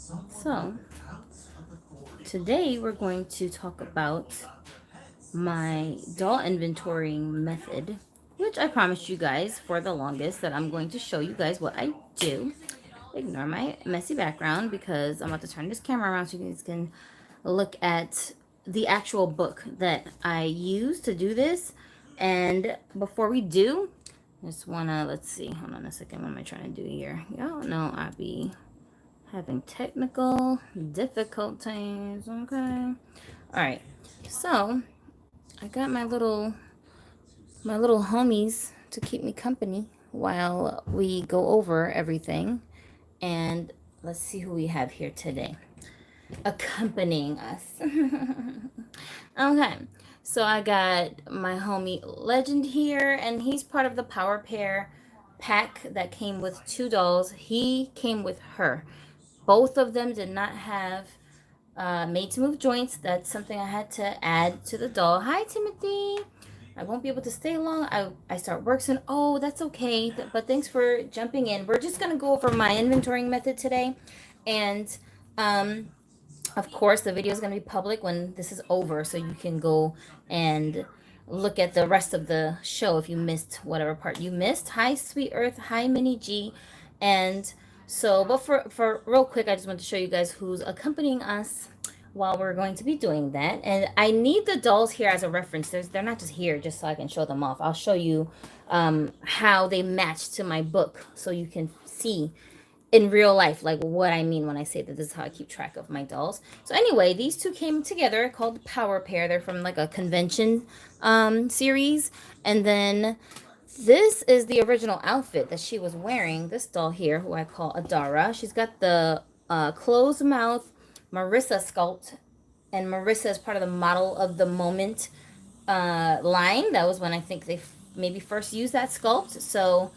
So, today we're going to talk about my doll inventorying method, which I promised you guys for the longest that I'm going to show you guys what I do. Ignore my messy background because I'm about to turn this camera around so you guys can look at the actual book that I use to do this. And before we do, I just wanna, let's see, hold on a second, what am I trying to do here? Y'all know I be having technical difficulties. Okay, all right, so I got my little homies to keep me company while we go over everything. And let's see who we have here today accompanying us. Okay, so I got my homie Legend here, and he's part of the Power Pair pack that came with 2 dolls. He came with her. Both of them did not have made to move joints. That's something I had to add to the doll. Hi, Timothy. I won't be able to stay long. I start work soon. Oh, that's okay. But thanks for jumping in. We're just going to go over my inventorying method today. And of course, the video is going to be public when this is over. So you can go and look at the rest of the show if you missed whatever part you missed. Hi, Sweet Earth. Hi, Minnie G. And so, but for real quick, I just want to show you guys who's accompanying us while we're going to be doing that. And I need the dolls here as a reference. They're not just here just so I can show them off. I'll show you how they match to my book so you can see in real life like what I mean when I say that this is how I keep track of my dolls. So anyway, these two came together called Power Pair. They're from like a convention series. And then this is the original outfit that she was wearing. This doll here, who I call Adara. She's got the closed mouth Marissa sculpt, and Marissa is part of the Model of the Moment line. That was when I think they maybe first used that sculpt. So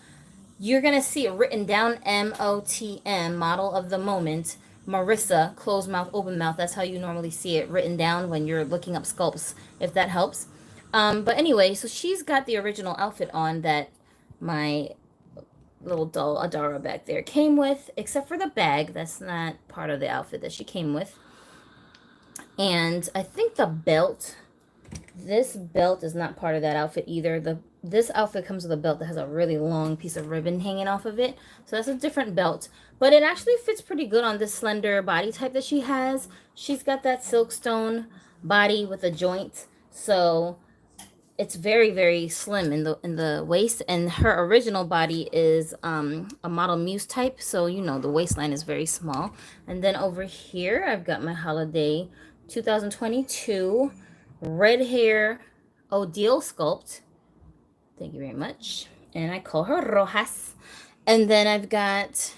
you're going to see it written down MOTM, Model of the Moment, Marissa, closed mouth, open mouth. That's how you normally see it written down when you're looking up sculpts, if that helps. But anyway, so she's got the original outfit on that my little doll Adara back there came with, except for the bag. That's not part of the outfit that she came with. And I think the belt, this belt is not part of that outfit either. This outfit comes with a belt that has a really long piece of ribbon hanging off of it. So that's a different belt. But it actually fits pretty good on this slender body type that she has. She's got that silkstone body with a joint. So it's very, very slim in the waist. And her original body is a Model Muse type. So, you know, the waistline is very small. And then over here, I've got my Holiday 2022 red hair Odile sculpt. Thank you very much. And I call her Rojas. And then I've got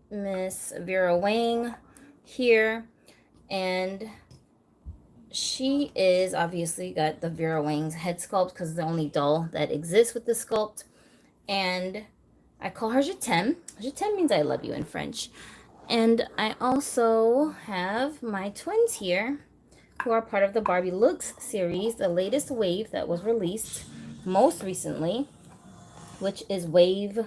Miss Vera Wang here. And she is obviously got the Vera Wang's head sculpt because it's the only doll that exists with the sculpt. And I call her Je t'aime. Je t'aime means I love you in French. And I also have my twins here who are part of the Barbie Looks series, the latest wave that was released most recently, which is wave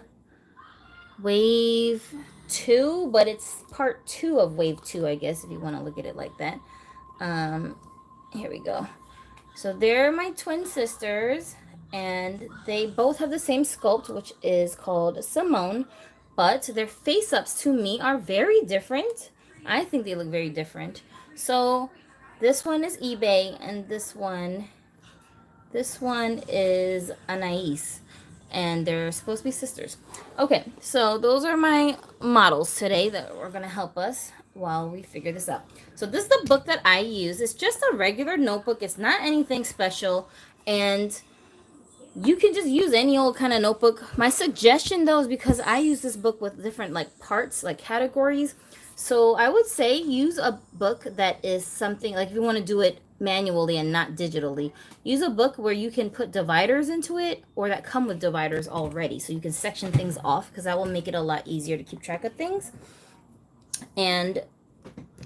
2, but it's part 2 of wave 2, I guess, if you want to look at it like that. Here we go. So they're my twin sisters, and they both have the same sculpt, which is called Simone, but their face-ups to me are very different. I think they look very different. So this one is eBay, and this one is Anais, and they're supposed to be sisters. Okay, so those are my models today that are going to help us while we figure this out. So this is the book that I use. It's just a regular notebook. It's not anything special, and you can just use any old kind of notebook. My suggestion, though, is because I use this book with different like parts, like categories. So I would say use a book that is something like if you want to do it manually and not digitally, use a book where you can put dividers into it or that come with dividers already. So you can section things off because that will make it a lot easier to keep track of things. And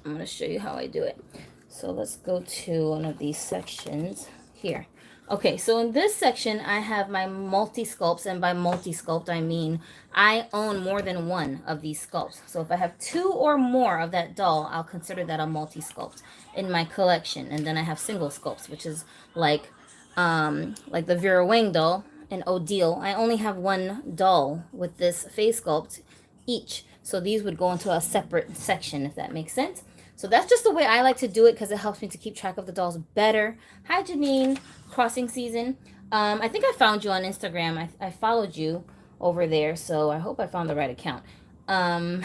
I'm going to show you how I do it. So let's go to one of these sections here. Okay, so in this section, I have my multi-sculpts, and by multi-sculpt, I mean I own more than one of these sculpts. So if I have two or more of that doll, I'll consider that a multi-sculpt in my collection. And then I have single sculpts, which is like the Vera Wang doll and Odile. I only have one doll with this face sculpt each. So these would go into a separate section, if that makes sense. So that's just the way I like to do it because it helps me to keep track of the dolls better. Hi, Janine. Crossing season. I think I found you on Instagram. I followed you over there, so I hope I found the right account. I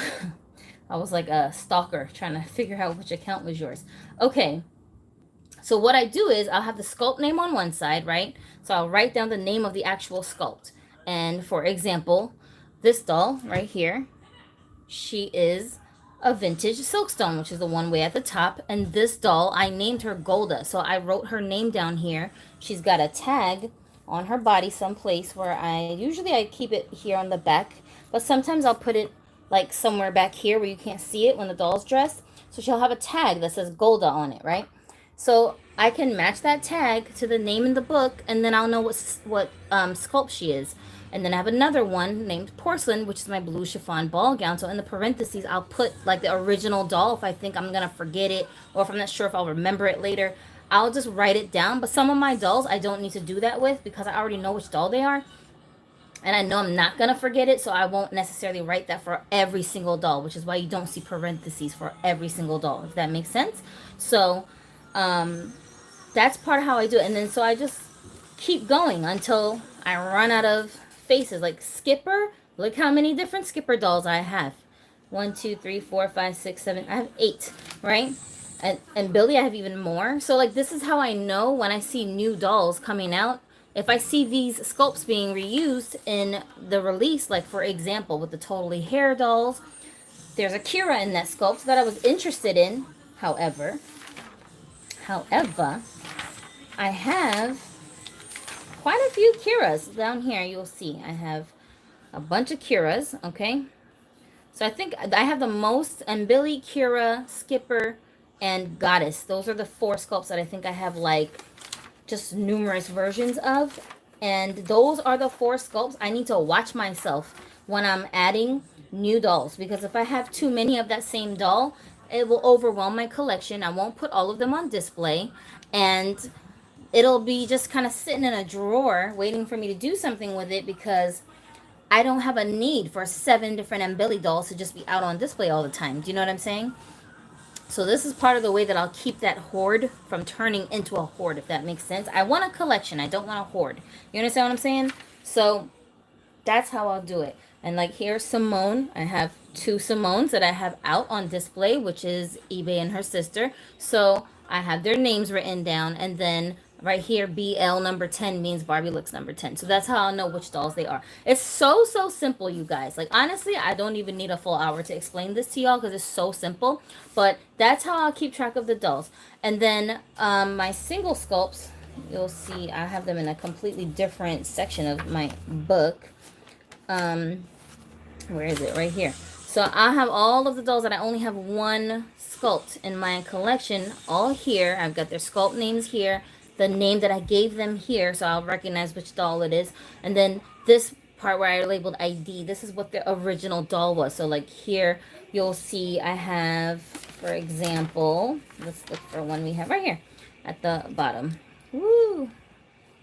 was like a stalker trying to figure out which account was yours. Okay. So what I do is I'll have the sculpt name on one side, right? So I'll write down the name of the actual sculpt. And for example, this doll right here, she is a vintage silkstone, which is the one way at the top. And this doll, I named her Golda. So I wrote her name down here. She's got a tag on her body someplace where I keep it here on the back, but sometimes I'll put it like somewhere back here where you can't see it when the doll's dressed. So she'll have a tag that says Golda on it, right? So I can match that tag to the name in the book, and then I'll know what sculpt she is. And then I have another one named Porcelain, which is my blue chiffon ball gown. So in the parentheses, I'll put like the original doll if I think I'm going to forget it, or if I'm not sure if I'll remember it later. I'll just write it down. But some of my dolls I don't need to do that with because I already know which doll they are. And I know I'm not going to forget it, so I won't necessarily write that for every single doll, which is why you don't see parentheses for every single doll, if that makes sense. So that's part of how I do it. And then so I just keep going until I run out of faces. Like Skipper, look how many different Skipper dolls I have. 1, 2, 3, 4, 5, 6, 7. I have 8, right? And Billy, I have even more. So like this is how I know when I see new dolls coming out. If I see these sculpts being reused in the release, like for example with the Totally Hair dolls, there's a Kira in that sculpt that I was interested in. However, I have quite a few Kiras down here. You'll see I have a bunch of Kiras, okay? So I think I have the most, and Billy, Kira, Skipper, and Goddess. Those are the 4 sculpts that I think I have like just numerous versions of. And those are the 4 sculpts I need to watch myself when I'm adding new dolls. Because if I have too many of that same doll, it will overwhelm my collection. I won't put all of them on display. And it'll be just kind of sitting in a drawer waiting for me to do something with it because I don't have a need for 7 different M Billy dolls to just be out on display all the time. Do you know what I'm saying? So this is part of the way that I'll keep that hoard from turning into a hoard, if that makes sense. I want a collection. I don't want a hoard. You understand what I'm saying? So that's how I'll do it. And like here's Simone. I have 2 Simones that I have out on display, which is eBay and her sister. So I have their names written down. And then right here, BL number 10 means Barbie looks number 10. So that's how I'll know which dolls they are. It's so simple, you guys. Like, honestly, I don't even need a full hour to explain this to y'all because it's so simple. But that's how I'll keep track of the dolls. And then my single sculpts, you'll see I have them in a completely different section of my book. Where is it? Right here. So I have all of the dolls that I only have one sculpt in my collection all here. I've got their sculpt names here, the name that I gave them here, so I'll recognize which doll it is. And then this part where I labeled ID, this is what the original doll was. So like here, you'll see I have, for example, let's look for one we have right here at the bottom. Woo!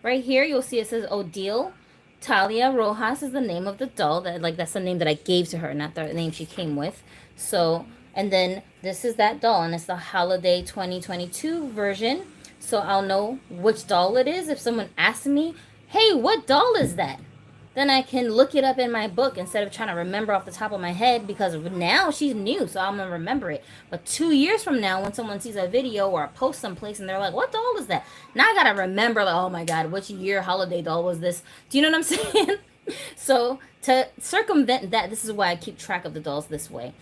Right here, you'll see it says Odile. Talia Rojas is the name of the doll. That's the name that I gave to her, not the name she came with. So, and then this is that doll, and it's the Holiday 2022 version. So I'll know which doll it is. If someone asks me, hey, what doll is that? Then I can look it up in my book instead of trying to remember off the top of my head, because now she's new, so I'm going to remember it. But 2 years from now, when someone sees a video or a post someplace and they're like, what doll is that? Now I got to remember, like, oh my God, which year holiday doll was this? Do you know what I'm saying? So to circumvent that, this is why I keep track of the dolls this way.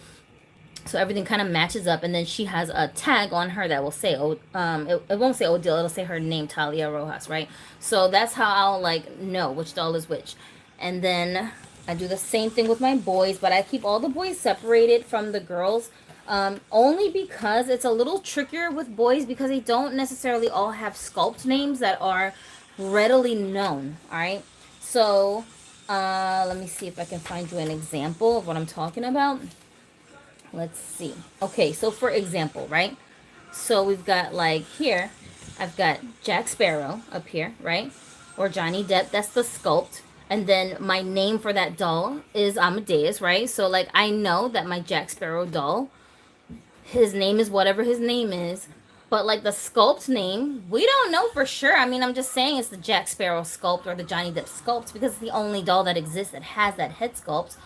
So everything kind of matches up, and then she has a tag on her that will say, it won't say Odile, it'll say her name, Talia Rojas, right? So that's how I'll like know which doll is which. And then I do the same thing with my boys, but I keep all the boys separated from the girls, only because it's a little trickier with boys because they don't necessarily all have sculpt names that are readily known. All right. So let me see if I can find you an example of what I'm talking about. Let's see. Okay, so for example, right? So we've got like here, I've got Jack Sparrow up here, right? Or Johnny Depp, that's the sculpt. And then my name for that doll is Amadeus, right? So like I know that my Jack Sparrow doll, his name is whatever his name is. But like the sculpt name, we don't know for sure. I mean, I'm just saying it's the Jack Sparrow sculpt or the Johnny Depp sculpt because it's the only doll that exists that has that head sculpt.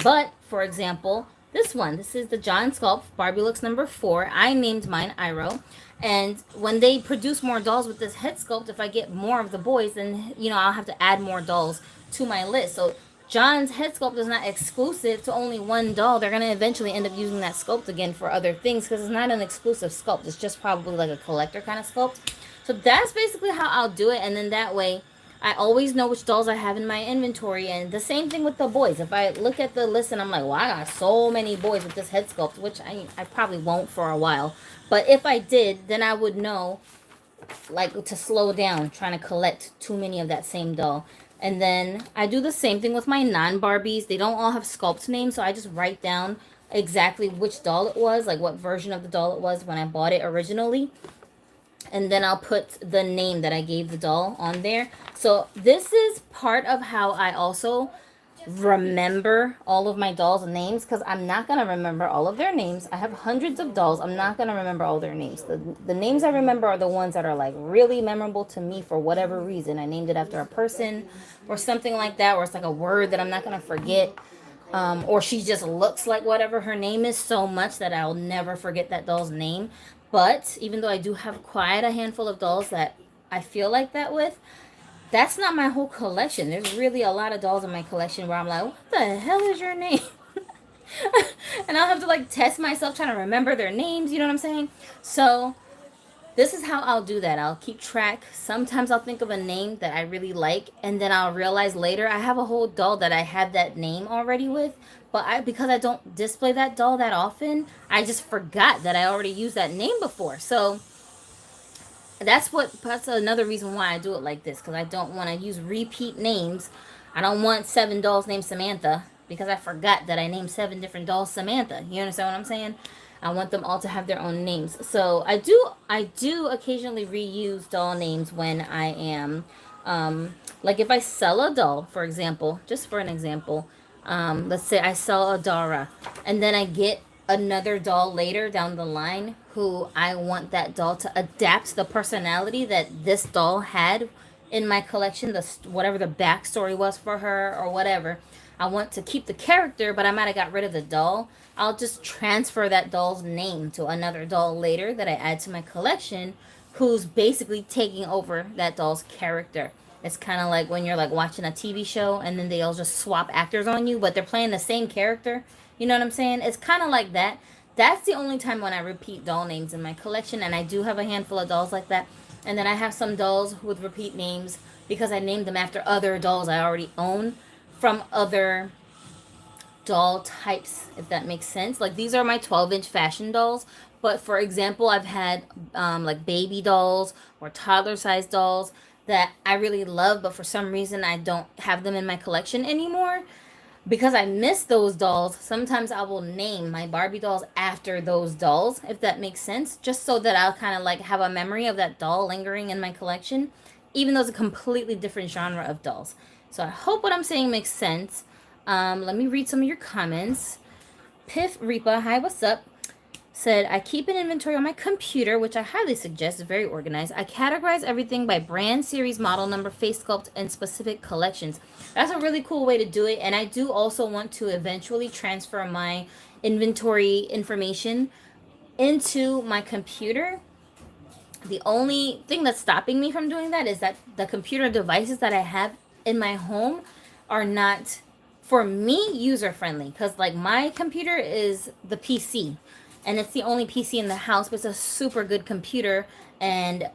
But for example, this is the John sculpt, Barbie Looks number 4. I named mine Iro. And when they produce more dolls with this head sculpt, if I get more of the boys, then I'll have to add more dolls to my list. So John's head sculpt is not exclusive to only one doll. They're going to eventually end up using that sculpt again for other things because it's not an exclusive sculpt. It's just probably like a collector kind of sculpt. So that's basically how I'll do it. And then that way, I always know which dolls I have in my inventory. And the same thing with the boys. If I look at the list and I'm like, well, I got so many boys with this head sculpt, which I probably won't for a while. But if I did, then I would know like to slow down trying to collect too many of that same doll. And then I do the same thing with my non-Barbies. They don't all have sculpt names, so I just write down exactly which doll it was, like what version of the doll it was when I bought it originally. And then I'll put the name that I gave the doll on there. So this is part of how I also remember all of my dolls' names because I'm not going to remember all of their names. I have hundreds of dolls. I'm not going to remember all their names. The names I remember are the ones that are like really memorable to me for whatever reason. I named it after a person or something like that, or it's like a word that I'm not going to forget. Or she just looks like whatever her name is so much that I'll never forget that doll's name. But even though I do have quite a handful of dolls that I feel like that with, that's not my whole collection. There's really a lot of dolls in my collection where I'm like, what the hell is your name? And I'll have to like test myself trying to remember their names, you know what I'm saying? So this is how I'll do that. I'll keep track. Sometimes I'll think of a name that I really like, and then I'll realize later I have a whole doll that I have that name already with. But because I don't display that doll that often, I just forgot that I already used that name before. So that's another reason why I do it like this, because I don't want to use repeat names. I don't want 7 dolls named Samantha because I forgot that I named 7 different dolls Samantha. You understand what I'm saying? I want them all to have their own names. So I do occasionally reuse doll names when I am like if I sell a doll, for example, just for an example, let's say I sell a Dara and then I get another doll later down the line who I want that doll to adapt the personality that this doll had in my collection, whatever the backstory was for her or whatever. I want to keep the character, but I might have got rid of the doll. I'll just transfer that doll's name to another doll later that I add to my collection who's basically taking over that doll's character. It's kind of like when you're like watching a TV show and then they'll just swap actors on you, but they're playing the same character. You know what I'm saying? It's kind of like that. That's the only time when I repeat doll names in my collection, and I do have a handful of dolls like that. And then I have some dolls with repeat names because I named them after other dolls I already own from other doll types, if that makes sense. Like these are my 12-inch fashion dolls, but for example, I've had like baby dolls or toddler sized dolls that I really love, but for some reason I don't have them in my collection anymore. Because I miss those dolls, sometimes I will name my Barbie dolls after those dolls, if that makes sense, just so that I'll kind of like have a memory of that doll lingering in my collection, even though it's a completely different genre of dolls. So I hope what I'm saying makes sense. Let me read some of your comments. Piff Reapa, hi, what's up? Said, I keep an inventory on my computer, which I highly suggest. It's very organized. I categorize everything by brand, series, model number, face sculpt, and specific collections. That's a really cool way to do it. And I do also want to eventually transfer my inventory information into my computer. The only thing that's stopping me from doing that is that the computer devices that I have in my home are not, for me, user friendly. Because like my computer is the PC. And it's the only PC in the house, but it's a super good computer. And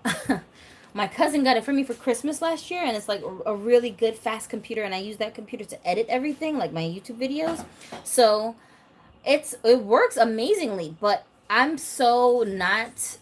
my cousin got it for me for Christmas last year. And it's like a really good, fast computer. And I use that computer to edit everything, like my YouTube videos. So it works amazingly. But I'm so not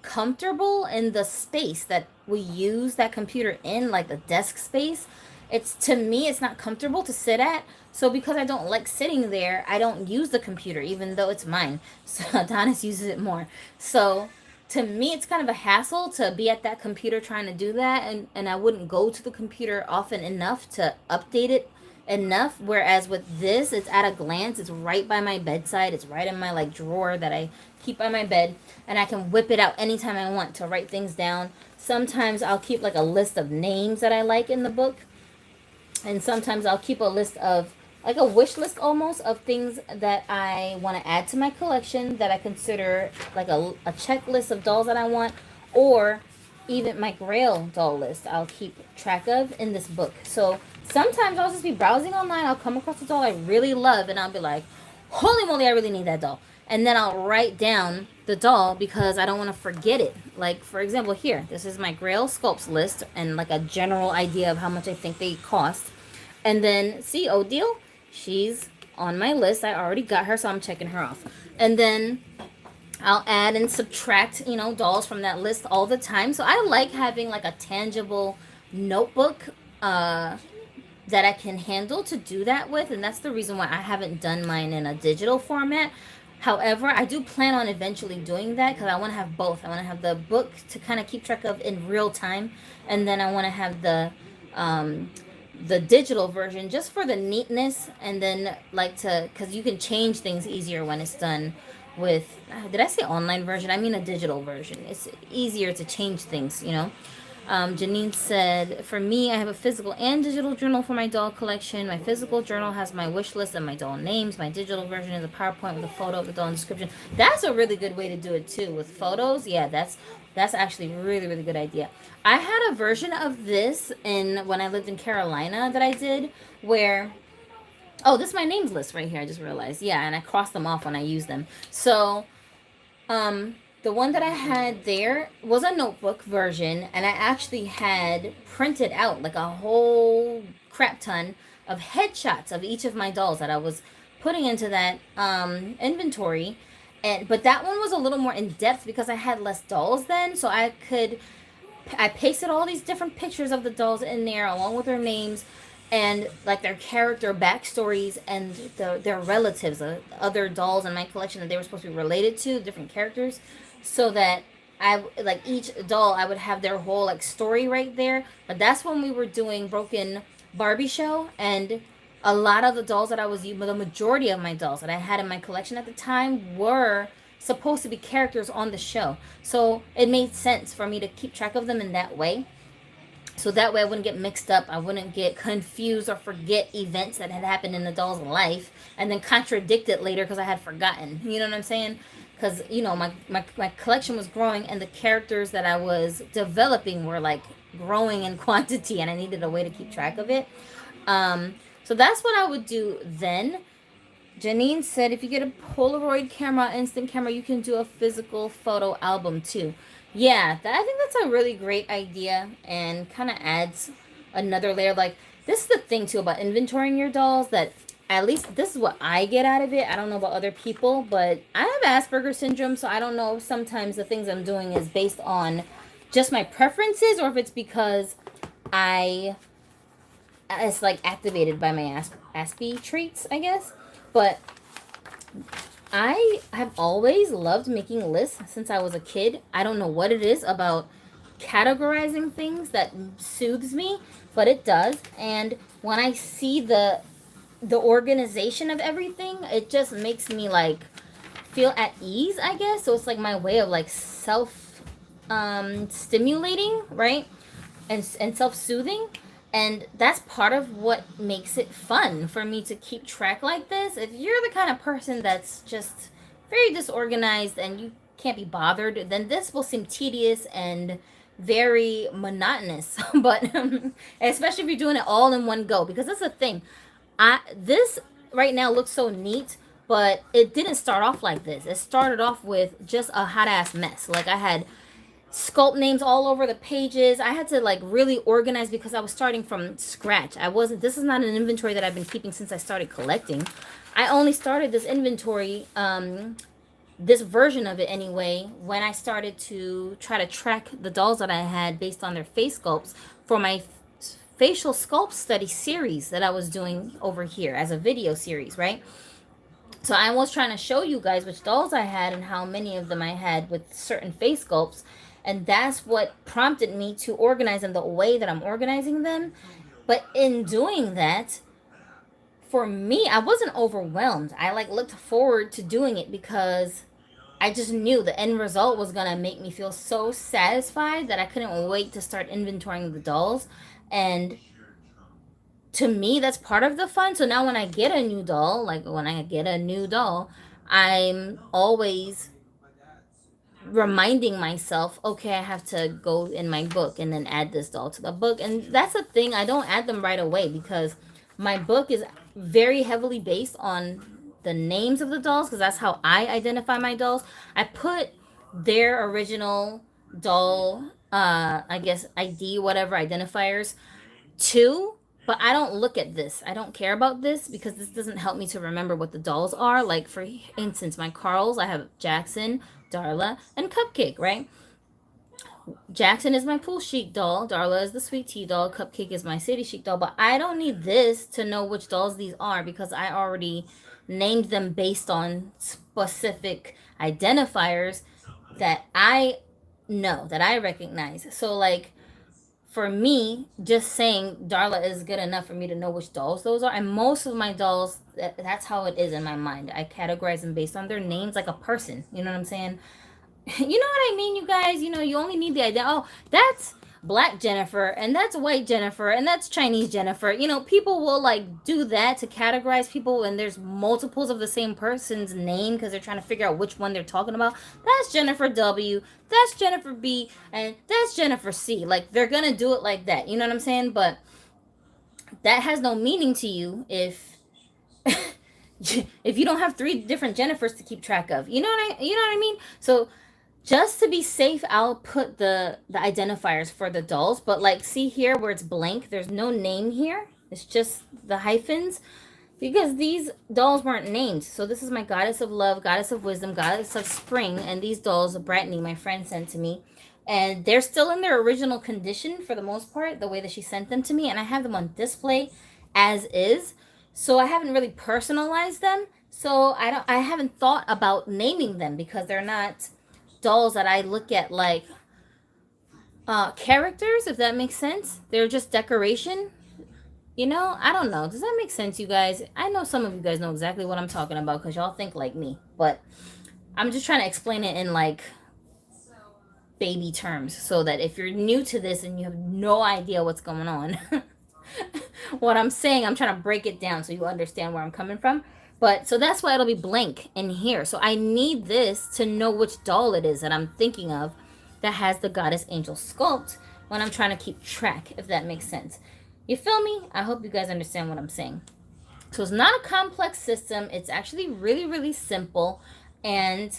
comfortable in the space that we use that computer in, like the desk space. It's, to me, it's not comfortable to sit at. So because I don't like sitting there, I don't use the computer, even though it's mine. So Adonis uses it more. So to me, it's kind of a hassle to be at that computer trying to do that, and I wouldn't go to the computer often enough to update it enough. Whereas with this, it's at a glance, it's right by my bedside, it's right in my like drawer that I keep by my bed, and I can whip it out anytime I want to write things down. Sometimes I'll keep like a list of names that I like in the book, and sometimes I'll keep a list of, like a wish list almost, of things that I want to add to my collection that I consider like a checklist of dolls that I want, or even my Grail doll list I'll keep track of in this book. So sometimes I'll just be browsing online, I'll come across a doll I really love, and I'll be like, holy moly, I really need that doll. And then I'll write down the doll because I don't want to forget it. Like, for example, here, this is my Grail sculpts list and like a general idea of how much I think they cost. And then, see, Odile, she's on my list. I already got her, so I'm checking her off. And then I'll add and subtract, dolls from that list all the time. So I like having like a tangible notebook that I can handle to do that with. And that's the reason why I haven't done mine in a digital format. However, I do plan on eventually doing that because I want to have both. I want to have the book to kind of keep track of in real time, and then I want to have the digital version just for the neatness, and then like to, because you can change things easier when it's done with, did I say online version? I mean a digital version. It's easier to change things. Janine said, for me, I have a physical and digital journal for my doll collection. My physical journal has my wish list and my doll names. My digital version is a PowerPoint with a photo of the doll and description. That's a really good way to do it too, with photos. Yeah, that's actually a really, really good idea. I had a version of this when I lived in Carolina that I did where, oh, this is my names list right here. I just realized. Yeah, and I crossed them off when I used them. So, the one that I had there was a notebook version, and I actually had printed out like a whole crap ton of headshots of each of my dolls that I was putting into that inventory. But that one was a little more in depth because I had less dolls then, so I pasted all these different pictures of the dolls in there along with their names and like their character backstories and their relatives, other dolls in my collection that they were supposed to be related to, different characters, so that I like each doll I would have their whole like story right there. But that's when we were doing Broken Barbie show, and a lot of the dolls that I was using, the majority of my dolls that I had in my collection at the time were supposed to be characters on the show. So it made sense for me to keep track of them in that way. So that way I wouldn't get mixed up. I wouldn't get confused or forget events that had happened in the doll's life and then contradict it later because I had forgotten. You know what I'm saying? Because, my collection was growing and the characters that I was developing were like growing in quantity, and I needed a way to keep track of it. So that's what I would do then. Janine said, if you get a Polaroid camera, instant camera, you can do a physical photo album too. Yeah, I think that's a really great idea and kind of adds another layer. Like, this is the thing too about inventorying your dolls, that at least this is what I get out of it. I don't know about other people, but I have Asperger's syndrome, so I don't know if sometimes the things I'm doing is based on just my preferences or if it's because it's like activated by my Aspie traits, I guess. But I have always loved making lists since I was a kid. I don't know what it is about categorizing things that soothes me, but it does. And when I see the organization of everything, it just makes me like feel at ease, I guess. So it's like my way of like self stimulating, right? And self-soothing. And that's part of what makes it fun for me to keep track like this. If you're the kind of person that's just very disorganized and you can't be bothered, then this will seem tedious and very monotonous. But especially if you're doing it all in one go, because that's the thing. This right now looks so neat, but it didn't start off like this. It started off with just a hot ass mess. Like, I had sculpt names all over the pages. I had to like really organize because I was starting from scratch. This is not an inventory that I've been keeping since I started collecting. I only started this inventory this version of it anyway, when I started to try to track the dolls that I had based on their face sculpts for my facial sculpt study series that I was doing over here as a video series, right? So I was trying to show you guys which dolls I had and how many of them I had with certain face sculpts. And that's what prompted me to organize them the way that I'm organizing them. But in doing that, for me, I wasn't overwhelmed. I like looked forward to doing it because I just knew the end result was gonna make me feel so satisfied that I couldn't wait to start inventorying the dolls. And to me, that's part of the fun. So now when I get a new doll, I'm always reminding myself, okay, I have to go in my book and then add this doll to the book. And that's the thing, I don't add them right away because my book is very heavily based on the names of the dolls because that's how I identify my dolls. I put their original doll, I guess ID, whatever identifiers too, but I don't look at this. I don't care about this because this doesn't help me to remember what the dolls are. Like, for instance, my Carls, I have Jackson, Darla, and Cupcake, right? Jackson is my pool chic doll. Darla is the sweet tea doll. Cupcake is my city chic doll. But I don't need this to know which dolls these are because I already named them based on specific identifiers that I know, that I recognize. So, like, for me, just saying Darla is good enough for me to know which dolls those are. And most of my dolls, that's how it is in my mind. I categorize them based on their names, like a person. You know what I'm saying? You know what I mean, you guys? You know, you only need the idea. Oh, that's black Jennifer, and that's white Jennifer, and that's Chinese Jennifer. You know, people will like do that to categorize people, and there's multiples of the same person's name because they're trying to figure out which one they're talking about. That's Jennifer W, that's Jennifer B, and that's Jennifer C. Like, they're gonna do it like that. You know what I'm saying? But that has no meaning to you if you don't have three different Jennifers to keep track of. You know what I mean? So just to be safe, I'll put the identifiers for the dolls. But like, see here where it's blank, there's no name here. It's just the hyphens because these dolls weren't named. So this is my Goddess of Love, Goddess of Wisdom, Goddess of Spring, and these dolls Brittany, my friend, sent to me. And they're still in their original condition for the most part, the way that she sent them to me. And I have them on display as is. So I haven't really personalized them. So I haven't thought about naming them because they're not dolls that I look at like characters, if that makes sense. They're just decoration. You know, I don't know. Does that make sense, you guys? I know some of you guys know exactly what I'm talking about because y'all think like me. But I'm just trying to explain it in like baby terms so that if you're new to this and you have no idea what's going on, what I'm saying, I'm trying to break it down so you understand where I'm coming from. But so that's why it'll be blank in here. So I need this to know which doll it is that I'm thinking of that has the Goddess Angel sculpt when I'm trying to keep track, if that makes sense. You feel me? I hope you guys understand what I'm saying. So it's not a complex system. It's actually really, really simple. And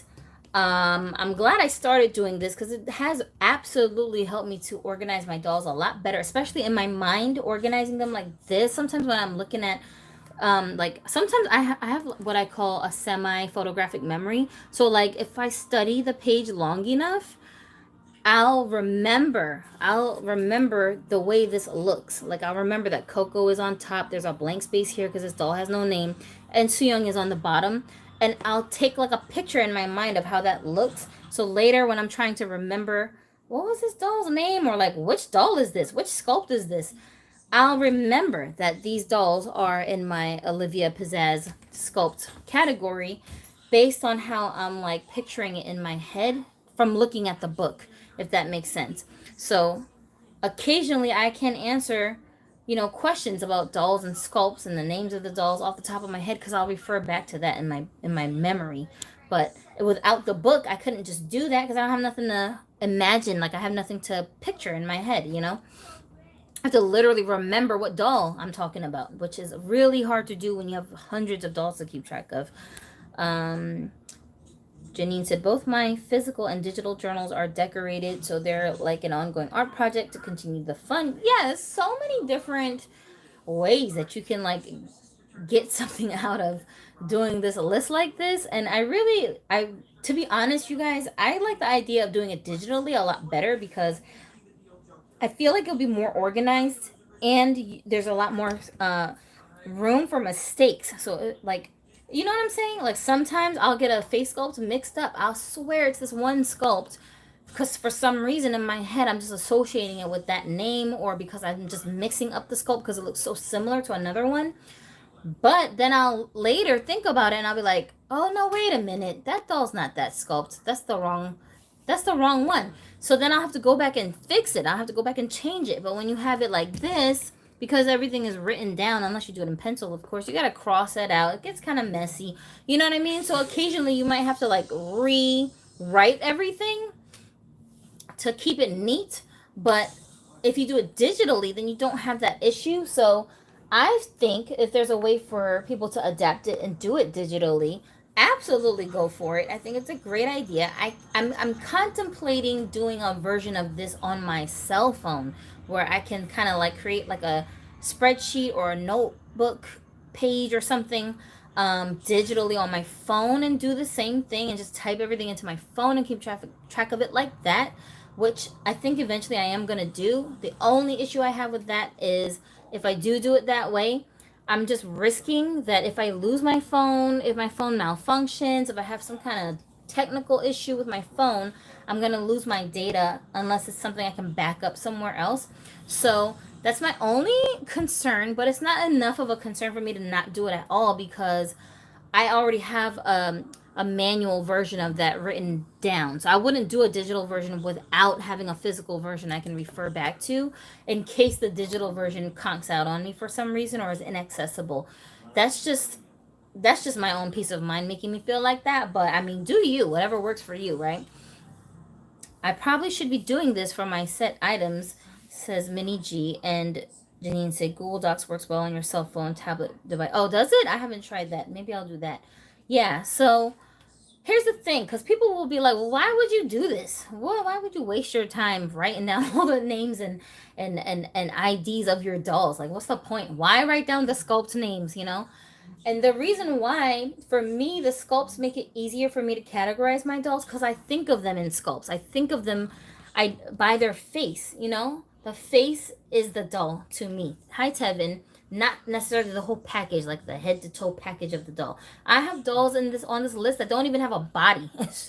I'm glad I started doing this because it has absolutely helped me to organize my dolls a lot better, especially in my mind, organizing them like this. Sometimes when I'm looking at like sometimes I have what I call a semi photographic memory. So like if I study the page long enough, I'll remember the way this looks. Like I'll remember that Coco is on top. There's a blank space here because this doll has no name, and Sooyoung is on the bottom. And I'll take like a picture in my mind of how that looks. So later when I'm trying to remember what was this doll's name, or like which doll is this, which sculpt is this, I'll remember that these dolls are in my Olivia Pizzazz sculpt category based on how I'm like picturing it in my head from looking at the book, if that makes sense. So occasionally I can answer, you know, questions about dolls and sculpts and the names of the dolls off the top of my head because I'll refer back to that in my memory. But without the book, I couldn't just do that because I don't have nothing to imagine. Like I have nothing to picture in my head, you know. I have to literally remember what doll I'm talking about, which is really hard to do when you have hundreds of dolls to keep track of. Janine said, both my physical and digital journals are decorated, so they're like an ongoing art project to continue the fun. Yes, so many different ways that you can like get something out of doing this list like this. And I To be honest, you guys, I like the idea of doing it digitally a lot better because I feel like it'll be more organized and there's a lot more room for mistakes. So, like, you know what I'm saying? Like, sometimes I'll get a face sculpt mixed up. I'll swear it's this one sculpt because for some reason in my head I'm just associating it with that name, or because I'm just mixing up the sculpt because it looks so similar to another one. But then I'll later think about it and I'll be like, oh no, wait a minute. That doll's not that sculpt. That's the wrong one. So then I'll have to go back and fix it. I'll have to go back and change it. But when you have it like this, because everything is written down, unless you do it in pencil, of course, you gotta cross that out. It gets kind of messy. You know what I mean? So occasionally you might have to like rewrite everything to keep it neat. But if you do it digitally, then you don't have that issue. So I think if there's a way for people to adapt it and do it digitally, absolutely go for it. I think it's a great idea. I'm contemplating doing a version of this on my cell phone where I can kind of like create like a spreadsheet or a notebook page or something digitally on my phone and do the same thing and just type everything into my phone and keep track of it like that, which I think eventually I am going to do. The only issue I have with that is if I do it that way, I'm just risking that if I lose my phone, if my phone malfunctions, if I have some kind of technical issue with my phone, I'm going to lose my data unless it's something I can back up somewhere else. So that's my only concern, but it's not enough of a concern for me to not do it at all because I already have a manual version of that written down. So I wouldn't do a digital version without having a physical version I can refer back to in case the digital version conks out on me for some reason or is inaccessible. That's just my own peace of mind making me feel like that, but I mean, do you, whatever works for you, right? I probably should be doing this for my set items, says Minnie G, and Janine said Google Docs works well on your cell phone, tablet device. Oh, does it? I haven't tried that. Maybe I'll do that. Yeah, so here's the thing, because people will be like, well, why would you do this? Well, why would you waste your time writing down all the names and IDs of your dolls? Like, what's the point? Why write down the sculpt names, you know? And the reason why, for me, the sculpts make it easier for me to categorize my dolls because I think of them in sculpts. I think of them by their face, you know? The face is the doll to me. Hi, Tevin. Not necessarily the whole package, like the head to toe package of the doll. I have dolls on this list that don't even have a body. It's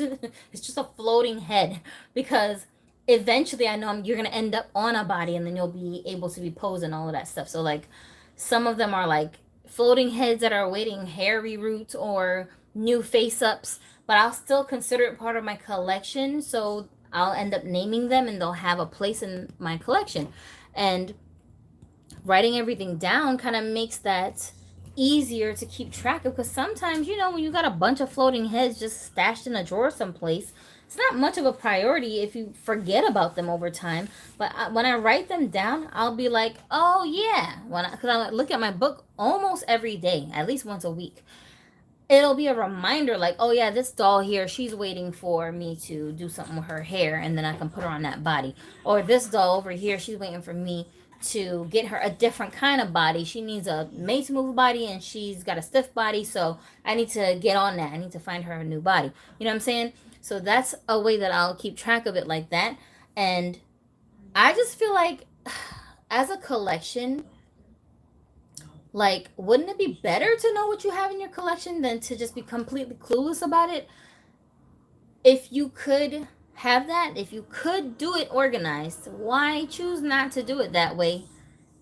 just a floating head because eventually I know you're gonna end up on a body and then you'll be able to be posed and all of that stuff. So like some of them are like floating heads that are awaiting hair reroots or new face ups, but I'll still consider it part of my collection. So I'll end up naming them and they'll have a place in my collection. And writing everything down kind of makes that easier to keep track of because sometimes, you know, when you got a bunch of floating heads just stashed in a drawer someplace, it's not much of a priority if you forget about them over time. But when I write them down, I'll be like, oh yeah, because I look at my book almost every day, at least once a week. It'll be a reminder like, oh yeah, this doll here, she's waiting for me to do something with her hair and then I can put her on that body. Or this doll over here, she's waiting for me to get her a different kind of body. She needs a made to move body and she's got a stiff body, so I need to get on that. I need to find her a new body. You know what I'm saying? So that's a way that I'll keep track of it like that. And I just feel like as a collection, like, wouldn't it be better to know what you have in your collection than to just be completely clueless about it? If you could have that, if you could do it organized, why choose not to do it that way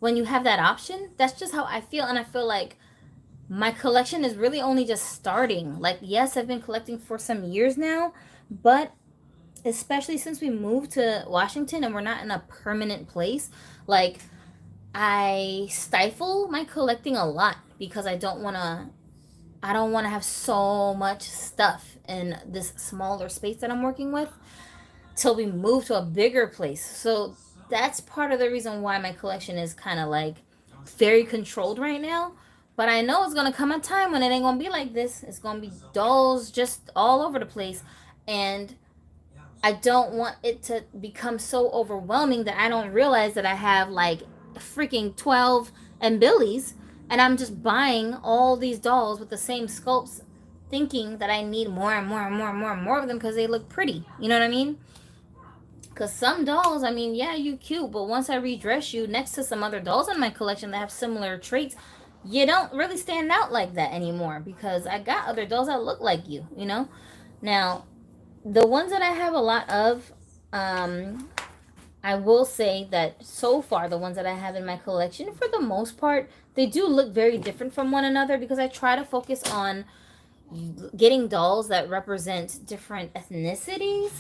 when you have that option? That's just how I feel. And I feel like my collection is really only just starting. Like, yes, I've been collecting for some years now, but especially since we moved to Washington and we're not in a permanent place, like, I stifle my collecting a lot because I don't want to have so much stuff in this smaller space that I'm working with till we move to a bigger place. So that's part of the reason why my collection is kind of like very controlled right now. But I know it's going to come a time when it ain't going to be like this. It's going to be dolls just all over the place. And I don't want it to become so overwhelming that I don't realize that I have like freaking 12 and Billies and I'm just buying all these dolls with the same sculpts thinking that I need more and more and more and more and more of them because they look pretty. You know what I mean? Because some dolls, I mean, yeah, you cute, but once I redress you next to some other dolls in my collection that have similar traits, you don't really stand out like that anymore because I got other dolls that look like you, you know? Now, the ones that I have a lot of, I will say that so far, the ones that I have in my collection, for the most part, they do look very different from one another because I try to focus on getting dolls that represent different ethnicities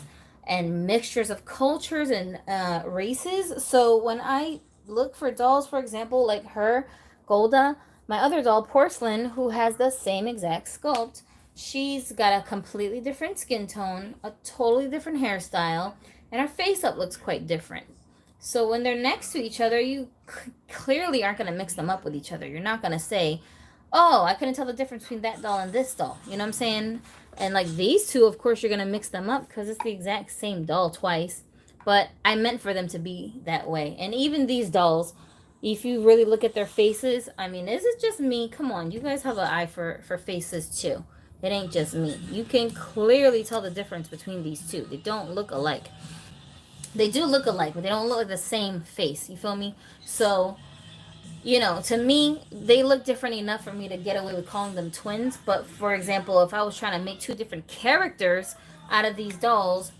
and mixtures of cultures and races. So when I look for dolls, for example, like her, Golda, my other doll, Porcelain, who has the same exact sculpt, she's got a completely different skin tone, a totally different hairstyle, and her face up looks quite different. So when they're next to each other, you clearly aren't going to mix them up with each other. You're not going to say, oh, I couldn't tell the difference between that doll and this doll. You know what I'm saying? And like these two, of course, you're going to mix them up because it's the exact same doll twice. But I meant for them to be that way. And even these dolls, if you really look at their faces, I mean, is it just me? Come on, you guys have an eye for faces too. It ain't just me. You can clearly tell the difference between these two. They don't look alike. They do look alike, but they don't look like the same face. You feel me? So, you know, to me, they look different enough for me to get away with calling them twins. But for example, if I was trying to make two different characters out of these dolls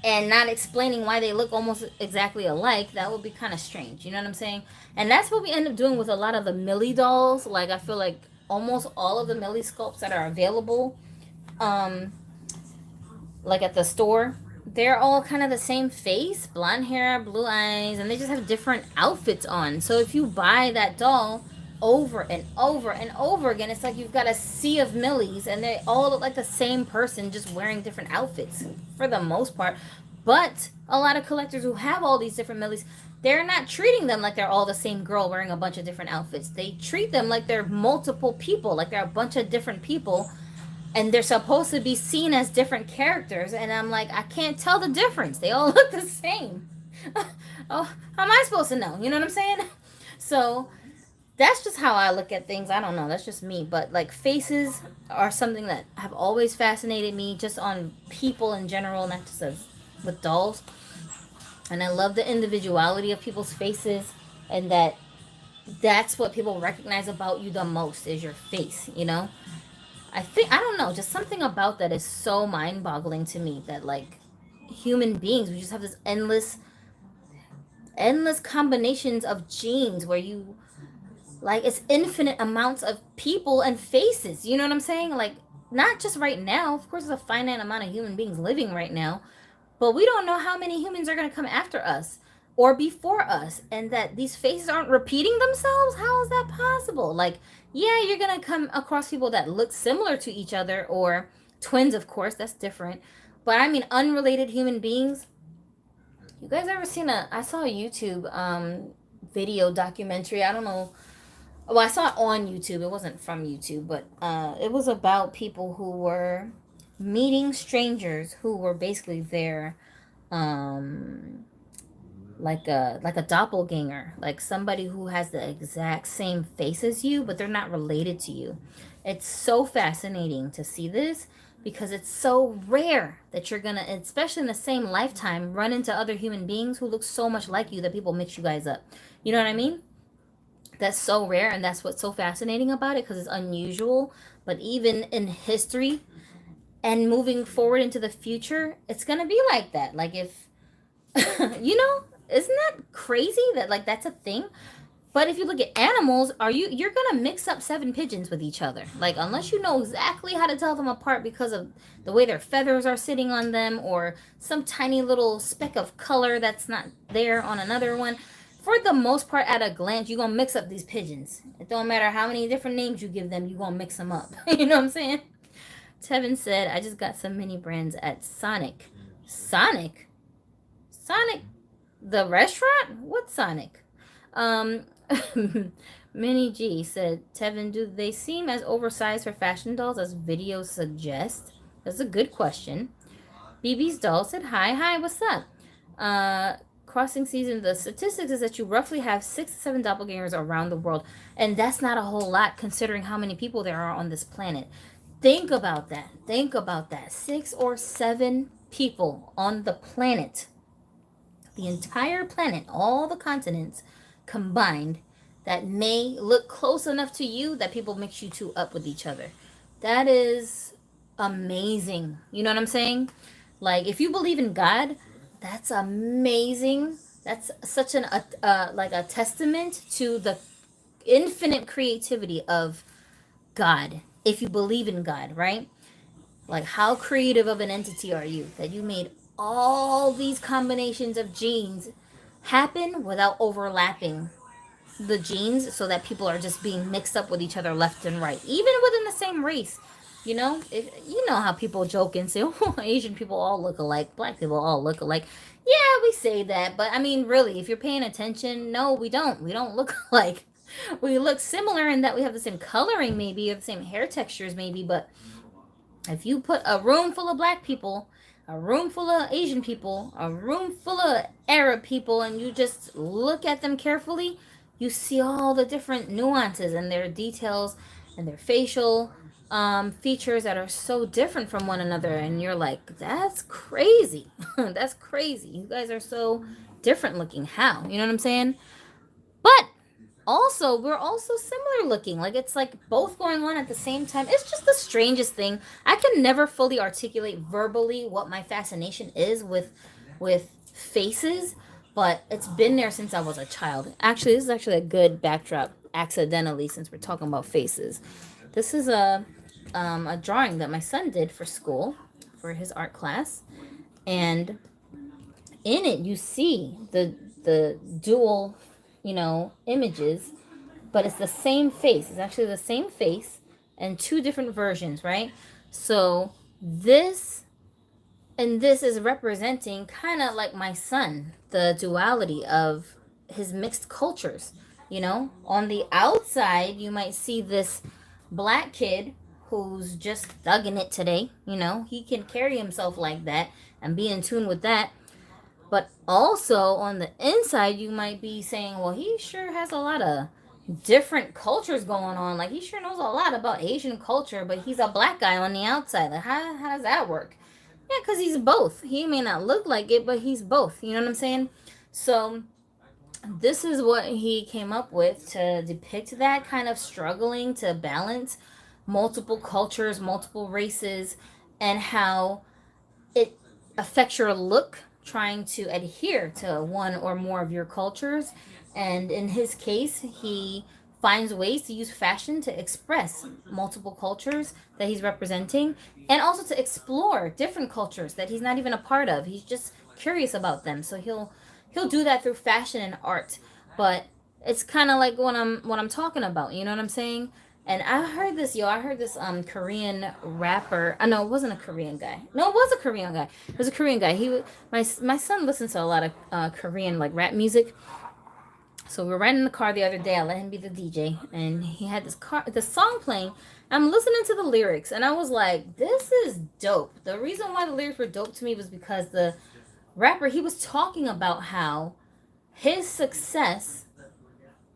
and not explaining why they look almost exactly alike, that would be kind of strange. You know what I'm saying? And that's what we end up doing with a lot of the Millie dolls. Like, I feel like almost all of the Millie sculpts that are available, um, like at the store, they're all kind of the same face, blonde hair, blue eyes, and they just have different outfits on. So if you buy that doll over and over and over again, it's like you've got a sea of Millies and they all look like the same person just wearing different outfits for the most part. But a lot of collectors who have all these different Millies, they're not treating them like they're all the same girl wearing a bunch of different outfits. They treat them like they're multiple people, like they're a bunch of different people, and they're supposed to be seen as different characters, and I'm like, I can't tell the difference. They all look the same. Oh, how am I supposed to know? You know what I'm saying? So that's just how I look at things. I don't know, that's just me. But like, faces are something that have always fascinated me, just on people in general, not just as with dolls. And I love the individuality of people's faces, and that's what people recognize about you the most, is your face, you know? I don't know, just something about that is so mind boggling to me, that like human beings, we just have this endless combinations of genes where you, like, it's infinite amounts of people and faces. You know what I'm saying? Like, not just right now. Of course, there's a finite amount of human beings living right now, but we don't know how many humans are going to come after us or before us, and that these faces aren't repeating themselves. How is that possible? Like, yeah, you're going to come across people that look similar to each other, or twins, of course, that's different. But I mean, unrelated human beings. You guys ever seen I saw a YouTube video documentary. I don't know. Well, I saw it on YouTube. It wasn't from YouTube, but it was about people who were meeting strangers who were basically their um like a doppelganger, like somebody who has the exact same face as you, but they're not related to you. It's so fascinating to see this because it's so rare that you're gonna, especially in the same lifetime, run into other human beings who look so much like you that people mix you guys up. You know what I mean? That's so rare, and that's what's so fascinating about it, because it's unusual. But even in history and moving forward into the future, it's gonna be like that. Like, if you know, isn't that crazy that like that's a thing? But if you look at animals, you're gonna mix up seven pigeons with each other. Like, unless you know exactly how to tell them apart because of the way their feathers are sitting on them, or some tiny little speck of color that's not there on another one. For the most part, at a glance, you're gonna mix up these pigeons. It don't matter how many different names you give them, you're gonna mix them up. You know what I'm saying? Tevin said, I just got some mini brands at Sonic. Sonic? Sonic the restaurant? What Sonic? Um, Minnie G said, Tevin, do they seem as oversized for fashion dolls as videos suggest? That's a good question. BB's doll said, hi, what's up? Crossing season, the statistics is that you roughly have 6 to 7 doppelgangers around the world. And that's not a whole lot considering how many people there are on this planet. Think about that. Think about that. 6 or 7 people on the planet, the entire planet, all the continents combined, that may look close enough to you that people mix you two up with each other. That is amazing. You know what I'm saying? Like, if you believe in God, that's amazing. That's such an like a testament to the infinite creativity of God. If you believe in God, right? Like, how creative of an entity are you that you made all these combinations of genes happen without overlapping the genes, so that people are just being mixed up with each other left and right, even within the same race. You know, if you know how people joke and say, "Oh, Asian people all look alike, black people all look alike." Yeah, we say that, but I mean, really, if you're paying attention, no, we don't. We don't look alike. We look similar in that we have the same coloring, maybe, or the same hair textures, maybe, but if you put a room full of black people, a room full of Asian people, a room full of Arab people, and you just look at them carefully, you see all the different nuances and their details and their facial features that are so different from one another. And you're like, that's crazy. That's crazy. You guys are so different looking. How? You know what I'm saying? But also, we're also similar looking. Like, it's like both going on at the same time. It's just the strangest thing. I can never fully articulate verbally what my fascination is with faces, but it's been there since I was a child. Actually, this is actually a good backdrop, accidentally, since we're talking about faces. This is a drawing that my son did for school, for his art class, and in it you see the dual, images, but it's the same face. It's actually the same face and two different versions, right? So this and this is representing kind of like my son, the duality of his mixed cultures. On the outside, you might see this black kid who's just thugging it today. He can carry himself like that and be in tune with that. But also on the inside, you might be saying, well, he sure has a lot of different cultures going on. Like, he sure knows a lot about Asian culture, but he's a black guy on the outside. Like, how does that work? Yeah, because he's both. He may not look like it, but he's both. You know what I'm saying? So this is what he came up with to depict that kind of struggling to balance multiple cultures, multiple races, and how it affects your look trying to adhere to one or more of your cultures. And in his case, he finds ways to use fashion to express multiple cultures that he's representing, and also to explore different cultures that he's not even a part of. He's just curious about them. So he'll do that through fashion and art. But it's kind of like what I'm talking about. You know what I'm saying? And I heard this Korean rapper. No, it wasn't a Korean guy. No, it was a Korean guy. It was a Korean guy. My son listens to a lot of Korean like rap music. So we were riding in the car the other day. I let him be the DJ, and he had the song playing. I'm listening to the lyrics, and I was like, this is dope. The reason why the lyrics were dope to me was because the rapper, he was talking about how his success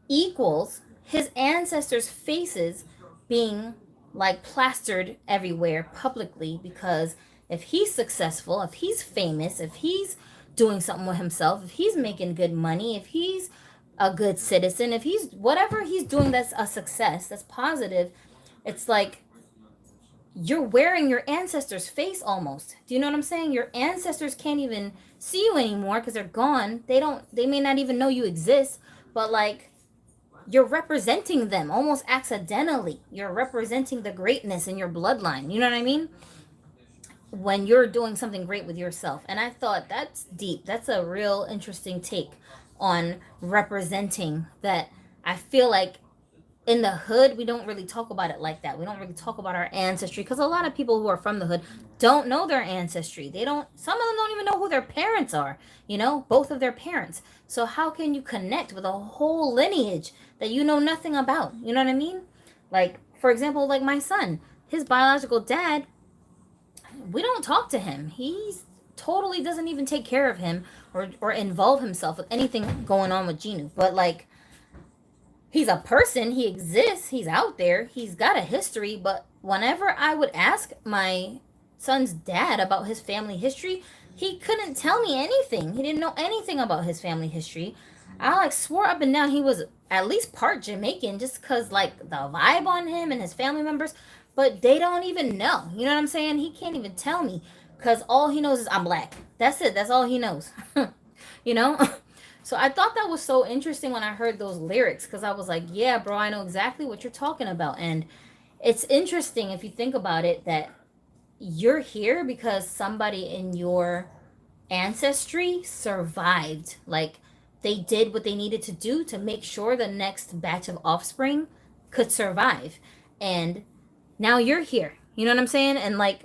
equals his ancestors' faces being like plastered everywhere publicly, because if he's successful, if he's famous, if he's doing something with himself, if he's making good money, if he's a good citizen, if he's whatever he's doing that's a success, that's positive, it's like you're wearing your ancestors' face almost. Do you know what I'm saying? Your ancestors can't even see you anymore because they're gone. They may not even know you exist, but like, you're representing them almost accidentally. You're representing the greatness in your bloodline. You know what I mean? When you're doing something great with yourself. And I thought, that's deep. That's a real interesting take on representing that. I feel like in the hood, we don't really talk about it like that. We don't really talk about our ancestry, because a lot of people who are from the hood don't know their ancestry. Some of them don't even know who their parents are, both of their parents. So how can you connect with a whole lineage that you know nothing about? You know what I mean? Like, for example, like my son, his biological dad, we don't talk to him. He's totally doesn't even take care of him or involve himself with anything going on with Genu. But like, he's a person, he exists, he's out there, he's got a history, but whenever I would ask my son's dad about his family history, he couldn't tell me anything. He didn't know anything about his family history. I like swore up and down he was at least part Jamaican just because like the vibe on him and his family members, but they don't even know. You know what I'm saying? He can't even tell me because all he knows is I'm black. That's it. That's all he knows. You know? So I thought that was so interesting when I heard those lyrics because I was like, yeah, bro, I know exactly what you're talking about. And it's interesting if you think about it that you're here because somebody in your ancestry survived. Like they did what they needed to do to make sure the next batch of offspring could survive. And now you're here. You know what I'm saying? And like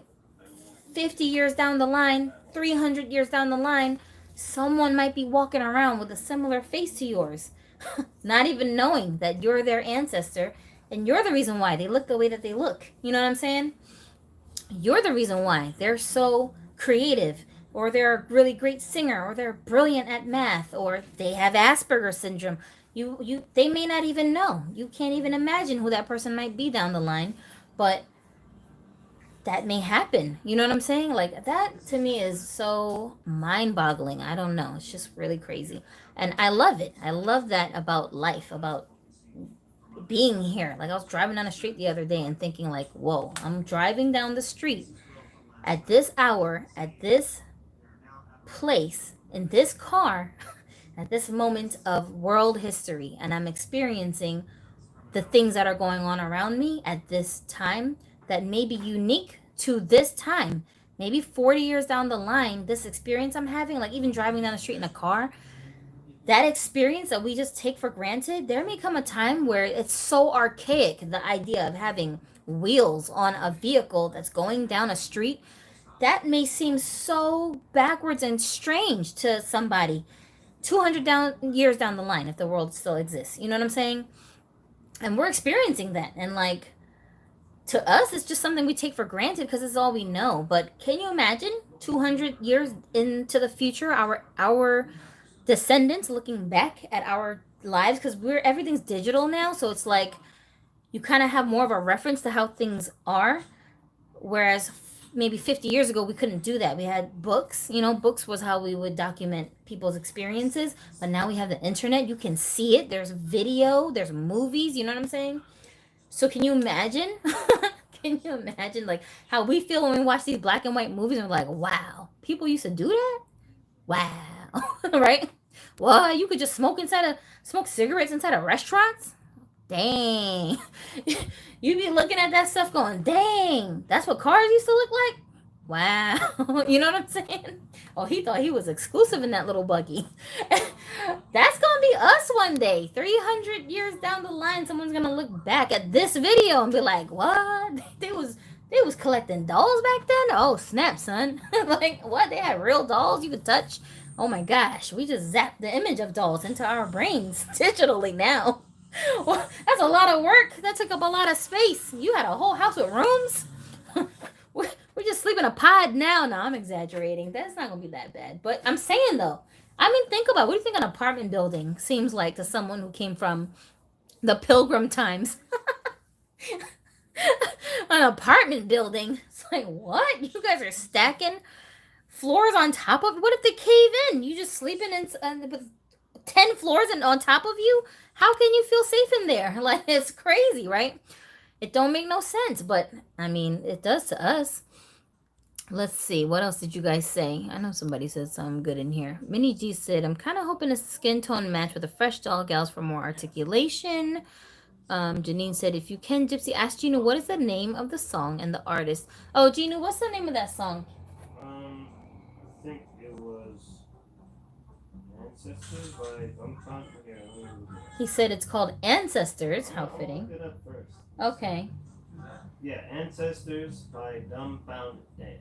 50 years down the line, 300 years down the line, someone might be walking around with a similar face to yours, not even knowing that you're their ancestor and you're the reason why they look the way that they look. You know what I'm saying? You're the reason why they're so creative, or they're a really great singer, or they're brilliant at math, or they have Asperger's syndrome. They may not even know. You can't even imagine who that person might be down the line, but that may happen. You know what I'm saying? Like that to me is so mind-boggling. I don't know. It's just really crazy. And I love it. I love that about life, about being here. Like I was driving down the street the other day and thinking like, whoa, I'm driving down the street at this hour, at this place, in this car, at this moment of world history, and I'm experiencing the things that are going on around me at this time that may be unique to this time. Maybe 40 years down the line, this experience I'm having, like even driving down the street in a car, that experience that we just take for granted, there may come a time where it's so archaic, the idea of having wheels on a vehicle that's going down a street, that may seem so backwards and strange to somebody 200 years down the line if the world still exists. You know what I'm saying? And we're experiencing that. And like, to us, it's just something we take for granted because it's all we know. But can you imagine 200 years into the future, our descendants looking back at our lives? Because everything's digital now. So it's like you kind of have more of a reference to how things are. Whereas maybe 50 years ago, we couldn't do that. We had books. You know, books was how we would document people's experiences. But now we have the internet. You can see it. There's video. There's movies. You know what I'm saying? So can you imagine? Can you imagine like how we feel when we watch these black and white movies and we're like, wow, people used to do that? Wow. Right? Well, you could just smoke cigarettes inside of restaurants? Dang. You be looking at that stuff going, dang, that's what cars used to look like? Wow. You know what I'm saying? Oh, he thought he was exclusive in that little buggy. That's going to be us one day. 300 years down the line, someone's going to look back at this video and be like, what? They was collecting dolls back then? Oh, snap, son. Like, what? They had real dolls you could touch? Oh, my gosh. We just zapped the image of dolls into our brains digitally now. Well, that's a lot of work. That took up a lot of space. You had a whole house with rooms? We just sleep in a pod now. No, I'm exaggerating. That's not going to be that bad. But I'm saying, though, I mean, think about it. What do you think an apartment building seems like to someone who came from the Pilgrim times? An apartment building? It's like, what? You guys are stacking floors on top of... What if they cave in? You just sleeping with 10 floors and on top of you? How can you feel safe in there? Like, it's crazy, right? It don't make no sense, but, I mean, it does to us. Let's see. What else did you guys say? I know somebody said something good in here. Minnie G said, I'm kind of hoping a skin tone match with a fresh doll gals for more articulation. Janine said, if you can, Gypsy, ask Gina, what is the name of the song and the artist? Oh, Gina, what's the name of that song? I think it was Ancestors by He said it's called Ancestors. How fitting. I'll look it up first. Okay. Yeah, Ancestors by Dumbfounded.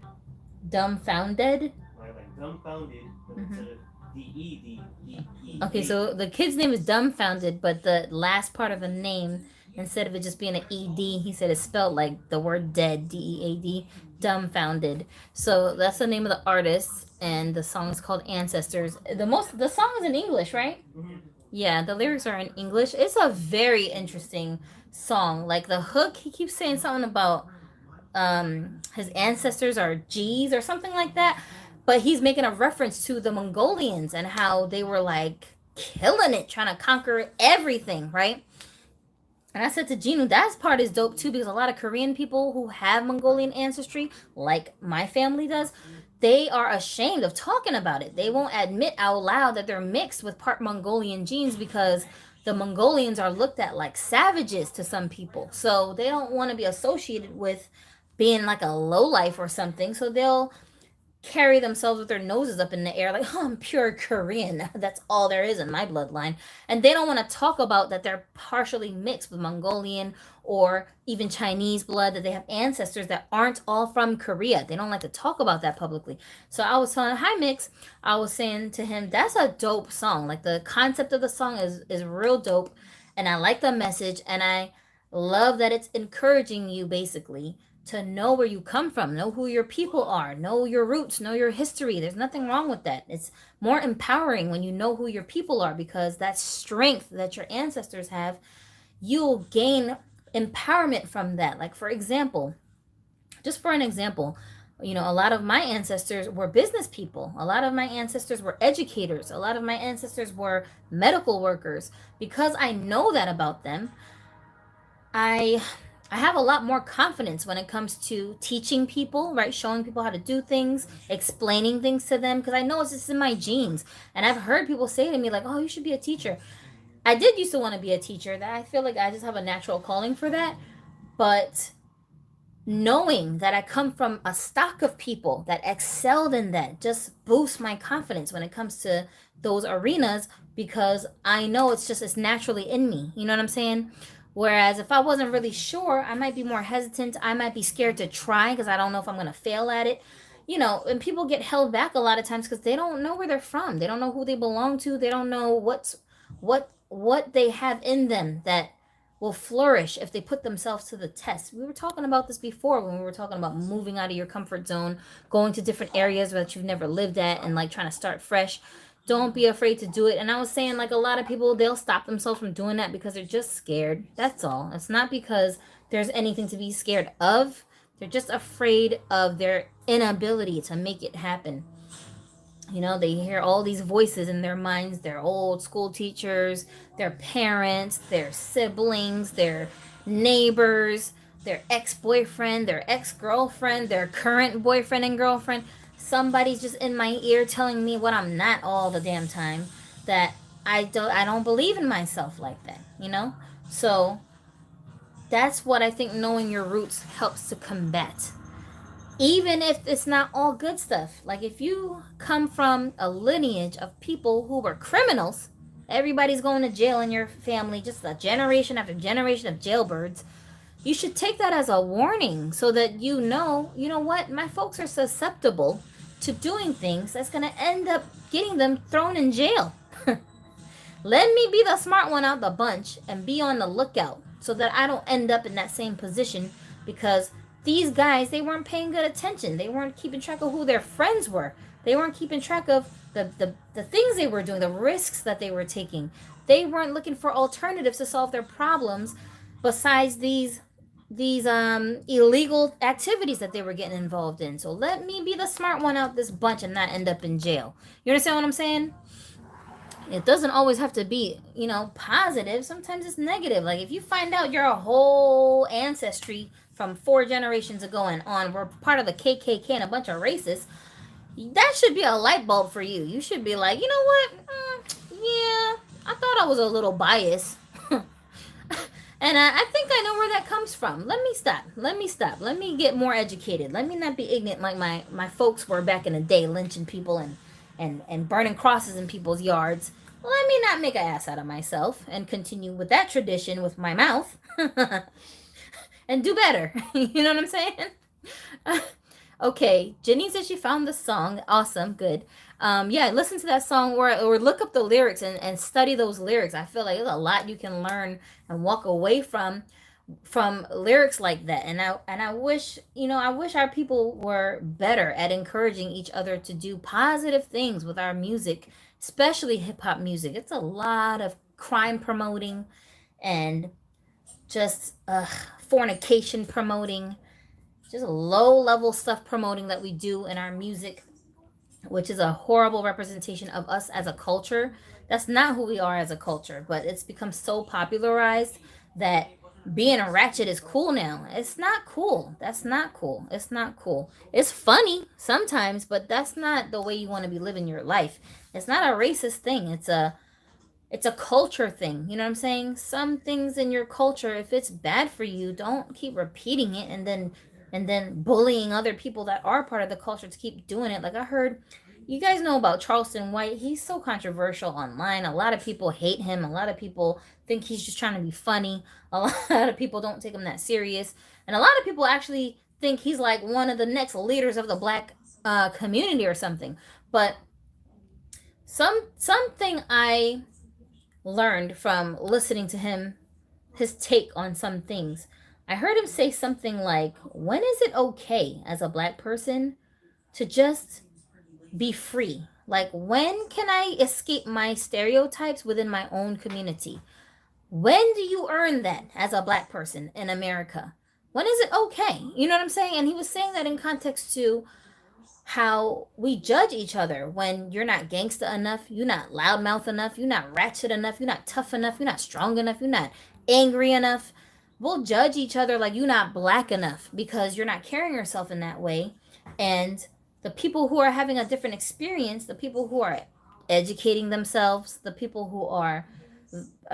Dumbfounded? Like dumbfounded, but instead of D-E-D-E-E. Okay, so the kid's name is Dumbfounded, but the last part of the name, instead of it just being an E-D, he said it's spelled like the word dead, D-E-A-D, Dumbfounded. So that's the name of the artist, and the song is called Ancestors. The song is in English, right? Mm-hmm. Yeah, the lyrics are in English. It's a very interesting song. Like the hook, he keeps saying something about his ancestors are G's or something like that. But he's making a reference to the Mongolians and how they were like killing it, trying to conquer everything, right? And I said to Ginu, that part is dope too, because a lot of Korean people who have Mongolian ancestry, like my family does, they are ashamed of talking about it. They won't admit out loud that they're mixed with part Mongolian genes because the Mongolians are looked at like savages to some people. So they don't want to be associated with being like a lowlife or something. So they'll carry themselves with their noses up in the air like, oh, I'm pure Korean. That's all there is in my bloodline. And they don't want to talk about that they're partially mixed with Mongolian or even Chinese blood, that they have ancestors that aren't all from Korea. They don't like to talk about that publicly. So I was telling Hi Mix, I was saying to him, that's a dope song. Like the concept of the song is real dope. And I like the message, and I love that it's encouraging you basically to know where you come from, know who your people are, know your roots, know your history. There's nothing wrong with that. It's more empowering when you know who your people are, because that strength that your ancestors have, you'll gain empowerment from that. Like, for example, just for an example, you know, a lot of my ancestors were business people. A lot of my ancestors were educators. A lot of my ancestors were medical workers. Because I know that about them, I I have a lot more confidence when it comes to teaching people, right? Showing people how to do things, explaining things to them, because I know it's just in my genes. And I've heard people say to me like, "Oh, you should be a teacher." I did used to want to be a teacher. That I feel like I just have a natural calling for that. But knowing that I come from a stock of people that excelled in that just boosts my confidence when it comes to those arenas, because I know it's naturally in me. You know what I'm saying? Whereas if I wasn't really sure, I might be more hesitant. I might be scared to try because I don't know if I'm going to fail at it. You know, and people get held back a lot of times because they don't know where they're from. They don't know who they belong to. They don't know what they have in them that will flourish if they put themselves to the test. We were talking about this before when we were talking about moving out of your comfort zone, going to different areas that you've never lived at, and like trying to start fresh. Don't be afraid to do it. And I was saying, like, a lot of people, they'll stop themselves from doing that because they're just scared. That's all. It's not because there's anything to be scared of. They're just afraid of their inability to make it happen. You know, they hear all these voices in their minds, their old school teachers, their parents, their siblings, their neighbors, their ex-boyfriend, their ex-girlfriend, their current boyfriend and girlfriend. Somebody's just in my ear telling me what I'm not all the damn time, that I don't believe in myself like that, you know? So that's what I think knowing your roots helps to combat, even if it's not all good stuff. Like if you come from a lineage of people who were criminals, everybody's going to jail in your family, just a generation after generation of jailbirds. You should take that as a warning so that you know what, my folks are susceptible to doing things that's going to end up getting them thrown in jail. Let me be the smart one out the bunch and be on the lookout so that I don't end up in that same position, because these guys, they weren't paying good attention. They weren't keeping track of who their friends were. They weren't keeping track of the things they were doing, the risks that they were taking. They weren't looking for alternatives to solve their problems besides these illegal activities that they were getting involved in. So let me be the smart one out this bunch and not end up in jail. You understand what I'm saying? It doesn't always have to be, you know, positive. Sometimes it's negative. Like if you find out your whole ancestry from 4 generations ago and on were part of the KKK and a bunch of racists, that should be a light bulb for you. You should be like, you know what? Yeah, I thought I was a little biased. And I think I know where that comes from. Let me stop. Let me stop. Let me get more educated. Let me not be ignorant like my folks were back in the day, lynching people and burning crosses in people's yards. Let me not make an ass out of myself and continue with that tradition with my mouth and do better. You know what I'm saying? Okay, Jenny said she found the song. Awesome, good. Yeah, listen to that song or look up the lyrics and study those lyrics. I feel like there's a lot you can learn and walk away from lyrics like that. And I wish, you know, I wish our people were better at encouraging each other to do positive things with our music, especially hip hop music. It's a lot of crime promoting and just fornication promoting. just low level stuff promoting that we do in our music, which is a horrible representation of us as a culture. That's not who we are as a culture, but it's become so popularized that being a ratchet is cool now. It's not cool. That's not cool. It's not cool. It's funny sometimes, but that's not the way you want to be living your life. It's not a racist thing. It's a culture thing. You know what I'm saying? Some things in your culture, if it's bad for you, don't keep repeating it and then bullying other people that are part of the culture to keep doing it. Like I heard, you guys know about Charleston White. He's so controversial online. A lot of people hate him. A lot of people think he's just trying to be funny. A lot of people don't take him that serious. And a lot of people actually think he's like one of the next leaders of the black community or something. But something I learned from listening to him, his take on some things. I heard him say something like, when is it okay as a black person to just be free? Like, when can I escape my stereotypes within my own community? When do you earn that as a black person in America? When is it okay? You know what I'm saying? And he was saying that in context to how we judge each other when you're not gangsta enough, you're not loudmouth enough, you're not ratchet enough, you're not tough enough, you're not strong enough, you're not angry enough. We'll judge each other like you're not black enough because you're not carrying yourself in that way. And the people who are having a different experience, the people who are educating themselves, the people who are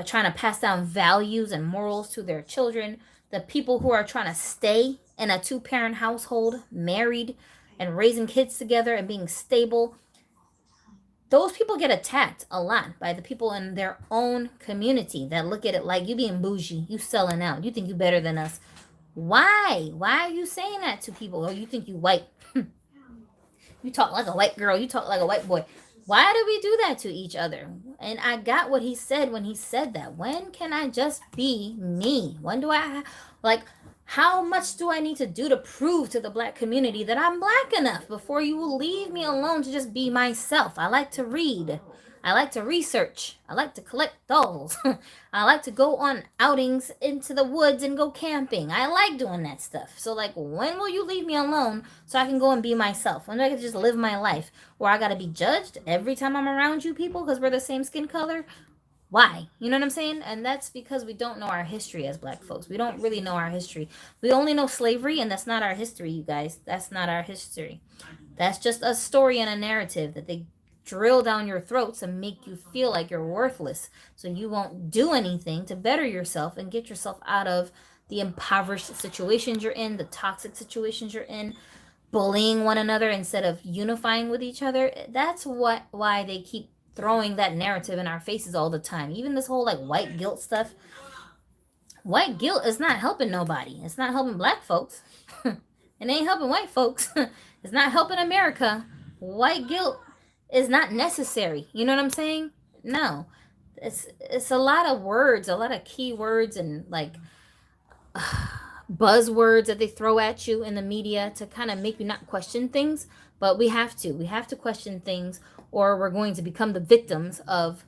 trying to pass down values and morals to their children, the people who are trying to stay in a two-parent household, married, and raising kids together and being stable, those people get attacked a lot by the people in their own community that look at it like you being bougie, you selling out, you think you better than us. Why are you saying that to people? Or you think you white? You talk like a white girl, you talk like a white boy. Why do we do that to each other? And I got what he said when he said that. When can I just be me? When do I like, how much do I need to do to prove to the black community that I'm black enough before you will leave me alone to just be myself? I like to read. I like to research. I like to collect dolls. I like to go on outings into the woods and go camping. I like doing that stuff. So, like, when will you leave me alone so I can go and be myself? When do I get to just live my life? Or I gotta be judged every time I'm around you people because we're the same skin color? Why? You know what I'm saying? And that's because we don't know our history as black folks. We don't really know our history. We only know slavery, and that's not our history, you guys. That's not our history. That's just a story and a narrative that they drill down your throats and make you feel like you're worthless. So you won't do anything to better yourself and get yourself out of the impoverished situations you're in, the toxic situations you're in, bullying one another instead of unifying with each other. That's why they keep throwing that narrative in our faces all the time. Even this whole like white guilt stuff. White guilt is not helping nobody. It's not helping black folks. It ain't helping white folks. It's not helping America. White guilt is not necessary. You know what I'm saying? No. It's a lot of words, a lot of key words and like buzzwords that they throw at you in the media to kind of make you not question things. But we have to. We have to question things or we're going to become the victims of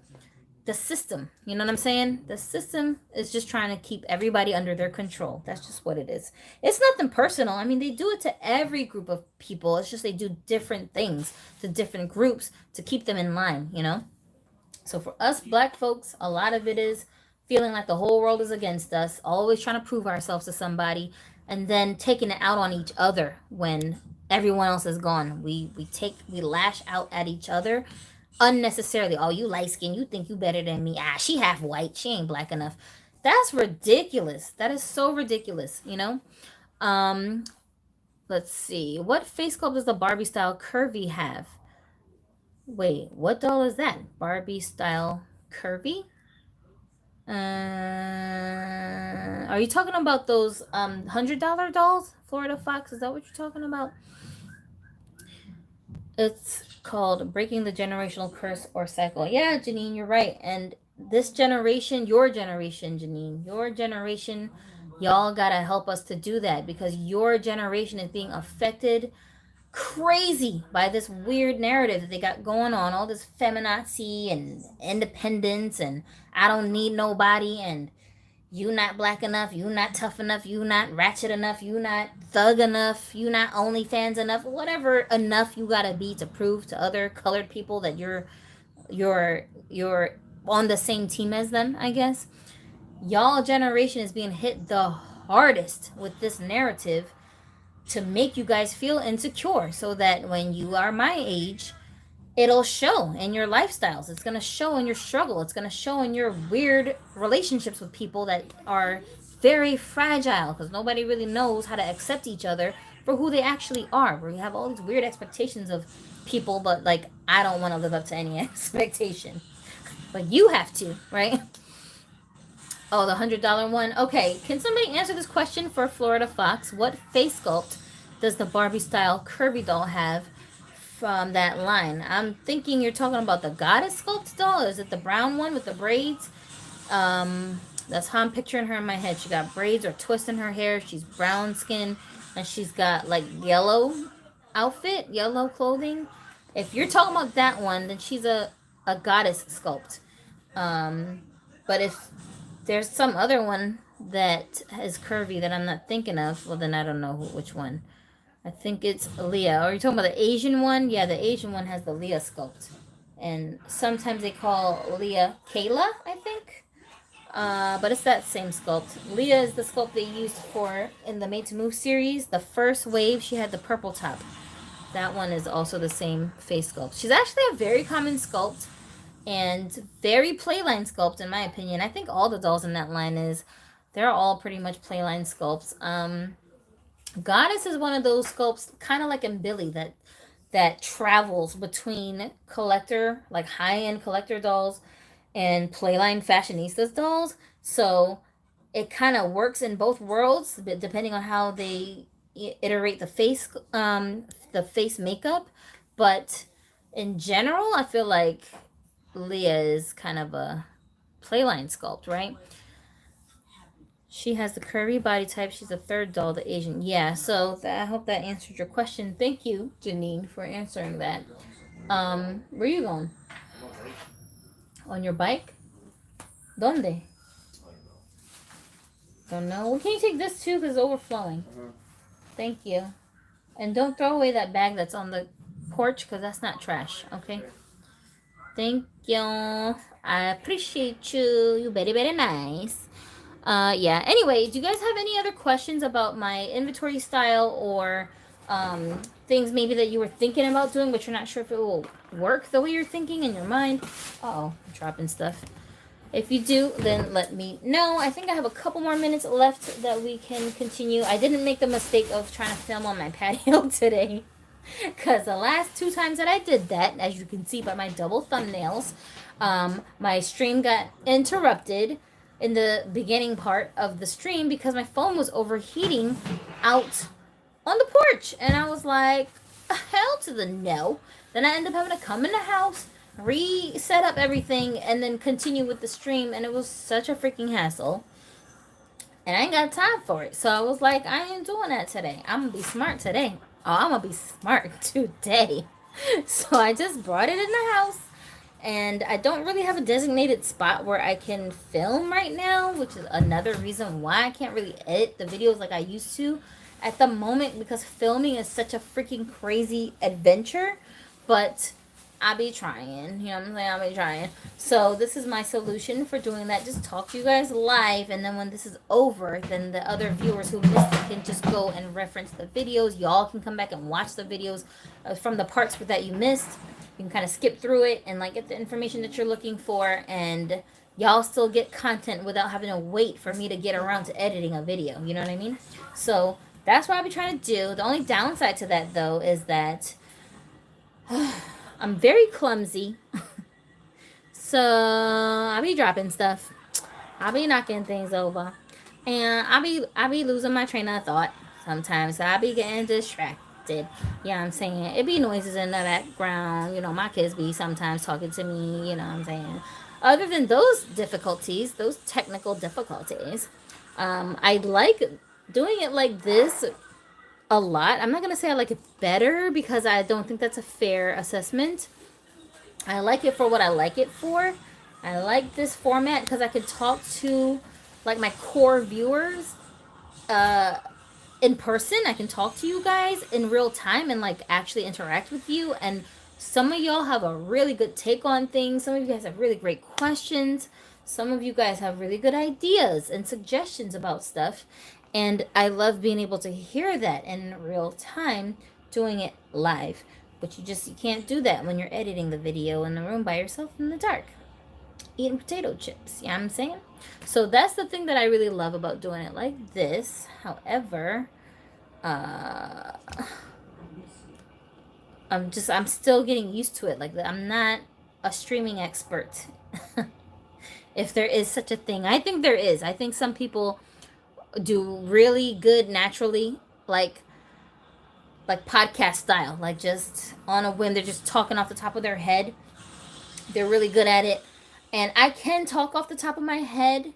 the system. You know what I'm saying? The system is just trying to keep everybody under their control. That's just what it is. It's nothing personal. I mean, they do it to every group of people. It's just they do different things to different groups to keep them in line, you know? So for us black folks, a lot of it is feeling like the whole world is against us, always trying to prove ourselves to somebody, and then taking it out on each other when everyone else is gone. We lash out at each other unnecessarily. Oh, you light skin, you think you better than me. Ah, she half white, she ain't black enough. That's ridiculous. That is so ridiculous, you know? Um, let's see. What face sculpt does the Barbie style curvy have? Wait, what doll is that? Barbie style curvy? Are you talking about those $100 dolls? Florida Fox, is that what you're talking about? It's called Breaking the Generational Curse or Cycle. Yeah, Janine, you're right. And this generation, your generation, Janine, your generation, y'all gotta help us to do that because your generation is being affected crazy by this weird narrative that they got going on, all this feminazi and independence and I don't need nobody and You not black enough, you not tough enough, you not ratchet enough, you not thug enough, you not OnlyFans enough, whatever enough you gotta be to prove to other colored people that you're on the same team as them, I guess. Y'all generation is being hit the hardest with this narrative to make you guys feel insecure so that when you are my age, it'll show in your lifestyles. It's going to show in your struggle. It's going to show in your weird relationships with people that are very fragile because nobody really knows how to accept each other for who they actually are. Where you have all these weird expectations of people, but like, I don't want to live up to any expectation. But you have to, right? Oh, the $100 one. Okay, can somebody answer this question for Florida Fox? What face sculpt does the Barbie style curvy doll have from that line? I'm thinking you're talking about the goddess sculpt doll. Is it the brown one with the braids? That's how I'm picturing her in my head. She got braids or twists in her hair. She's brown skin and she's got like yellow outfit, yellow clothing. If you're talking about that one, then she's a goddess sculpt. But if there's some other one that is curvy that I'm not thinking of, well, then I don't know which one. I think it's Leah. Are you talking about the Asian one? Yeah, the Asian one has the Leah sculpt. And sometimes they call Leah Kayla, I think. But it's that same sculpt. Leah is the sculpt they used for in the Made to Move series. The first wave, she had the purple top. That one is also the same face sculpt. She's actually a very common sculpt and very playline sculpt in my opinion. I think all the dolls in that line they're all pretty much playline sculpts. Goddess is one of those sculpts, kind of like in Billy, that travels between collector, like high-end collector dolls, and playline fashionistas dolls. So it kind of works in both worlds, depending on how they iterate the face makeup. But in general, I feel like Leah is kind of a playline sculpt, right? She has the curvy body type. She's the third doll, the Asian. Yeah, so I hope that answered your question. Thank you, Janine, for answering that. Where are you going? On your bike? Donde? Don't know. Well, can you take this too? Because it's overflowing. Thank you. And don't throw away that bag that's on the porch because that's not trash, okay? Thank you. I appreciate you. You're very, very nice. Yeah. Anyway, do you guys have any other questions about my inventory style or things maybe that you were thinking about doing, but you're not sure if it will work the way you're thinking in your mind? Uh-oh, I'm dropping stuff. If you do, then let me know. I think I have a couple more minutes left that we can continue. I didn't make the mistake of trying to film on my patio today. Because the last 2 times that I did that, as you can see by my double thumbnails, my stream got interrupted in the beginning part of the stream because my phone was overheating out on the porch. And I was like, hell to the no. Then I ended up having to come in the house, reset up everything, and then continue with the stream. And it was such a freaking hassle. And I ain't got time for it. So I was like, I ain't doing that today. I'm going to be smart today. Oh, I'm going to be smart today. So I just brought it in the house. And I don't really have a designated spot where I can film right now, which is another reason why I can't really edit the videos like I used to at the moment, because filming is such a freaking crazy adventure. But I'll be trying, you know what I'm saying? I'll be trying. So this is my solution for doing that. Just talk to you guys live, and then when this is over, then the other viewers who missed it can just go and reference the videos. Y'all can come back and watch the videos from the parts that you missed. You can kind of skip through it and like get the information that you're looking for, and y'all still get content without having to wait for me to get around to editing a video. You know what I mean? So that's what I'll be trying to do. The only downside to that, though, is that I'm very clumsy. So I'll be dropping stuff. I'll be knocking things over. And I'll be losing my train of thought sometimes. So I'll be getting distracted. You know what I'm saying? It be noises in the background. You know, my kids be sometimes talking to me. You know what I'm saying? Other than those difficulties, those technical difficulties, I like doing it like this a lot. I'm not going to say I like it better because I don't think that's a fair assessment. I like it for what I like it for. I like this format because I can talk to like my core viewers in person. I can talk to you guys in real time and like actually interact with you. And some of y'all have a really good take on things. Some of you guys have really great questions. Some of you guys have really good ideas and suggestions about stuff. And I love being able to hear that in real time, doing it live. But you can't do that when you're editing the video in the room by yourself in the dark, eating potato chips. You know what I'm saying? So that's the thing that I really love about doing it like this. However, I'm still getting used to it. Like, I'm not a streaming expert. If there is such a thing. I think there is. I think some people do really good naturally, like podcast style, like just on a whim. They're just talking off the top of their head. They're really good at it. And I can talk off the top of my head,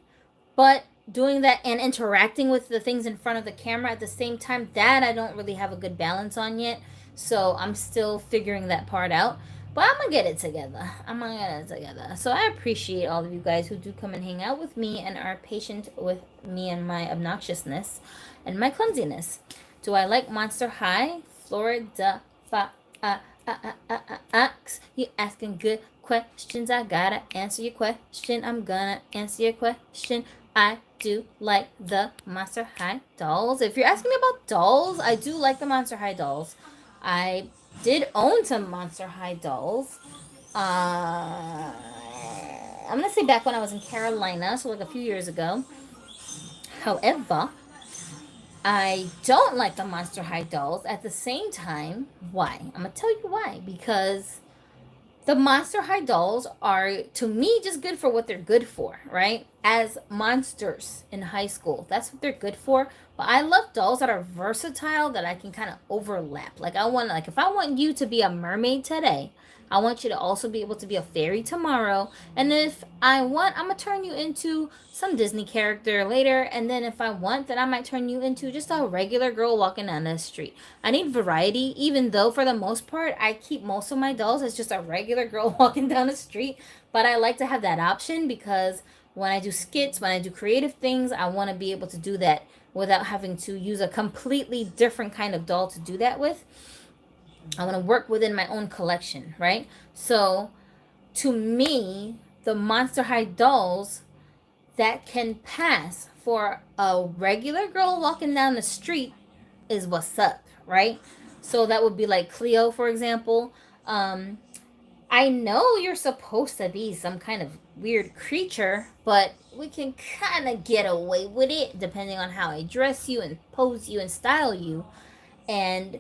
but doing that and interacting with the things in front of the camera at the same time, that I don't really have a good balance on yet. So I'm still figuring that part out. But I'm going to get it together. So I appreciate all of you guys who do come and hang out with me and are patient with me and my obnoxiousness and my clumsiness. Do I like Monster High? Florida Fox. You asking good questions. I gotta answer your question. I'm gonna answer your question. I do like the Monster High dolls. If you're asking me about dolls, I do like the Monster High dolls. I did own some Monster High dolls. I'm gonna say back when I was in Carolina, so like a few years ago. However, I don't like the Monster High dolls. At the same time, why? I'm gonna tell you why. Because the Monster High dolls are, to me, just good for what they're good for, right? As monsters in high school, that's what they're good for. But I love dolls that are versatile, that I can kind of overlap. Like, if I want you to be a mermaid today, I want you to also be able to be a fairy tomorrow. And if I want, I'm going to turn you into some Disney character later. And then if I want, then I might turn you into just a regular girl walking down the street. I need variety, even though for the most part, I keep most of my dolls as just a regular girl walking down the street. But I like to have that option because when I do skits, when I do creative things, I want to be able to do that without having to use a completely different kind of doll to do that with. I want to work within my own collection, right? So, to me, the Monster High dolls that can pass for a regular girl walking down the street is what's up, right? So that would be like Cleo, for example. I know you're supposed to be some kind of weird creature, but we can kind of get away with it depending on how I dress you and pose you and style you. And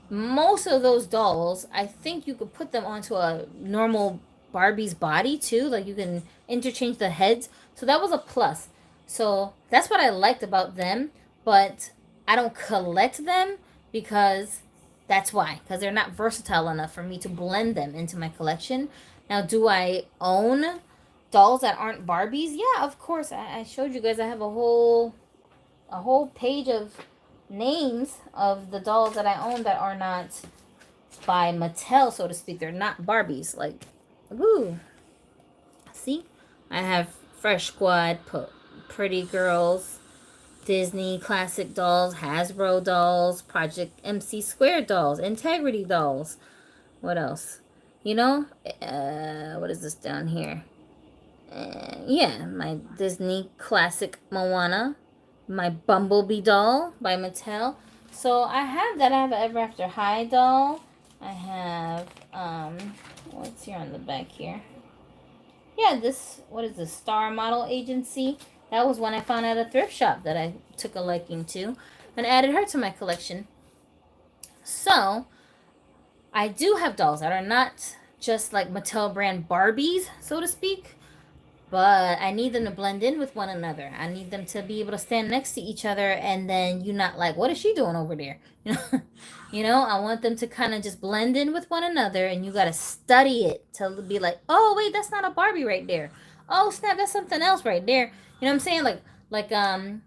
most of those dolls, I think you could put them onto a normal Barbie's body too. Like, you can interchange the heads. So that was a plus. So that's what I liked about them. But I don't collect them because that's why. Because they're not versatile enough for me to blend them into my collection. Now, do I own dolls that aren't Barbies? Yeah, of course. I showed you guys. I have a whole page of names of the dolls that I own that are not by Mattel, so to speak. They're not Barbies. Like, woo. See? I have Fresh Squad, Pretty Girls, Disney Classic dolls, Hasbro dolls, Project MC Square dolls, Integrity dolls. What else? You know? What is this down here? Yeah, my Disney Classic Moana, my Bumblebee doll by Mattel. So I have that. I have an Ever After High doll. I have, what's here on the back here? Yeah, what is this? Star Model Agency. That was one I found at a thrift shop that I took a liking to and added her to my collection. So, I do have dolls that are not just like Mattel brand Barbies, so to speak. But I need them to blend in with one another. I need them to be able to stand next to each other, and then you not like, what is she doing over there? I want them to kind of just blend in with one another, and you got to study it to be like, oh wait, that's not a Barbie right there. Oh snap, that's something else right there. You know what I'm saying? Like a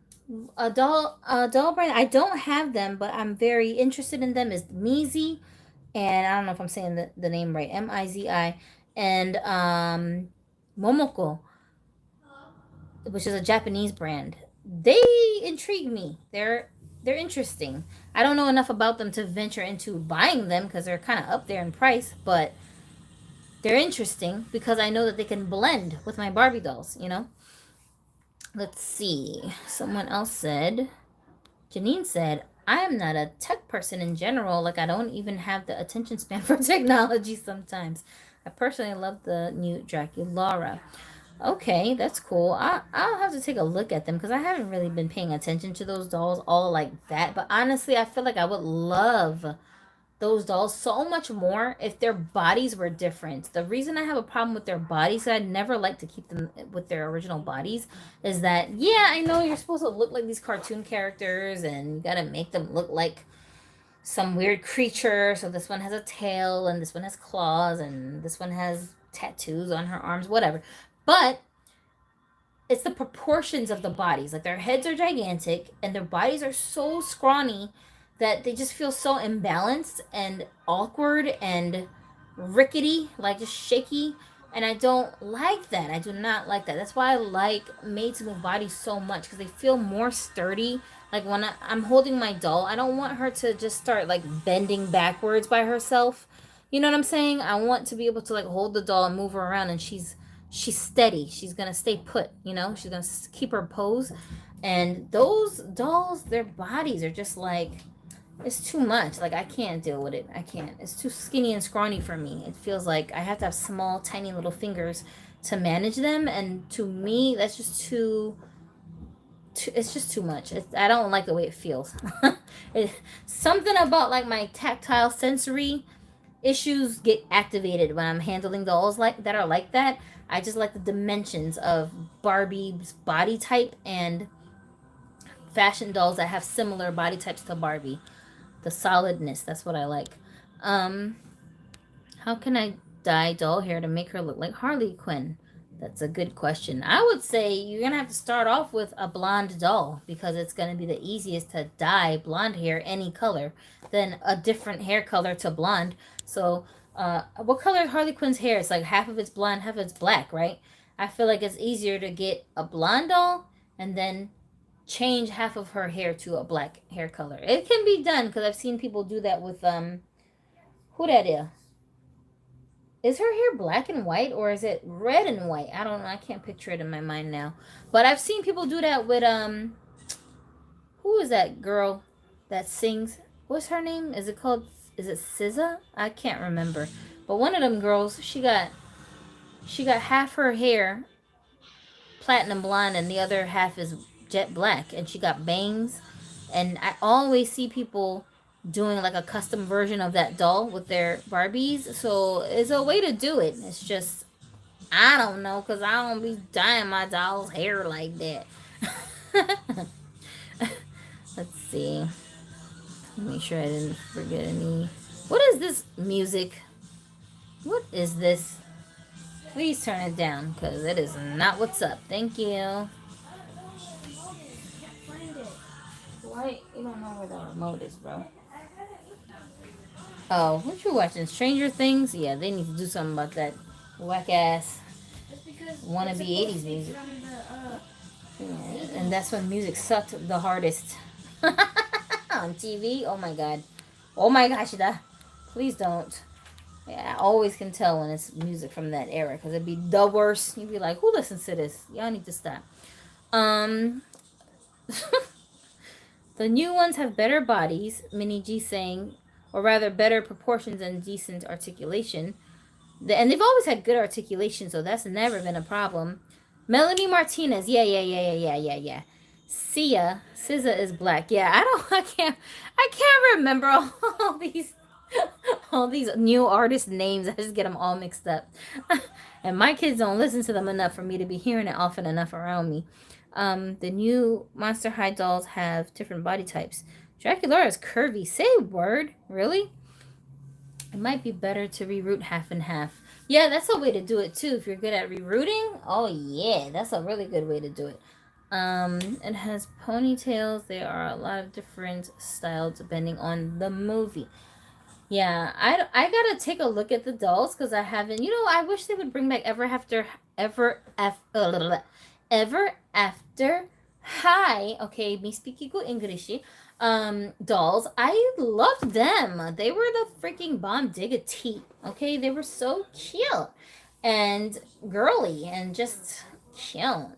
doll brand. I don't have them, but I'm very interested in them. Is Mizi, and I don't know if I'm saying the name right. Mizi, and Momoko. which is a Japanese brand. They intrigue me. They're interesting. I don't know enough about them to venture into buying them because they're kind of up there in price, but they're interesting because I know that they can blend with my Barbie dolls, you know? Let's see. Someone else said, Janine said, I am not a tech person in general. Like, I don't even have the attention span for technology sometimes. I personally love the new Draculaura. Okay, that's cool. I'll have to take a look at them because I haven't really been paying attention to those dolls all like that. But honestly, I feel like I would love those dolls so much more if their bodies were different. The reason I have a problem with their bodies, I'd never like to keep them with their original bodies, is that, yeah, I know you're supposed to look like these cartoon characters and you gotta make them look like some weird creature. So this one has a tail and this one has claws and this one has tattoos on her arms, whatever. But it's the proportions of the bodies. Like their heads are gigantic and their bodies are so scrawny that they just feel so imbalanced and awkward and rickety, like just shaky. And I don't like that. I do not like that. That's why I like Made to Move bodies so much because they feel more sturdy. Like when I'm holding my doll, I don't want her to just start like bending backwards by herself. You know what I'm saying? I want to be able to like hold the doll and move her around, and she's steady. She's gonna stay put. You know, she's gonna keep her pose. And those dolls, their bodies are just like, it's too much. Like I can't deal with it. I can't. It's too skinny and scrawny for me. It feels like I have to have small, tiny little fingers to manage them, and to me, that's just it's just too much. I don't like the way it feels. it, Something about like my tactile sensory issues get activated when I'm handling dolls like that are like that. I just like the dimensions of Barbie's body type and fashion dolls that have similar body types to Barbie. The solidness, that's what I like. Um, how can I dye doll hair to make her look like Harley Quinn? That's a good question. I would say you're going to have to start off with a blonde doll because it's going to be the easiest to dye blonde hair any color than a different hair color to blonde. So, what color is Harley Quinn's hair? It's like half of it's blonde, half of it's black, right? I feel like it's easier to get a blonde doll and then change half of her hair to a black hair color. It can be done because I've seen people do that with who that is? Is her hair black and white or is it red and white? I don't know. I can't picture it in my mind now. But I've seen people do that with who is that girl that sings? What's her name? Is it S.I.S? I can't remember. But one of them girls, she got half her hair platinum blonde and the other half is jet black, and she got bangs. And I always see people doing like a custom version of that doll with their Barbies. So it's a way to do it. It's just, I don't know, because I don't be dyeing my doll's hair like that. Let's see. Make sure I didn't forget any. What is this music? What is this? Please turn it down because it is not what's up. Thank you. Why? You don't know where the remote is, bro. Oh, what you watching? Stranger Things? Yeah, they need to do something about that whack ass wannabe 80s music. Yeah, and that's when music sucked the hardest. On TV? Oh my god. Oh my gosh, please don't. Yeah, I always can tell when it's music from that era because it'd be the worst. You'd be like, who listens to this? Y'all need to stop. The new ones have better bodies, Minnie G saying, or rather better proportions and decent articulation. And they've always had good articulation, so that's never been a problem. Melanie Martinez, yeah. SIA is black. Yeah, I can't remember all these new artist names. I just get them all mixed up. And my kids don't listen to them enough for me to be hearing it often enough around me. The new Monster High dolls have different body types. Draculaura is curvy. Say word. Really? It might be better to reroute half and half. Yeah, that's a way to do it too. If you're good at rerouting, oh yeah, that's a really good way to do it. It has ponytails. There are a lot of different styles depending on the movie. Yeah, I gotta take a look at the dolls because I haven't. You know, I wish they would bring back Ever After High. Okay, me speaking good English. Dolls. I loved them. They were the freaking bomb diggity. Okay, they were so cute and girly and just cute.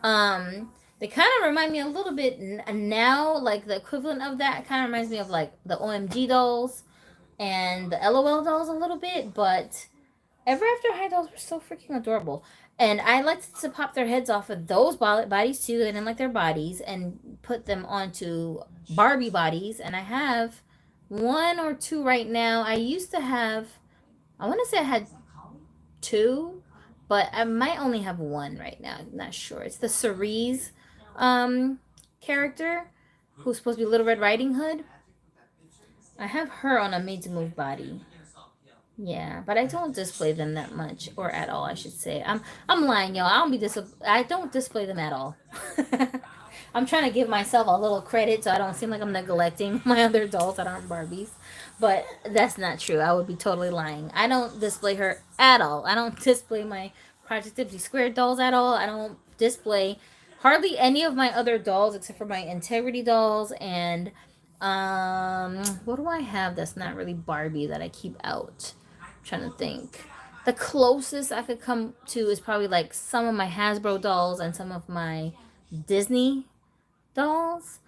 They kind of remind me a little bit now, like the equivalent of that kind of reminds me of like the OMG dolls and the LOL dolls a little bit, but Ever After High dolls were so freaking adorable. And I liked to pop their heads off of those bodies too. I didn't like their bodies and put them onto Barbie bodies. And I have one or two right now. I used to have, I want to say I had two, but I might only have one right now. I'm not sure. It's the Cerise character who's supposed to be Little Red Riding Hood. I have her on a Made to Move body. Yeah, but I don't display them that much, or at all, I should say. I'm lying, y'all. I don't display them at all. I'm trying to give myself a little credit so I don't seem like I'm neglecting my other dolls that aren't Barbies. But that's not true. I would be totally lying. I don't display her at all. I don't display my Project Gypsy Square dolls at all. I don't display hardly any of my other dolls except for my Integrity dolls and what do I have that's not really Barbie that I keep out? Trying to think. The closest I could come to is probably like some of my Hasbro dolls and some of my Disney dolls.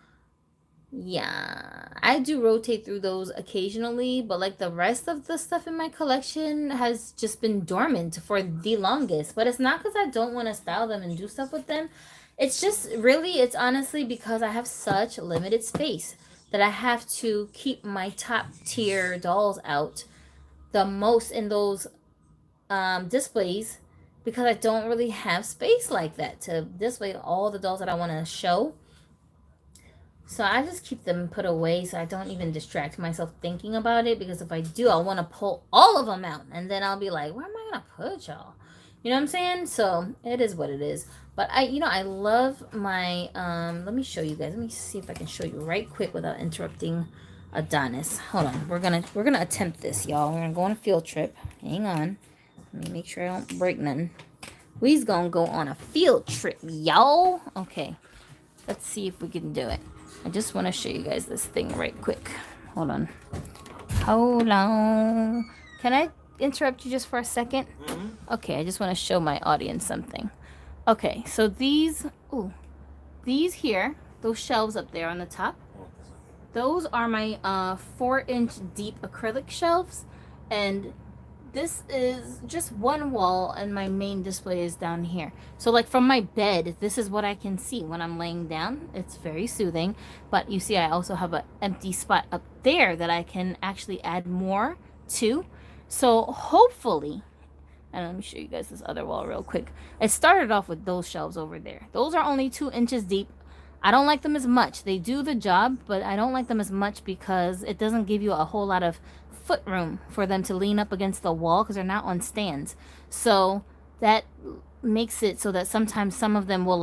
Yeah, I do rotate through those occasionally, but like the rest of the stuff in my collection has just been dormant for the longest. But it's not because I don't want to style them and do stuff with them. It's just really, it's honestly because I have such limited space that I have to keep my top tier dolls out the most in those displays because I don't really have space like that to display all the dolls that I want to show. So I just keep them put away so I don't even distract myself thinking about it because if I do, I'll want to pull all of them out and then I'll be like, where am I going to put y'all? You know what I'm saying? So it is what it is. But I love my, let me show you guys. Let me see if I can show you right quick without interrupting Adonis. Hold on. We're going to attempt this, y'all. We're going to go on a field trip. Hang on. Let me make sure I don't break nothing. We's going to go on a field trip, y'all. Okay. Let's see if we can do it. I just want to show you guys this thing right quick. Hold on. Hold on. Can I interrupt you just for a second? Mm-hmm. Okay, I just want to show my audience something. Okay, so these here, those shelves up there on the top, those are my 4-inch deep acrylic shelves. And this is just one wall and my main display is down here. So like from my bed, this is what I can see when I'm laying down. It's very soothing. But you see I also have an empty spot up there that I can actually add more to. So hopefully, and let me show you guys this other wall real quick. It started off with those shelves over there. Those are only 2 inches deep. I don't like them as much. They do the job, but I don't like them as much because it doesn't give you a whole lot of foot room for them to lean up against the wall because they're not on stands. So that makes it so that sometimes some of them will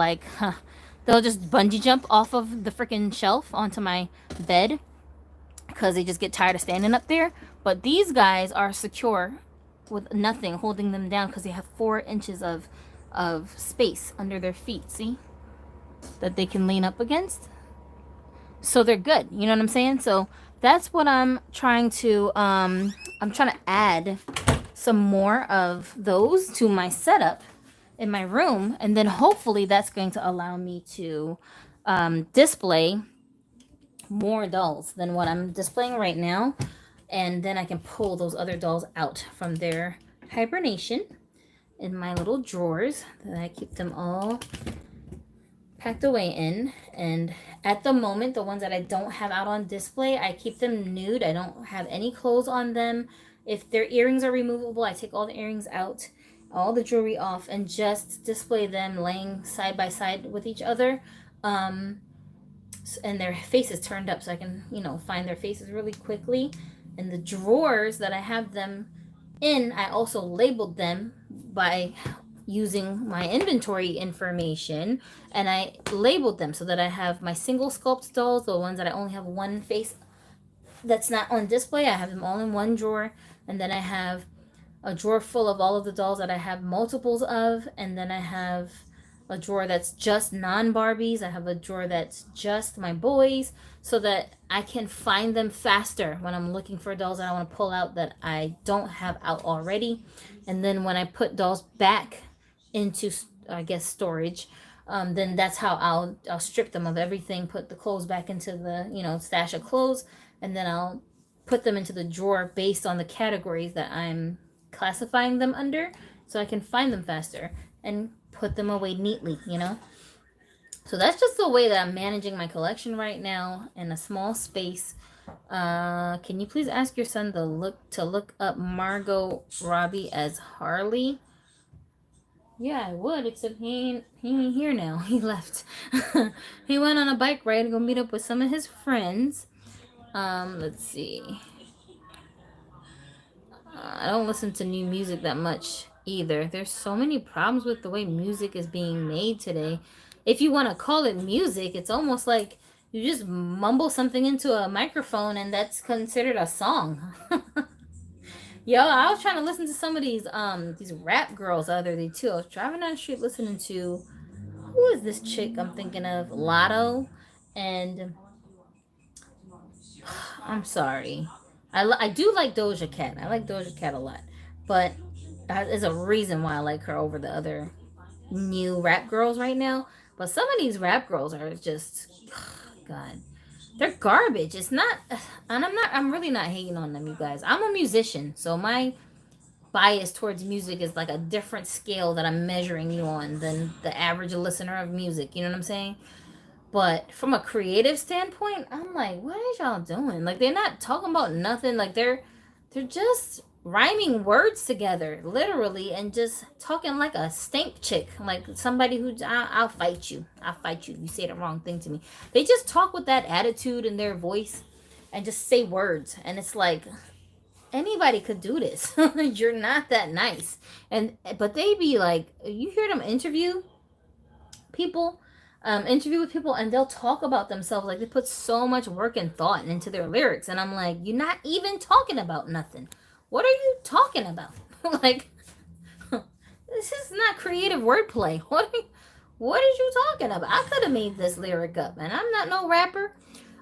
they'll just bungee jump off of the freaking shelf onto my bed because they just get tired of standing up there. But these guys are secure with nothing holding them down because they have 4 inches of space under their feet. See? That they can lean up against. So they're good. You know what I'm saying? So that's what I'm trying to I'm trying to add some more of those to my setup in my room, and then hopefully that's going to allow me to display more dolls than what I'm displaying right now, and then I can pull those other dolls out from their hibernation in my little drawers that I keep them all packed away in. And at the moment, the ones that I don't have out on display, I keep them nude. I don't have any clothes on them. If their earrings are removable, I take all the earrings out, all the jewelry off, and just display them laying side by side with each other, and their faces turned up so I can find their faces really quickly. And the drawers that I have them in, I also labeled them by using my inventory information, and I labeled them so that I have my single sculpt dolls, the ones that I only have one face that's not on display. I have them all in one drawer, and then I have a drawer full of all of the dolls that I have multiples of, and then I have a drawer that's just non-Barbies. I have a drawer that's just my boys, so that I can find them faster when I'm looking for dolls that I want to pull out that I don't have out already. And then when I put dolls back into, I guess, storage, then that's how I'll strip them of everything, put the clothes back into the, stash of clothes, and then I'll put them into the drawer based on the categories that I'm classifying them under, so I can find them faster and put them away neatly. So that's just the way that I'm managing my collection right now in a small space. Can you please ask your son to look up Margot Robbie as Harley? Yeah, I would, except he ain't here now. He left. He went on a bike ride to go meet up with some of his friends. Let's see. I don't listen to new music that much either. There's so many problems with the way music is being made today. If you want to call it music, it's almost like you just mumble something into a microphone and that's considered a song. Yo, I was trying to listen to some of these rap girls the other day too. I was driving down the street listening to, who is this chick I'm thinking of? Lotto. And I'm sorry. I do like Doja Cat. I like Doja Cat a lot. But there's a reason why I like her over the other new rap girls right now. But some of these rap girls are just, God, they're garbage. It's not, and I'm really not hating on them, you guys. I'm a musician, so my bias towards music is like a different scale that I'm measuring you on than the average listener of music. You know what I'm saying? But from a creative standpoint, I'm like, what is y'all doing? Like, they're not talking about nothing. Like, they're just rhyming words together, literally, and just talking like a stink chick, like somebody who I'll fight you. I'll fight you. You say the wrong thing to me. They just talk with that attitude in their voice, and just say words, and it's like anybody could do this. You're not that nice, but they be like, you hear them people interview with people, and they'll talk about themselves like they put so much work and thought into their lyrics, and I'm like, you're not even talking about nothing. What are you talking about? Like, this is not creative wordplay. What are you talking about? I could have made this lyric up, and I'm not no rapper.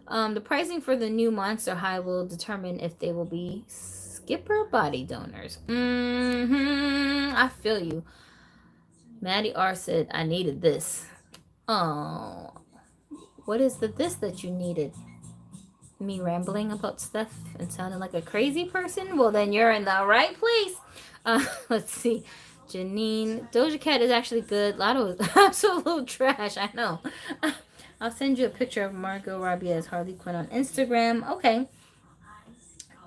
The pricing for the new Monster High will determine if they will be skipper body donors. I feel you. Maddie R said, I needed this. Oh, what is this that you needed? Me rambling about stuff and sounding like a crazy person? Well, then you're in the right place. Let's see. Janine, Doja Cat is actually good. Lotto is absolute trash. I know. I'll send you a picture of Margot Robbie as Harley Quinn on Instagram. Okay.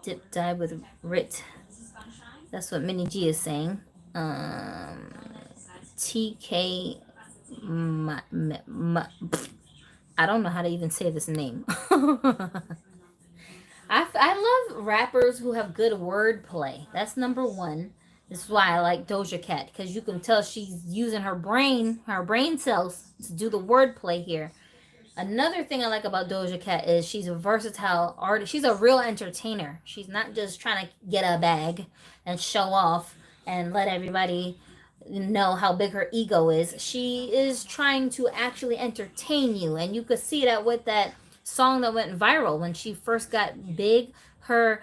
Dip dive with Rit. That's what Minnie G is saying. TK. I don't know how to even say this name. I love rappers who have good wordplay. That's number one. This is why I like Doja Cat, because you can tell she's using her brain cells to do the wordplay here. Another thing I like about Doja Cat is she's a versatile artist. She's a real entertainer. She's not just trying to get a bag and show off and let everybody know how big her ego is. She is trying to actually entertain you, and you could see that with that song that went viral when she first got big. Her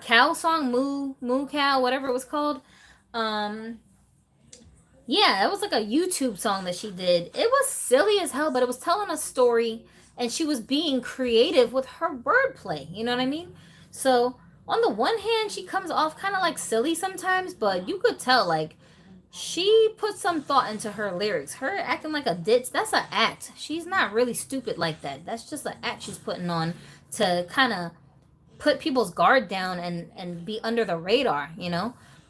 cow song, Moo Cow, whatever it was called. Um, yeah, it was like a YouTube song that she did. It was silly as hell, but it was telling a story, and she was being creative with her wordplay. You know what I mean? So on the one hand, she comes off kind of like silly sometimes, but you could tell like she put some thought into her lyrics. Her acting like a ditz, that's an act. She's not really stupid like that. That's just an act she's putting on to kind of put people's guard down and be under the radar.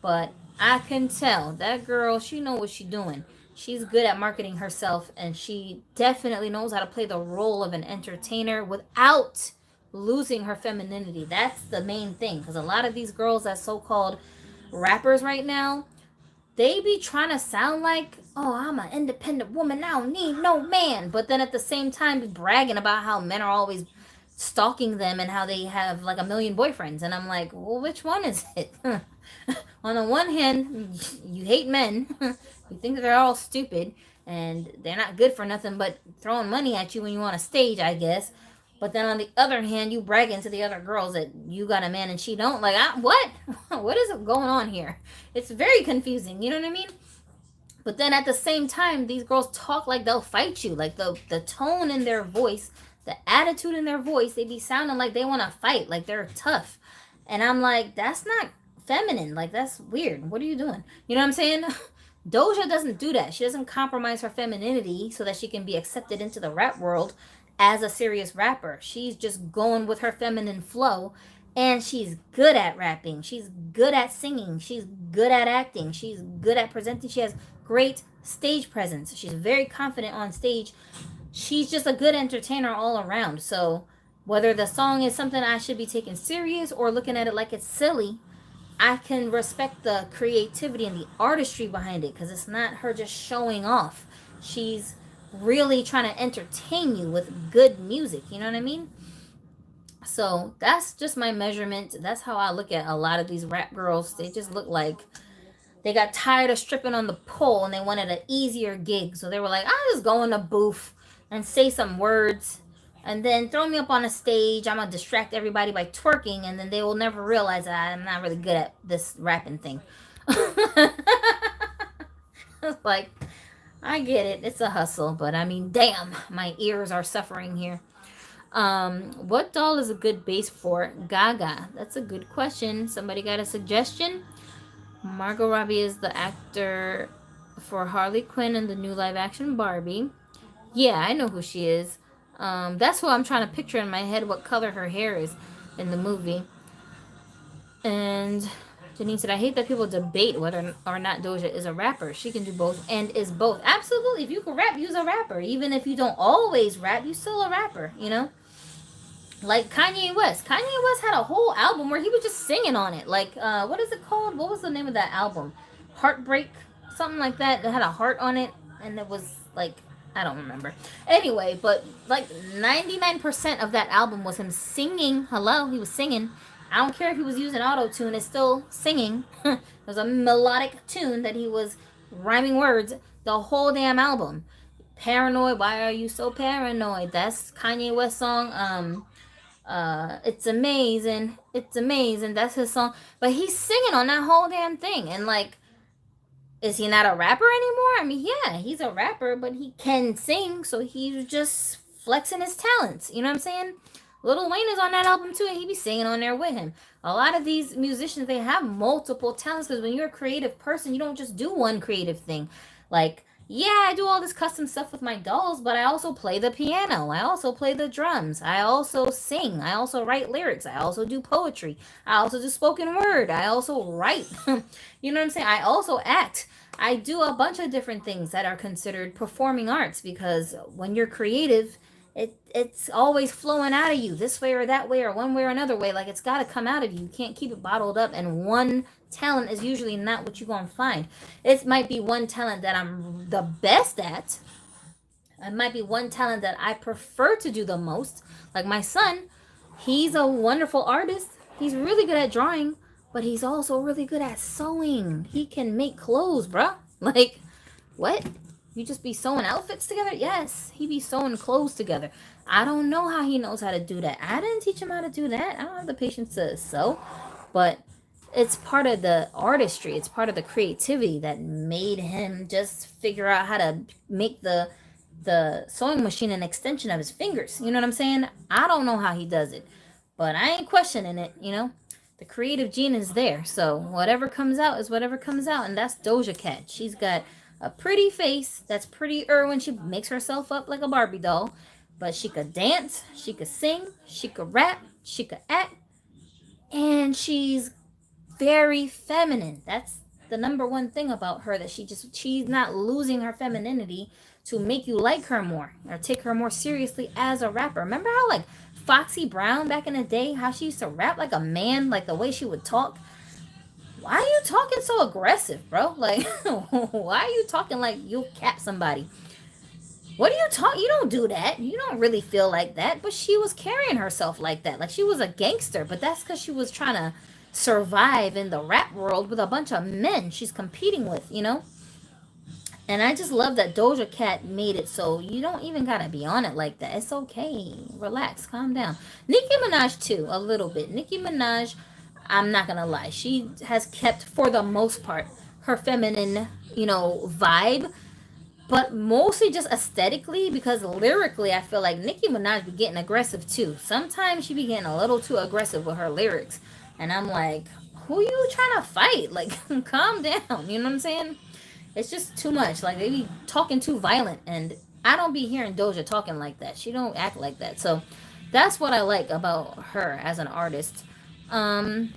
But I can tell that girl, she know what she's doing. She's good at marketing herself, and she definitely knows how to play the role of an entertainer without losing her femininity. That's the main thing, because a lot of these girls that so-called rappers right now, they be trying to sound like, oh, I'm an independent woman, I don't need no man, but then at the same time be bragging about how men are always stalking them and how they have like a million boyfriends. And I'm like, well, which one is it? On the one hand, you hate men, you think that they're all stupid, and they're not good for nothing but throwing money at you when you on a stage, I guess. But then on the other hand, you bragging to the other girls that you got a man and she don't. Like, what? What is going on here? It's very confusing. You know what I mean? But then at the same time, these girls talk like they'll fight you. Like the tone in their voice, the attitude in their voice, they be sounding like they want to fight, like they're tough. And I'm like, that's not feminine. Like, that's weird. What are you doing? You know what I'm saying? Doja doesn't do that. She doesn't compromise her femininity so that she can be accepted into the rap world as a serious rapper. She's just going with her feminine flow, and she's good at rapping. She's good at singing. She's good at acting. She's good at presenting. She has great stage presence. She's very confident on stage. She's just a good entertainer all around. So whether the song is something I should be taking serious or looking at it like it's silly, I can respect the creativity and the artistry behind it, because it's not her just showing off. She's really trying to entertain you with good music. You know what I mean? So that's just my measurement. That's how I look at a lot of these rap girls. They just look like they got tired of stripping on the pole and they wanted an easier gig. So they were like, I'll just go in the booth and say some words and then throw me up on a stage. I'm going to distract everybody by twerking, and then they will never realize that I'm not really good at this rapping thing. Like, I get it. It's a hustle. But I mean, damn, my ears are suffering here. What doll is a good base for Gaga? That's a good question. Somebody got a suggestion? Margot Robbie is the actor for Harley Quinn in the new live action Barbie. Yeah, I know who she is. That's who I'm trying to picture in my head, what color her hair is in the movie. And Janine said, I hate that people debate whether or not Doja is a rapper. She can do both and is both. Absolutely. If you can rap, you're a rapper. Even if you don't always rap, you're still a rapper, you know? Like Kanye West. Kanye West had a whole album where he was just singing on it. Like, what is it called? What was the name of that album? Heartbreak? Something like that. That had a heart on it. And it was like, I don't remember. Anyway, but like 99% of that album was him singing. Hello? He was singing. I don't care if he was using auto-tune. It's still singing. It was a melodic tune that he was rhyming words the whole damn album. Paranoid. Why are you so paranoid? That's Kanye West song. It's amazing. It's amazing. That's his song. But he's singing on that whole damn thing. And like, is he not a rapper anymore? I mean, yeah, he's a rapper, but he can sing. So he's just flexing his talents. You know what I'm saying? Lil Wayne is on that album too, and he be singing on there with him. A lot of these musicians, they have multiple talents, because when you're a creative person, you don't just do one creative thing. Like, yeah, I do all this custom stuff with my dolls, but I also play the piano. I also play the drums. I also sing. I also write lyrics. I also do poetry. I also do spoken word. I also write. You know what I'm saying? I also act. I do a bunch of different things that are considered performing arts, because when you're creative, it's always flowing out of you this way or that way or one way or another way. Like, it's got to come out of you. You can't keep it bottled up, and one talent is usually not what you're going to find. It might be one talent that I'm the best at. It might be one talent that I prefer to do the most. Like my son, he's a wonderful artist. He's really good at drawing, but he's also really good at sewing. He can make clothes, bruh. Like, what? You just be sewing outfits together? Yes, he be sewing clothes together. I don't know how he knows how to do that. I didn't teach him how to do that. I don't have the patience to sew. But it's part of the artistry. It's part of the creativity that made him just figure out how to make the sewing machine an extension of his fingers. You know what I'm saying? I don't know how he does it, but I ain't questioning it, you know? The creative gene is there. So whatever comes out is whatever comes out. And that's Doja Cat. She's got a pretty face that's prettier when she makes herself up like a Barbie doll. But she could dance, she could sing, she could rap, she could act, and she's very feminine. That's the number one thing about her, that she's not losing her femininity to make you like her more or take her more seriously as a rapper. Remember how like Foxy Brown back in the day, how she used to rap like a man, like the way she would talk? Why are you talking so aggressive, bro? Like, why are you talking like you'll cap somebody? What are you talking? You don't do that. You don't really feel like that. But she was carrying herself like that. Like she was a gangster. But that's because she was trying to survive in the rap world with a bunch of men she's competing with, you know? And I just love that Doja Cat made it so you don't even gotta be on it like that. It's okay. Relax, calm down. Nicki Minaj too, a little bit. Nicki Minaj, I'm not gonna lie, she has kept for the most part her feminine, vibe, but mostly just aesthetically because lyrically I feel like Nicki Minaj be getting aggressive too. Sometimes she be getting a little too aggressive with her lyrics, and I'm like, who you trying to fight? Like, calm down. You know what I'm saying? It's just too much. Like they be talking too violent, and I don't be hearing Doja talking like that. She don't act like that. So that's what I like about her as an artist. Um,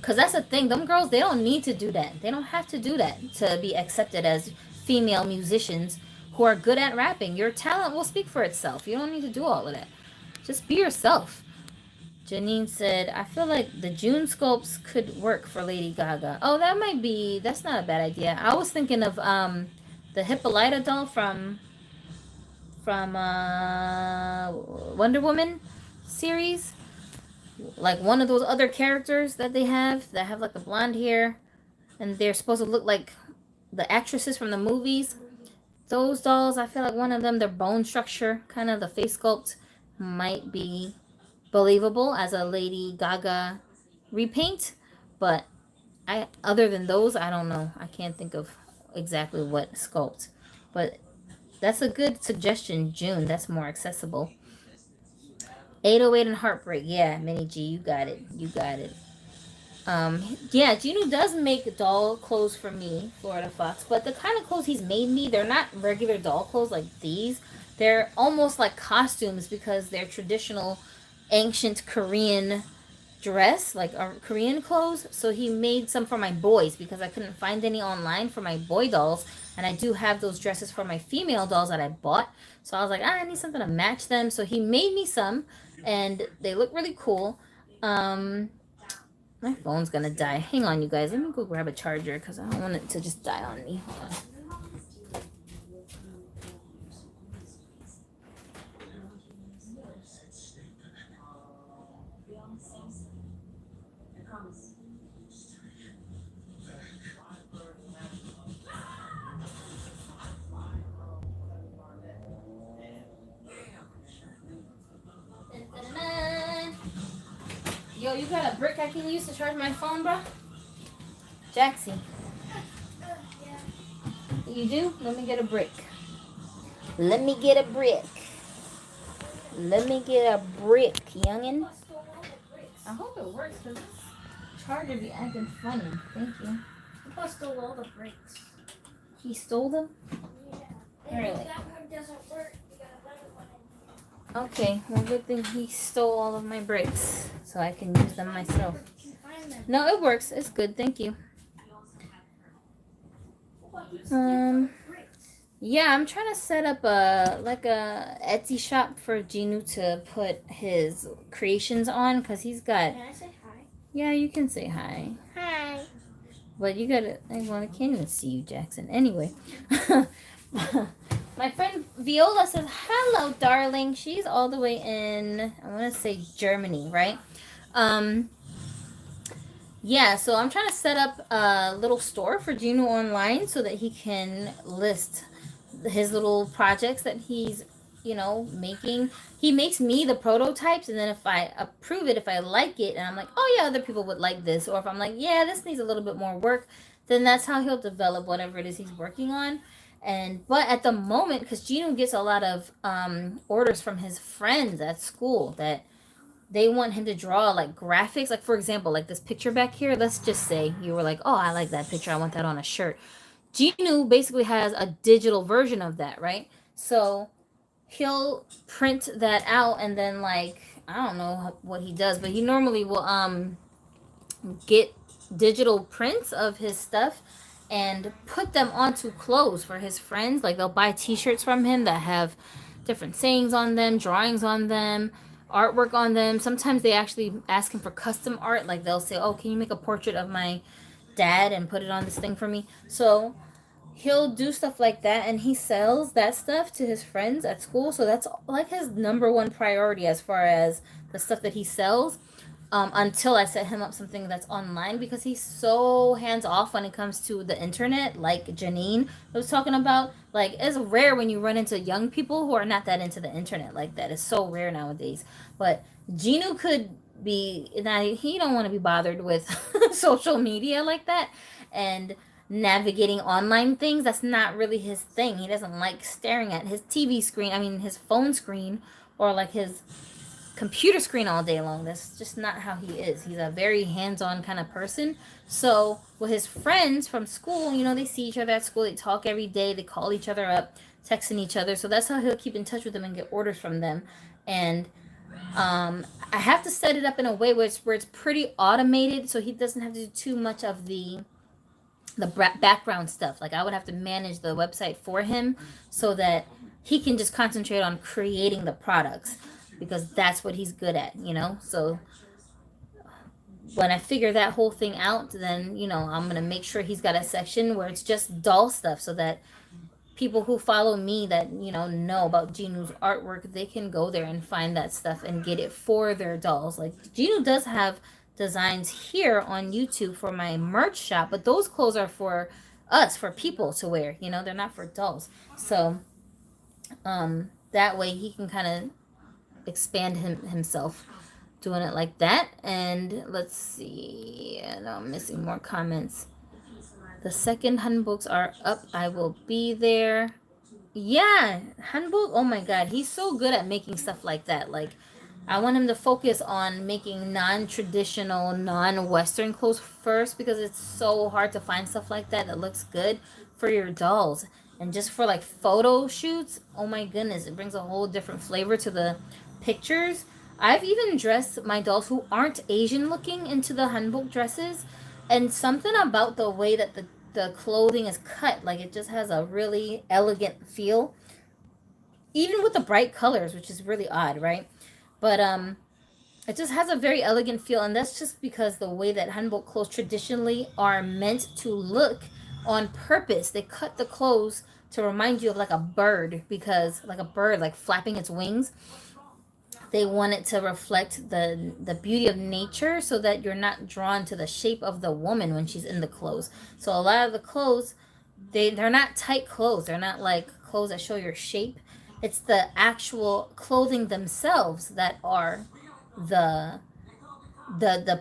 Cause that's the thing. Them girls, they don't need to do that. They don't have to do that to be accepted as female musicians who are good at rapping. Your talent will speak for itself. You don't need to do all of that. Just be yourself. Janine said, I feel like the June sculpts could work for Lady Gaga. Oh, that's not a bad idea. I was thinking of the Hippolyta doll from Wonder Woman series. Like one of those other characters that have like the blonde hair and they're supposed to look like the actresses from the movies. Those dolls, I feel like one of them, their bone structure, kind of the face sculpt, might be believable as a Lady Gaga repaint, but other than those, I don't know. I can't think of exactly what sculpt, but that's a good suggestion. June, that's more accessible. 808 and Heartbreak, yeah, Mini G, you got it, you got it. Yeah, Gino does make doll clothes for me, Florida Fox, but the kind of clothes he's made me, they're not regular doll clothes like these. They're almost like costumes because they're traditional ancient Korean dress, like Korean clothes. So he made some for my boys because I couldn't find any online for my boy dolls, and I do have those dresses for my female dolls that I bought. So I was like, I need something to match them. So he made me some, and they look really cool. Um, my phone's gonna die. Hang on, you guys. Let me go grab a charger because I don't want it to just die on me. Hold on. Yo, you got a brick I can use to charge my phone, bro? Jaxie. You do? Let me get a brick. Let me get a brick. Let me get a brick, youngin. I hope it works because this charger be acting funny. Thank you. He stole all the bricks. He stole them? Yeah. Really? That one doesn't work. You got another one. Okay, well, good thing he stole all of my bricks so I can use them myself. Find them. No, it works. It's good. Thank you. Yeah, I'm trying to set up a Etsy shop for Ginu to put his creations on because he's got. Can I say hi? Yeah, you can say hi. Hi. But you gotta. Well, I can't even see you, Jackson. Anyway. My friend Viola says, hello, darling. She's all the way in, I want to say Germany, right? Yeah, so I'm trying to set up a little store for Gino online so that he can list his little projects that he's, making. He makes me the prototypes, and then if I approve it, if I like it, and I'm like, oh yeah, other people would like this, or if I'm like, yeah, this needs a little bit more work, then that's how he'll develop whatever it is he's working on. But at the moment, because Gino gets a lot of orders from his friends at school that they want him to draw like graphics, like for example, like this picture back here. Let's just say you were like, oh, I like that picture, I want that on a shirt. Gino basically has a digital version of that, right? So he'll print that out, and then like, I don't know what he does, but he normally will get digital prints of his stuff and put them onto clothes for his friends. Like they'll buy t-shirts from him that have different sayings on them, drawings on them, artwork on them. Sometimes they actually ask him for custom art. Like they'll say, oh, can you make a portrait of my dad and put it on this thing for me? So he'll do stuff like that, and he sells that stuff to his friends at school. So that's like his number one priority as far as the stuff that he sells. until I set him up something that's online, because he's so hands off when it comes to the internet, like Janine was talking about. Like, it's rare when you run into young people who are not that into the internet like that. It's so rare nowadays. But Ginu could be, now he don't want to be bothered with social media like that, and navigating online things. That's not really his thing. He doesn't like staring at his TV screen, I mean his phone screen, or like his computer screen all day long. That's just not how he is. He's a very hands-on kind of person. So with his friends from school, they see each other at school, they talk every day, they call each other up, texting each other. So that's how he'll keep in touch with them and get orders from them. And I have to set it up in a way where it's pretty automated, so he doesn't have to do too much of the background stuff. Like, I would have to manage the website for him so that he can just concentrate on creating the products, because that's what he's good at. So when I figure that whole thing out, then I'm gonna make sure he's got a section where it's just doll stuff, so that people who follow me that know about Ginu's artwork, they can go there and find that stuff and get it for their dolls. Like, Ginu does have designs here on YouTube for my merch shop, but those clothes are for us, for people to wear. They're not for dolls. So that way he can kind of expand himself doing it like that. And let's see, and I'm missing more comments. The second handbooks are up. I will be there. Yeah, handbook. Oh my god, he's so good at making stuff like that. Like, I want him to focus on making non-traditional, non-Western clothes first, because it's so hard to find stuff like that looks good for your dolls. And just for like photo shoots, oh my goodness, it brings a whole different flavor to the pictures. I've even dressed my dolls who aren't Asian looking into the hanbok dresses, and something about the way that the clothing is cut, like, it just has a really elegant feel, even with the bright colors, which is really odd, right? But it just has a very elegant feel, and that's just because the way that hanbok clothes traditionally are meant to look on purpose. They cut the clothes to remind you of like a bird, because like a bird like flapping its wings. They want it to reflect the beauty of nature, so that you're not drawn to the shape of the woman when she's in the clothes. So a lot of the clothes, they're not tight clothes. They're not like clothes that show your shape. It's the actual clothing themselves that are the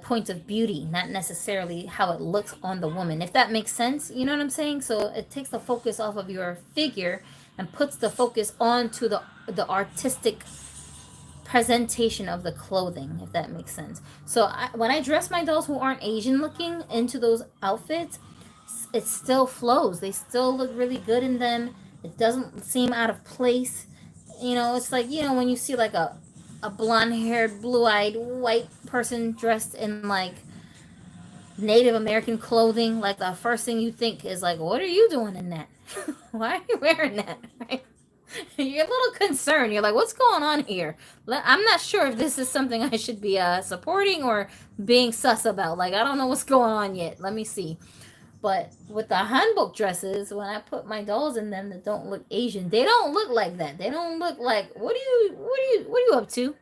point of beauty, not necessarily how it looks on the woman, if that makes sense. You know what I'm saying? So it takes the focus off of your figure and puts the focus onto the artistic presentation of the clothing, if that makes sense. So when I dress my dolls who aren't Asian looking into those outfits, it still flows. They still look really good in them. It doesn't seem out of place. It's like, when you see like a blonde-haired, blue-eyed white person dressed in like Native American clothing, like, the first thing you think is like, what are you doing in that? Why are you wearing that? Right? You're a little concerned. You're like, what's going on here? I'm not sure if this is something I should be supporting or being sus about. Like, I don't know what's going on yet. Let me see. But with the hanbok dresses, when I put my dolls in them that don't look Asian, they don't look like that. They don't look like, what are you up to?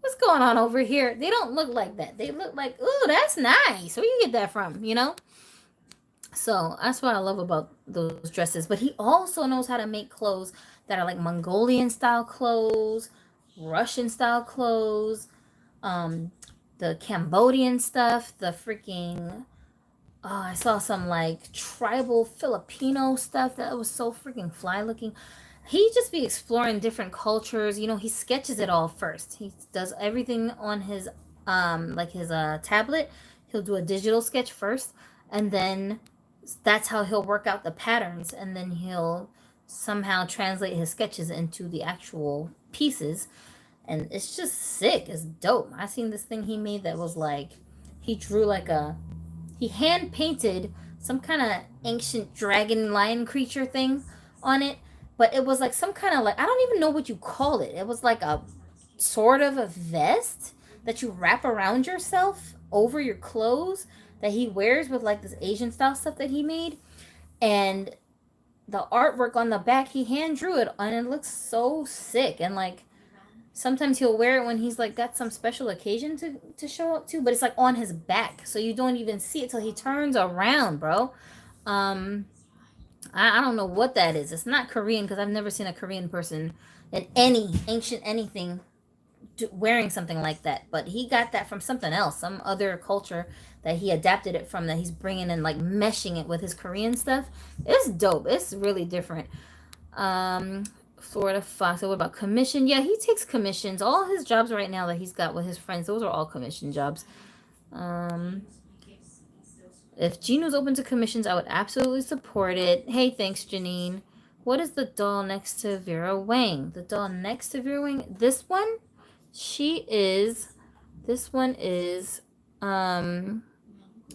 What's going on over here? They don't look like that. They look like, ooh, that's nice. Where you get that from? So that's what I love about those dresses. But he also knows how to make clothes that are like Mongolian style clothes, Russian style clothes, the Cambodian stuff, the freaking, I saw some like tribal Filipino stuff that was so freaking fly looking. He just be exploring different cultures. He sketches it all first. He does everything on his his tablet. He'll do a digital sketch first, and then that's how he'll work out the patterns, and then he'll somehow translate his sketches into the actual pieces. And it's just sick. It's dope. I seen this thing he made that was like, he drew like he hand painted some kind of ancient dragon lion creature thing on it, but it was like some kind of, like, I don't even know what you call it. It was like a sort of a vest that you wrap around yourself over your clothes that he wears with like this Asian style stuff that he made. And the artwork on the back, he hand drew it, and it looks so sick and like Sometimes he'll wear it when he's like got some special occasion to show up to, but it's like on his back, so you don't even see it till he turns around, bro. I don't know what that is. It's not Korean because I've never seen a Korean person in any ancient anything wearing something like that. But he got that from something else, some other culture that he adapted it from, that he's bringing and like meshing it with his Korean stuff. It's dope. It's really different. Florida Fox. So what about commission? Yeah, he takes commissions. All his jobs right now that he's got with his friends, those are all commission jobs. If Gino's open to commissions, I would absolutely support it. Hey, thanks, Janine. What is the doll next to Vera Wang? The doll next to Vera Wang? This one? This one is, what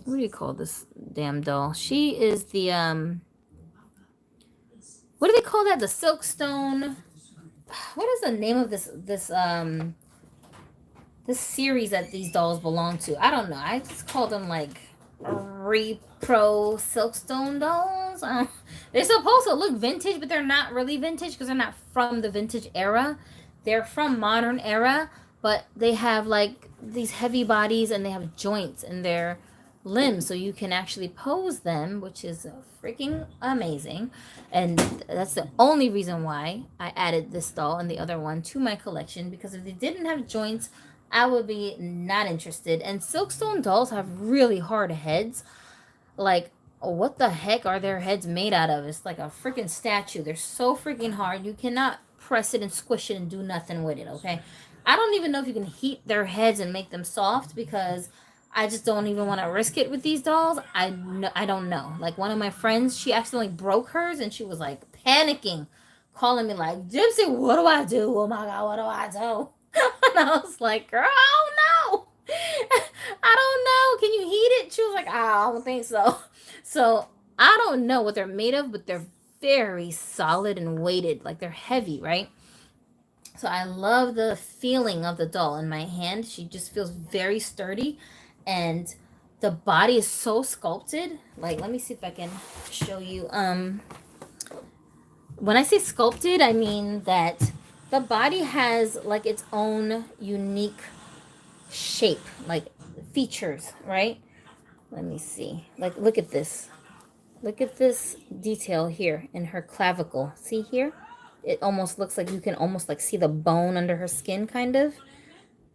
do you call this damn doll? She is the, what do they call that? The Silkstone. What is the name of this series that these dolls belong to? I don't know. I just call them like repro Silkstone dolls. They're supposed to look vintage, but they're not really vintage because they're not from the vintage era. They're from modern era, but they have like these heavy bodies and they have joints in their limbs, so you can actually pose them, which is freaking amazing. And that's the only reason why I added this doll and the other one to my collection, because if they didn't have joints, I would be not interested. And Silkstone dolls have really hard heads. Like, what the heck are their heads made out of? It's like a freaking statue. They're so freaking hard. You cannot press it and squish it and do nothing with it, okay? I don't even know if you can heat their heads and make them soft, because I just don't even want to risk it with these dolls. I don't know. Like, one of my friends, she accidentally broke hers and she was like panicking, calling me like, Gypsy, what do I do? Oh my God, what do I do? And I was like, girl, I don't know. I don't know. Can you heat it? She was like, I don't think so. So I don't know what they're made of, but they're very solid and weighted. Like, they're heavy, right? So I love the feeling of the doll in my hand. She just feels very sturdy, and the body is so sculpted. Like, let me see if I can show you. When I say sculpted, I mean that the body has like its own unique shape, like features, right? Let me see. Like, look at this. Look at this detail here in her clavicle. See here? It almost looks like you can almost like see the bone under her skin, kind of,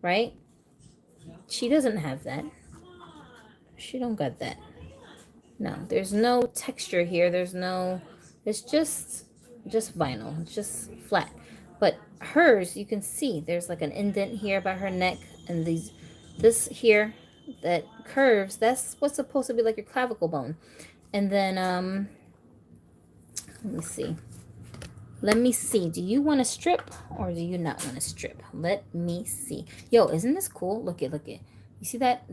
right? She doesn't have that. She don't got that. No, there's no texture here. There's no, it's just vinyl. It's just flat. But hers, you can see there's like an indent here by her neck, and this here that curves, that's what's supposed to be like your clavicle bone. And then let me see, do you want to strip or do you not want to strip? Let me see. Yo, isn't this cool? Look it. You see that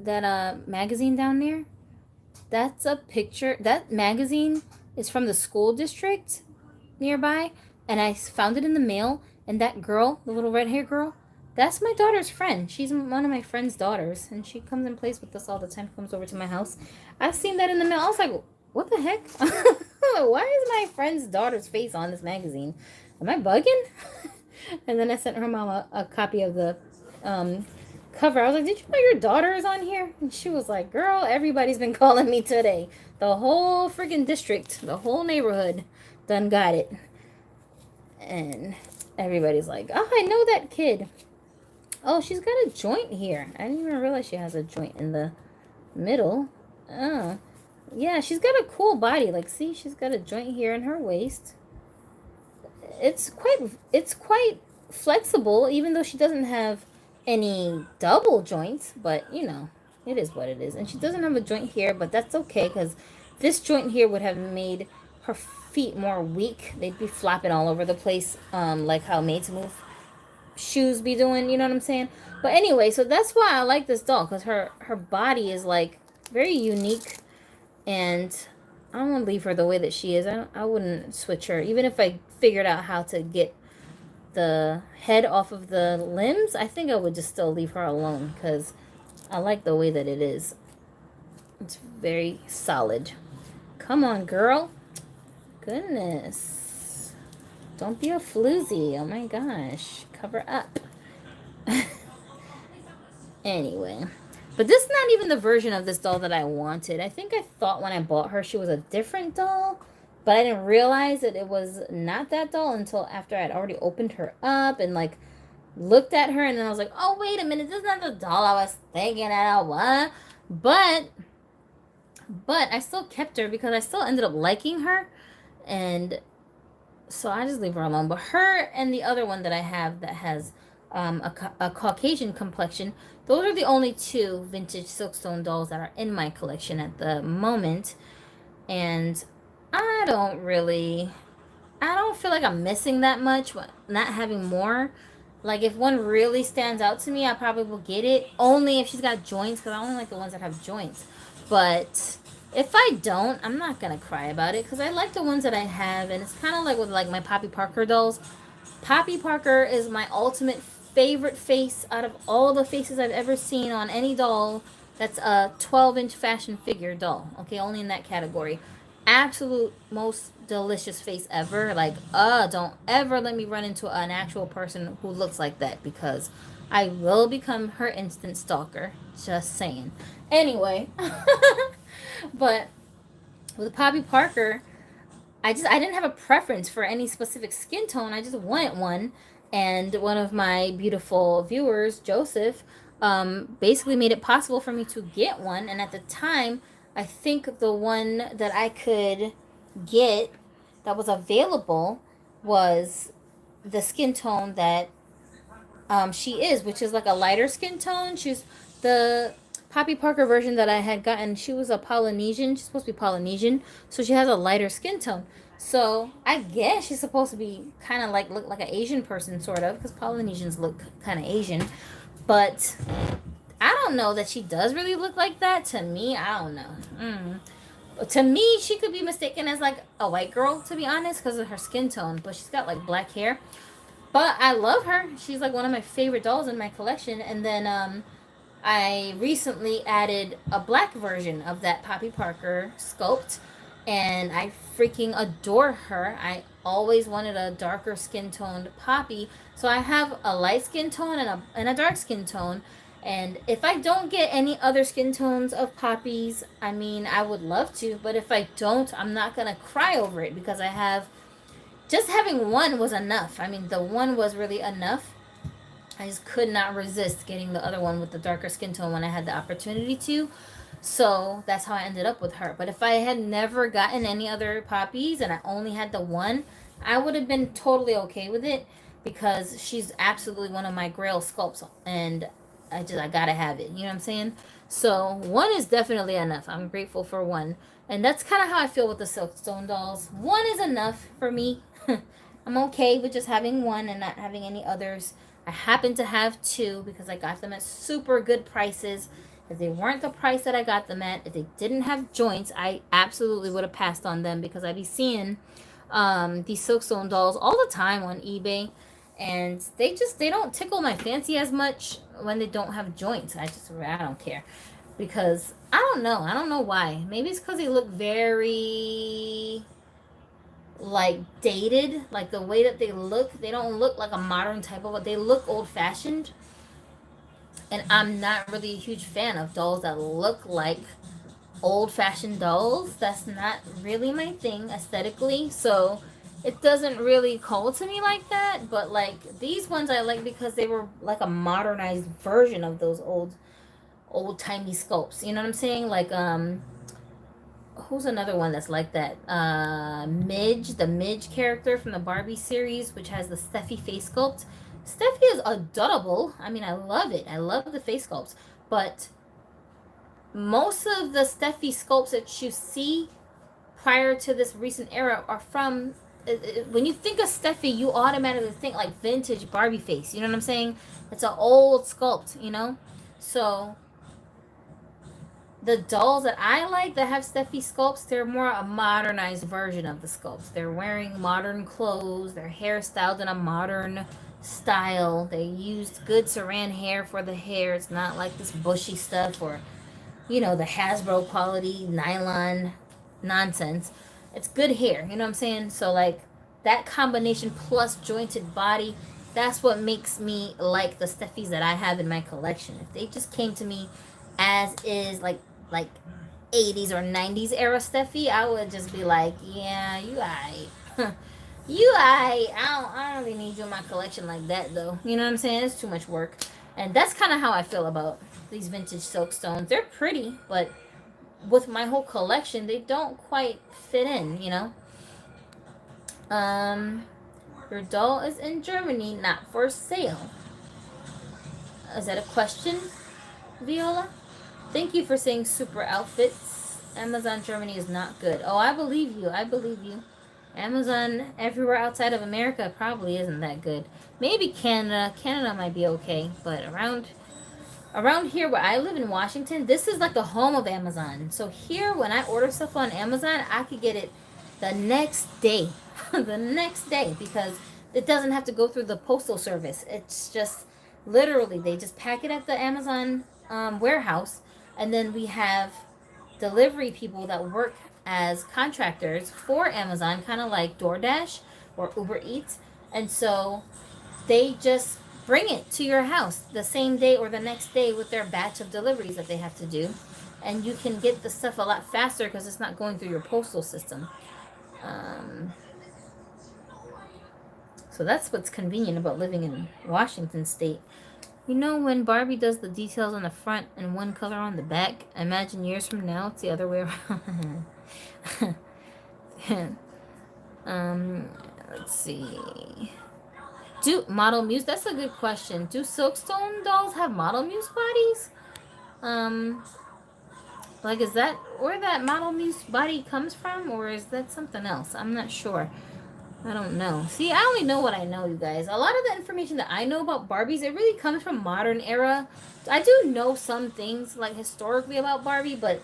magazine down there? That's a picture. That magazine is from the school district nearby, and I found it in the mail. And that girl, the little red hair girl, that's my daughter's friend. She's one of my friend's daughters, and she comes and plays with us all the time. Comes over to my house. I've seen that in the mail. I was like, what the heck? Why is my friend's daughter's face on this magazine? Am I bugging? And then I sent her mom a copy of the cover. I was like, did you know your daughter is on here? And she was like, girl, everybody's been calling me today. The whole freaking district, the whole neighborhood done got it. And everybody's like, oh, I know that kid. Oh, she's got a joint here. I didn't even realize she has a joint in the middle. Oh, yeah, she's got a cool body. Like, see, she's got a joint here in her waist. It's quite flexible, even though she doesn't have any double joints. But, you know, it is what it is. And she doesn't have a joint here, but that's okay, because this joint here would have made her feet more weak. They'd be flopping all over the place, like how Made to Move shoes be doing, you know what I'm saying? But anyway, so that's why I like this doll, because her body is like very unique, and I don't want to leave her the way that she is. I wouldn't switch her. Even if I figured out how to get the head off of the limbs, I think I would just still leave her alone, because I like the way that it is. It's very solid. Come on, girl. Goodness. Don't be a floozy. Oh my gosh. Cover up. Anyway, but this is not even the version of this doll that I wanted. I think I thought when I bought her she was a different doll, but I didn't realize that it was not that doll until after I'd already opened her up and like looked at her, and then I was like, oh wait a minute, this is not the doll I was thinking that I want. But I still kept her because I still ended up liking her, and so I just leave her alone. But her and the other one that I have that has a Caucasian complexion, those are the only two vintage Silkstone dolls that are in my collection at the moment. And I don't feel like I'm missing that much, not having more. Like, if one really stands out to me, I probably will get it. Only if she's got joints, because I only like the ones that have joints. But if I don't, I'm not going to cry about it, because I like the ones that I have. And it's kind of like with, like, my Poppy Parker dolls. Poppy Parker is my ultimate favorite face out of all the faces I've ever seen on any doll that's a 12-inch fashion figure doll. Okay, only in that category. Absolute most delicious face ever. Like, don't ever let me run into an actual person who looks like that, because I will become her instant stalker. Just saying. Anyway, but with Poppy Parker, I didn't have a preference for any specific skin tone. I just wanted one. And one of my beautiful viewers, Joseph, basically made it possible for me to get one. And at the time, I think the one that I could get that was available was the skin tone that she is, which is like a lighter skin tone. She's the Poppy Parker version that I had gotten. She was a Polynesian. She's supposed to be Polynesian, so she has a lighter skin tone. So I guess she's supposed to be kind of like look like an Asian person, sort of, because Polynesians look kind of Asian. But I don't know that she does really look like that. To me, I don't know. To me, she could be mistaken as like a white girl, to be honest, because of her skin tone. But she's got like black hair. But I love her. She's like one of my favorite dolls in my collection. And then I recently added a black version of that Poppy Parker sculpt, and I freaking adore her. I always wanted a darker skin toned Poppy, so I have a light skin tone and a dark skin tone. And if I don't get any other skin tones of Poppies, I mean, I would love to, but if I don't, I'm not gonna cry over it, because I have just having one was enough. I mean, the one was really enough. I just could not resist getting the other one with the darker skin tone when I had the opportunity to. So that's how I ended up with her. But if I had never gotten any other Poppies and I only had the one, I would have been totally okay with it, because she's absolutely one of my grail sculpts, and I gotta have it. You know what I'm saying? So one is definitely enough. I'm grateful for one. And that's kind of how I feel with the Silkstone dolls. One is enough for me. I'm okay with just having one and not having any others. I happen to have two because I got them at super good prices. If they weren't the price that I got them at, if they didn't have joints, I absolutely would have passed on them, because I'd be seeing these Silkstone dolls all the time on eBay, and they don't tickle my fancy as much when they don't have joints. I don't care, because I don't know why. Maybe it's because they look very like dated, like the way that they don't look like a modern type of, they look old-fashioned, and I'm not really a huge fan of dolls that look like old-fashioned dolls. That's not really my thing aesthetically, so it doesn't really call to me like that. But like these ones I like because they were like a modernized version of those old-timey sculpts, you know what I'm saying? Like who's another one that's like that? Midge, the Midge character from the Barbie series, which has the Steffi face sculpt. Steffi is adorable. I mean, I love it. I love the face sculpts. But most of the Steffi sculpts that you see prior to this recent era are from... When you think of Steffi, you automatically think like vintage Barbie face. You know what I'm saying? It's an old sculpt, you know? So the dolls that I like that have Steffi sculpts, they're more a modernized version of the sculpts. They're wearing modern clothes. They're hairstyled in a modern style. They used good saran hair for the hair. It's not like this bushy stuff or, you know, the Hasbro quality nylon nonsense. It's good hair. You know what I'm saying? So, like, that combination plus jointed body That's what makes me like the stuffies that I have in my collection. If they just came to me as is, like 80s or 90s era stuffy, I would just be like, yeah, you aight. You aight. I don't really need you in my collection like that, though. You know what I'm saying? It's too much work. And that's kind of how I feel about these vintage silk stones. They're pretty, but with my whole collection, they don't quite fit in, you know? Your doll is in Germany, not for sale. Is that a question, Viola? Thank you for saying super outfits. Amazon Germany is not good. Oh, I believe you. I believe you. Amazon everywhere outside of America probably isn't that good. Maybe Canada. Canada might be okay, but around here where I live in Washington, this is like the home of Amazon. So here, when I order stuff on Amazon, I could get it the next day. The next day, because it doesn't have to go through the postal service. It's just literally, they just pack it at the Amazon warehouse, and then we have delivery people that work as contractors for Amazon, kind of like DoorDash or Uber Eats. And so they just bring it to your house the same day or the next day with their batch of deliveries that they have to do. And you can get the stuff a lot faster because it's not going through your postal system. So that's what's convenient about living in Washington State. You know, when Barbie does the details on the front and one color on the back, imagine years from now it's the other way around. Let's see. Do model muse? That's a good question. Do Silkstone dolls have model muse bodies? Like, is that where that model muse body comes from, or is that something else? I'm not sure. I don't know. See, I only know what I know, you guys. A lot of the information that I know about Barbies, it really comes from modern era. I do know some things, like, historically about Barbie, but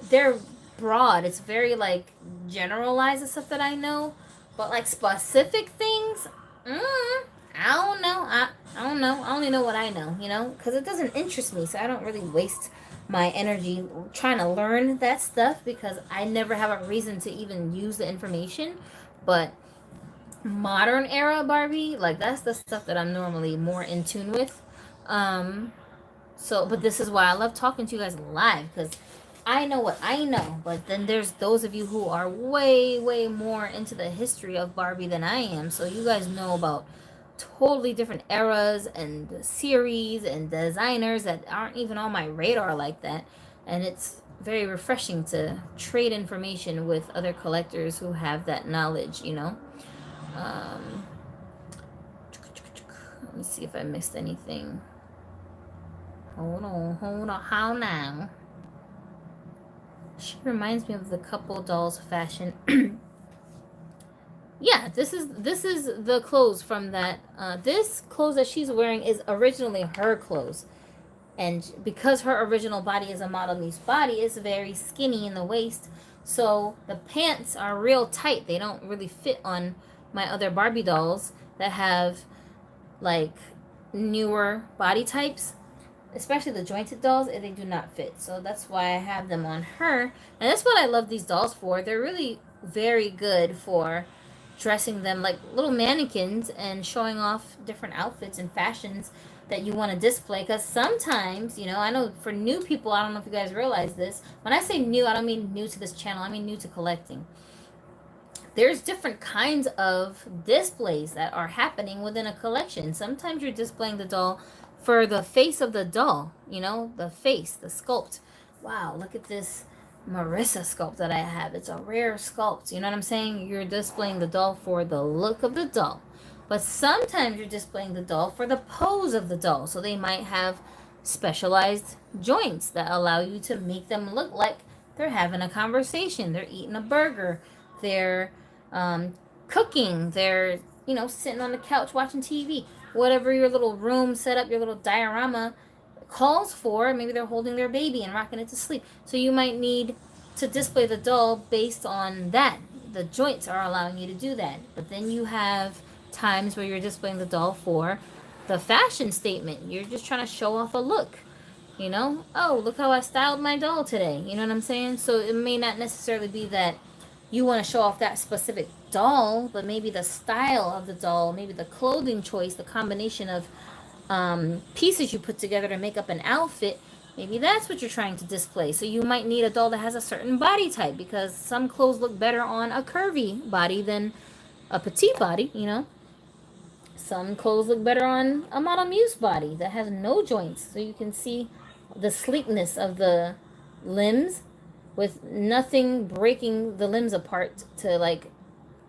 they're broad. It's very, like, generalized, the stuff that I know. But, like, specific things, I don't know. I don't know. I only know what I know, you know? Because it doesn't interest me, so I don't really waste my energy trying to learn that stuff because I never have a reason to even use the information. But modern era Barbie, like, that's the stuff that I'm normally more in tune with. But this is why I love talking to you guys live, because I know what I know, but then there's those of you who are way more into the history of Barbie than I am, so you guys know about totally different eras and series and designers that aren't even on my radar like that. And it's very refreshing to trade information with other collectors who have that knowledge, you know. Let me see if I missed anything. Hold on. How now? She reminds me of the couple dolls fashion. Yeah, this is the clothes from that. This clothes that she's wearing is originally her clothes. And because her original body is a model muse body, it's very skinny in the waist. So the pants are real tight. They don't really fit on my other Barbie dolls that have, like, newer body types. Especially the jointed dolls, they do not fit. So that's why I have them on her. And that's what I love these dolls for. They're really very good for dressing them like little mannequins and showing off different outfits and fashions that you want to display. Because sometimes, you know, I know for new people, I don't know if you guys realize this. When I say new, I don't mean new to this channel. I mean new to collecting. There's different kinds of displays that are happening within a collection. Sometimes you're displaying the doll for the face of the doll, you know, the face, the sculpt. Wow, look at this Marissa sculpt that I have. It's a rare sculpt. You know what I'm saying? You're displaying the doll for the look of the doll. But sometimes you're displaying the doll for the pose of the doll. So they might have specialized joints that allow you to make them look like they're having a conversation. They're eating a burger. They're cooking. They're, you know, sitting on the couch watching TV. Whatever your little room setup, your little diorama calls for. Maybe they're holding their baby and rocking it to sleep. So you might need to display the doll based on that. The joints are allowing you to do that. But then you have times where you're displaying the doll for the fashion statement. You're just trying to show off a look. You know? Oh, look how I styled my doll today. You know what I'm saying? So it may not necessarily be that you want to show off that specific doll, but maybe the style of the doll, maybe the clothing choice, the combination of pieces you put together to make up an outfit, maybe that's what you're trying to display. So you might need a doll that has a certain body type, because some clothes look better on a curvy body than a petite body, you know. Some clothes look better on a Model Muse body that has no joints, so you can see the sleekness of the limbs with nothing breaking the limbs apart to like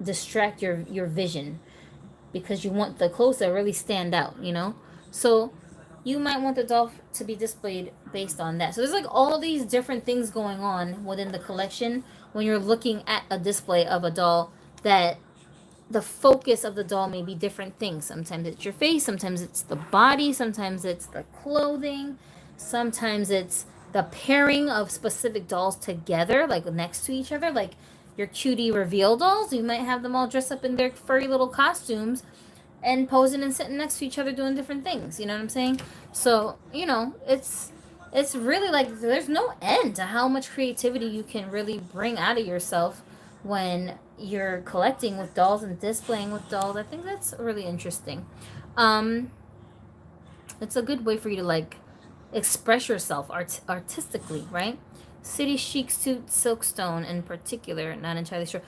distract your vision, because you want the clothes to really stand out, you know. So you might want the doll to be displayed based on that. So there's like all these different things going on within the collection when you're looking at a display of a doll, that the focus of the doll may be different things. Sometimes it's your face, sometimes it's the body, sometimes it's the clothing, sometimes it's the pairing of specific dolls together, like next to each other, like your cutie reveal dolls. You might have them all dressed up in their furry little costumes and posing and sitting next to each other doing different things. You know what I'm saying? So, you know, it's really like there's no end to how much creativity you can really bring out of yourself when you're collecting with dolls and displaying with dolls. I think that's really interesting. Um, it's a good way for you to like express yourself artistically, right? City Chic Suit Silkstone in particular, not entirely sure.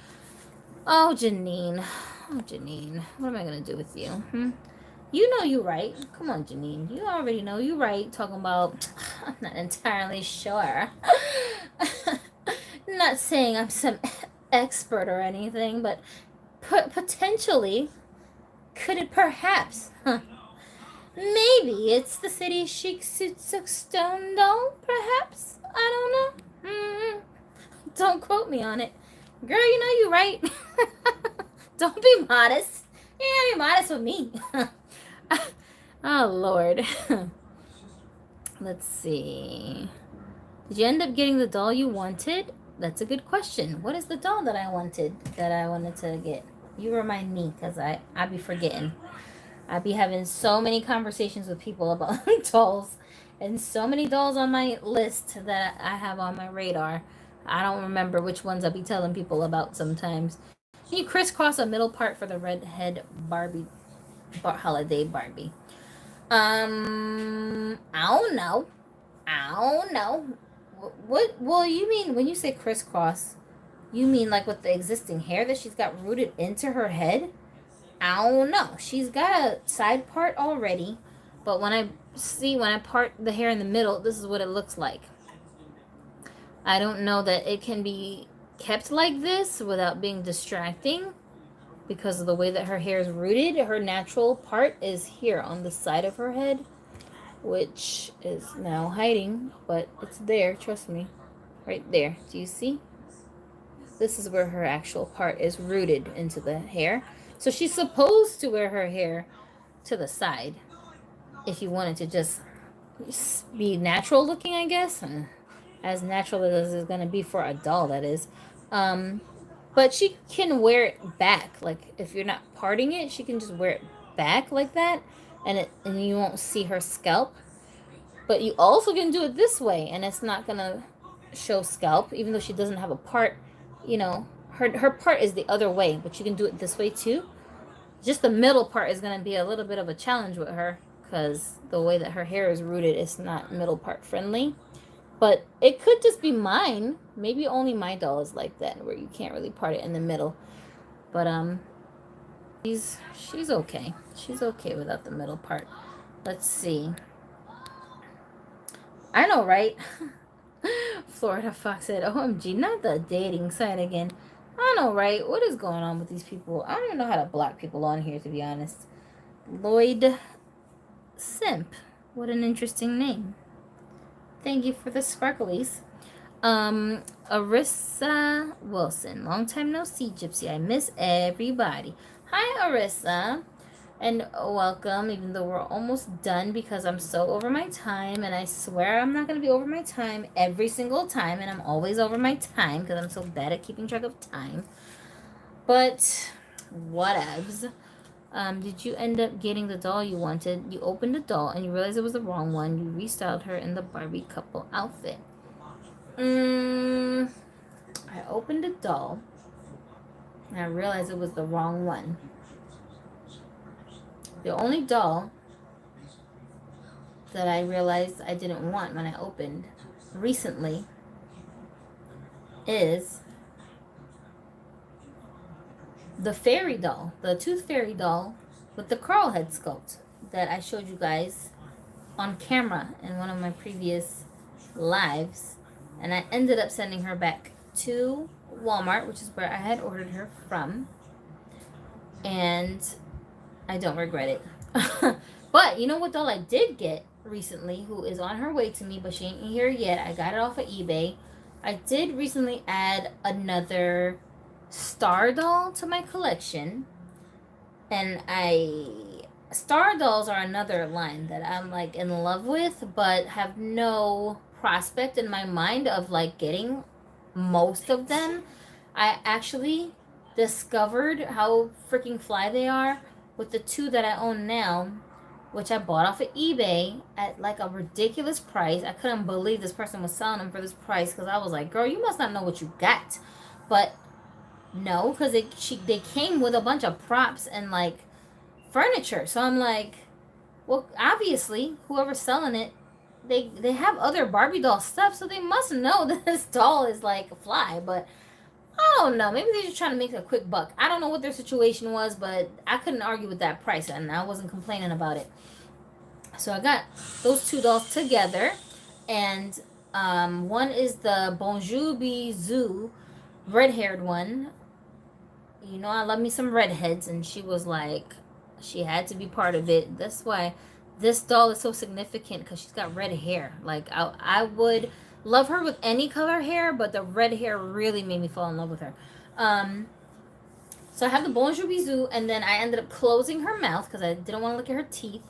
Oh, Janine. Oh, Janine. What am I going to do with you? You know you right. Come on, Janine. You already know you right. Talking about, I'm not entirely sure. Not saying I'm some expert or anything, but potentially, could it perhaps? Maybe it's the City Chic Suit Stone doll, perhaps? I don't know. Don't quote me on it. Girl, you know you right. Don't be modest. You ain't gotta be modest with me. Oh, Lord. Let's see. Did you end up getting the doll you wanted? That's a good question. What is the doll that I wanted to get? You remind me, because I be forgetting. I be having so many conversations with people about dolls, and so many dolls on my list that I have on my radar. I don't remember which ones I'll be telling people about sometimes. Can you crisscross a middle part for the redhead Barbie holiday Barbie? I don't know. I don't know. What? Well, you mean when you say crisscross, you mean like with the existing hair that she's got rooted into her head? I don't know. She's got a side part already, but when I part the hair in the middle, this is what it looks like. I don't know that it can be kept like this without being distracting, because of the way that her hair is rooted. Her natural part is here on the side of her head, which is now hiding, but it's there, trust me. Right there. Do you see? This is where her actual part is rooted into the hair. So she's supposed to wear her hair to the side if you wanted to just be natural looking, I guess. As natural as it's going to be for a doll, that is. But she can wear it back. Like, if you're not parting it, she can just wear it back like that, and you won't see her scalp. But you also can do it this way, and it's not going to show scalp, even though she doesn't have a part. You know, her part is the other way, but you can do it this way too. Just the middle part is going to be a little bit of a challenge with her, because the way that her hair is rooted is not middle part friendly. But it could just be mine. Maybe only my doll is like that, where you can't really part it in the middle. But she's okay. She's okay without the middle part. Let's see. I know, right? Florida Fox said, OMG, not the dating site again. I know, right? What is going on with these people? I don't even know how to block people on here, to be honest. Lloyd Simp. What an interesting name. Thank you for the sparklies. Arissa Wilson. Long time no see, Gypsy. I miss everybody. Hi, Arissa. And welcome, even though we're almost done, because I'm so over my time, and I swear I'm not going to be over my time every single time, and I'm always over my time because I'm so bad at keeping track of time. But whatevs. Did you end up getting the doll you wanted? You opened the doll and you realized it was the wrong one. You restyled her in the Barbie couple outfit. I opened the doll And I realized it was the wrong one. The only doll that I realized I didn't want when I opened recently is the fairy doll, the tooth fairy doll with the curl head sculpt that I showed you guys on camera in one of my previous lives. And I ended up sending her back to Walmart, which is where I had ordered her from. And I don't regret it. But you know what doll I did get recently, who is on her way to me, but she ain't here yet. I got it off of eBay. I did recently add another star doll to my collection. And star dolls are another line that I'm like in love with, but have no prospect in my mind of like getting most of them. I actually discovered how freaking fly they are with the two that I own now, which I bought off of eBay at like a ridiculous price. I couldn't believe this person was selling them for this price, because I was like, girl, you must not know what you got. But no, because they came with a bunch of props and like furniture. So I'm like, well, obviously whoever's selling it, they have other Barbie doll stuff, so they must know that this doll is like a fly. But I don't know, maybe they're just trying to make a quick buck. I don't know what their situation was, but I couldn't argue with that price, and I wasn't complaining about it. So I got those two dolls together, and one is the Bonjour Bisou red-haired one. You know, I love me some redheads, and she was like, she had to be part of it. That's why this doll is so significant, because she's got red hair. Like, I would love her with any color hair, but the red hair really made me fall in love with her. So I have the Bonjour Bisou, and then I ended up closing her mouth because I didn't want to look at her teeth.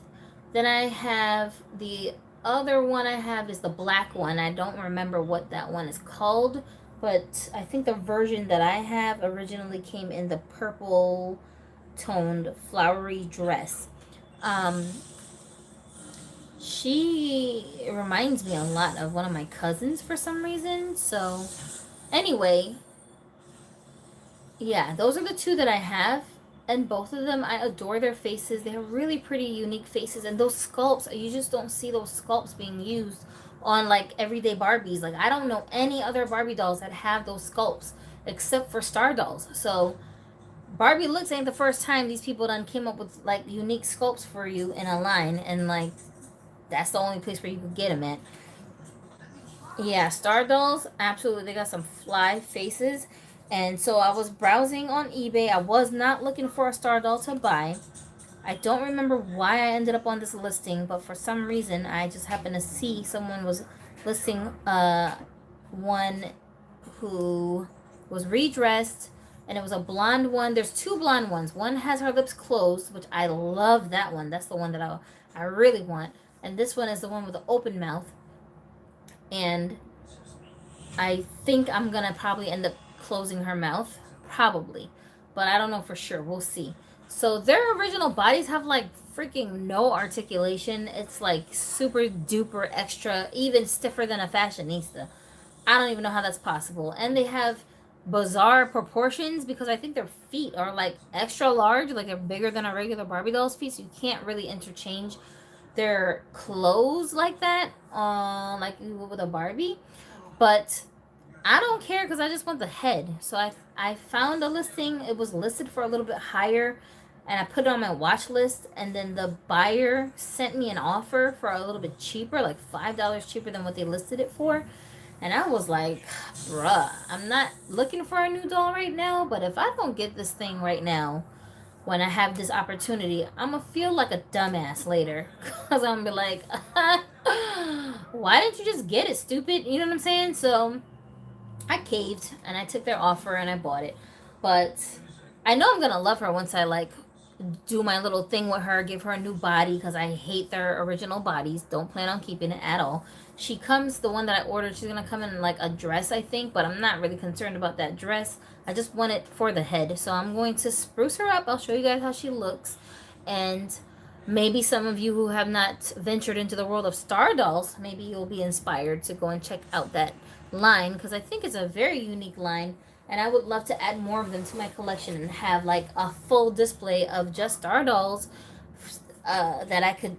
Then I have the other one I have is the black one. I don't remember what that one is called, but I think the version that I have originally came in the purple toned flowery dress. She reminds me a lot of one of my cousins for some reason. So anyway, yeah, those are the two that I have, and both of them, I adore their faces. They have really pretty unique faces, and those sculpts, you just don't see those sculpts being used on like everyday Barbies. Like, I don't know any other Barbie dolls that have those sculpts except for star dolls. So Barbie Looks ain't the first time these people done came up with like unique sculpts for you in a line, and like that's the only place where you can get them at. Yeah, star dolls, absolutely, they got some fly faces. And so I was browsing on eBay. I was not looking for a star doll to buy. I don't remember why I ended up on this listing, but for some reason I just happened to see someone was listing one who was redressed, and it was a blonde one. There's two blonde ones. One has her lips closed, which I love that one. That's the one that I really want. And this one is the one with the open mouth. And I think I'm gonna probably end up closing her mouth, probably, but I don't know for sure. We'll see. So their original bodies have like freaking no articulation. It's like super duper extra, even stiffer than a fashionista. I don't even know how that's possible. And they have bizarre proportions, because I think their feet are like extra large, like they're bigger than a regular Barbie doll's feet, so you can't really interchange their clothes like that, like you would with a Barbie. But I don't care, because I just want the head. So I found a listing. It was listed for a little bit higher, and I put it on my watch list. And then the buyer sent me an offer for a little bit cheaper, like $5 cheaper than what they listed it for. And I was like, bruh, I'm not looking for a new doll right now, but if I don't get this thing right now, when I have this opportunity, I'm going to feel like a dumbass later. Because I'm going to be like, why didn't you just get it, stupid? You know what I'm saying? So I caved, and I took their offer, and I bought it. But I know I'm going to love her once I like do my little thing with her, give her a new body, because I hate their original bodies. Don't plan on keeping it at all. She comes, the one that I ordered, she's going to come in like a dress, I think, but I'm not really concerned about that dress. I just want it for the head. So I'm going to spruce her up. I'll show you guys how she looks. And maybe some of you who have not ventured into the world of star dolls, maybe you'll be inspired to go and check out that line, because I think it's a very unique line. And I would love to add more of them to my collection and have like a full display of just star dolls that I could,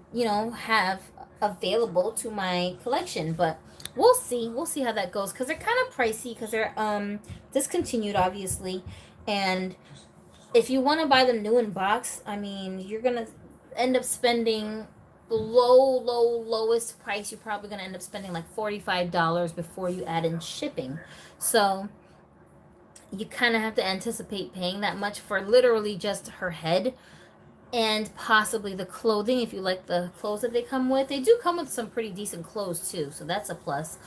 have available to my collection. But we'll see. We'll see how that goes because they're kind of pricey because they're discontinued, obviously. And if you want to buy them new in box, I mean, you're gonna end up spending the lowest price. You're probably gonna end up spending like $45 before you add in shipping. So you kind of have to anticipate paying that much for literally just her head and possibly the clothing if you like the clothes that they come with. They do come with some pretty decent clothes too, so that's a plus.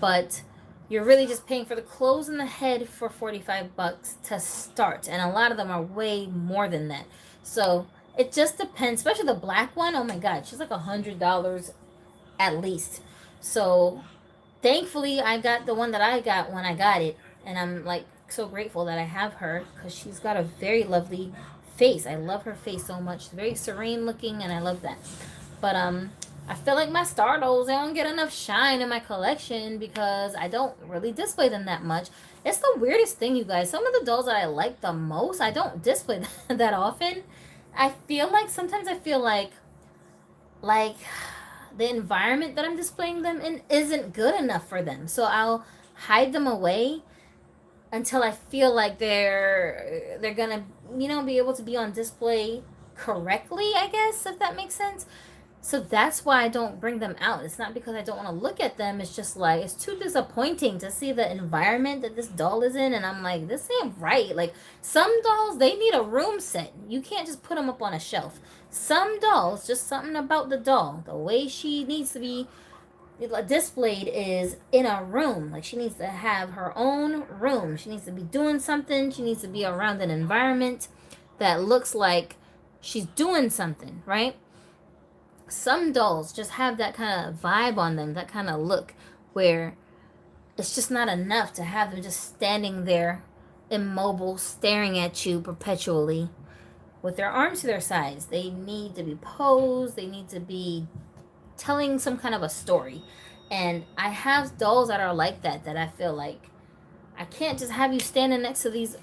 But you're really just paying for the clothes and the head for $45 to start, and a lot of them are way more than that. So it just depends, especially the black one. Oh my god, she's like $100 at least. So thankfully I got the one that I got when I got it, and I'm like so grateful that I have her because she's got a very lovely face. I love her face so much. Very serene looking, and I love that. But I feel like my star dolls, they don't get enough shine in my collection because I don't really display them that much. It's the weirdest thing, you guys. Some of the dolls that I like the most, I don't display that often. I feel like sometimes I feel like the environment that I'm displaying them in isn't good enough for them. So I'll hide them away until I feel like they're gonna, be able to be on display correctly, I guess, if that makes sense. So that's why I don't bring them out. It's not because I don't want to look at them. It's just like, it's too disappointing to see the environment that this doll is in. And I'm like, this ain't right. Like, some dolls, they need a room set. You can't just put them up on a shelf. Some dolls, just something about the doll, the way she needs to be displayed is in a room. Like, she needs to have her own room. She needs to be doing something. She needs to be around an environment that looks like she's doing something, right? Some dolls just have that kind of vibe on them, that kind of look, where it's just not enough to have them just standing there immobile, staring at you perpetually with their arms to their sides. They need to be posed. They need to be telling some kind of a story. And I have dolls that are like that I feel like I can't just have you standing next to these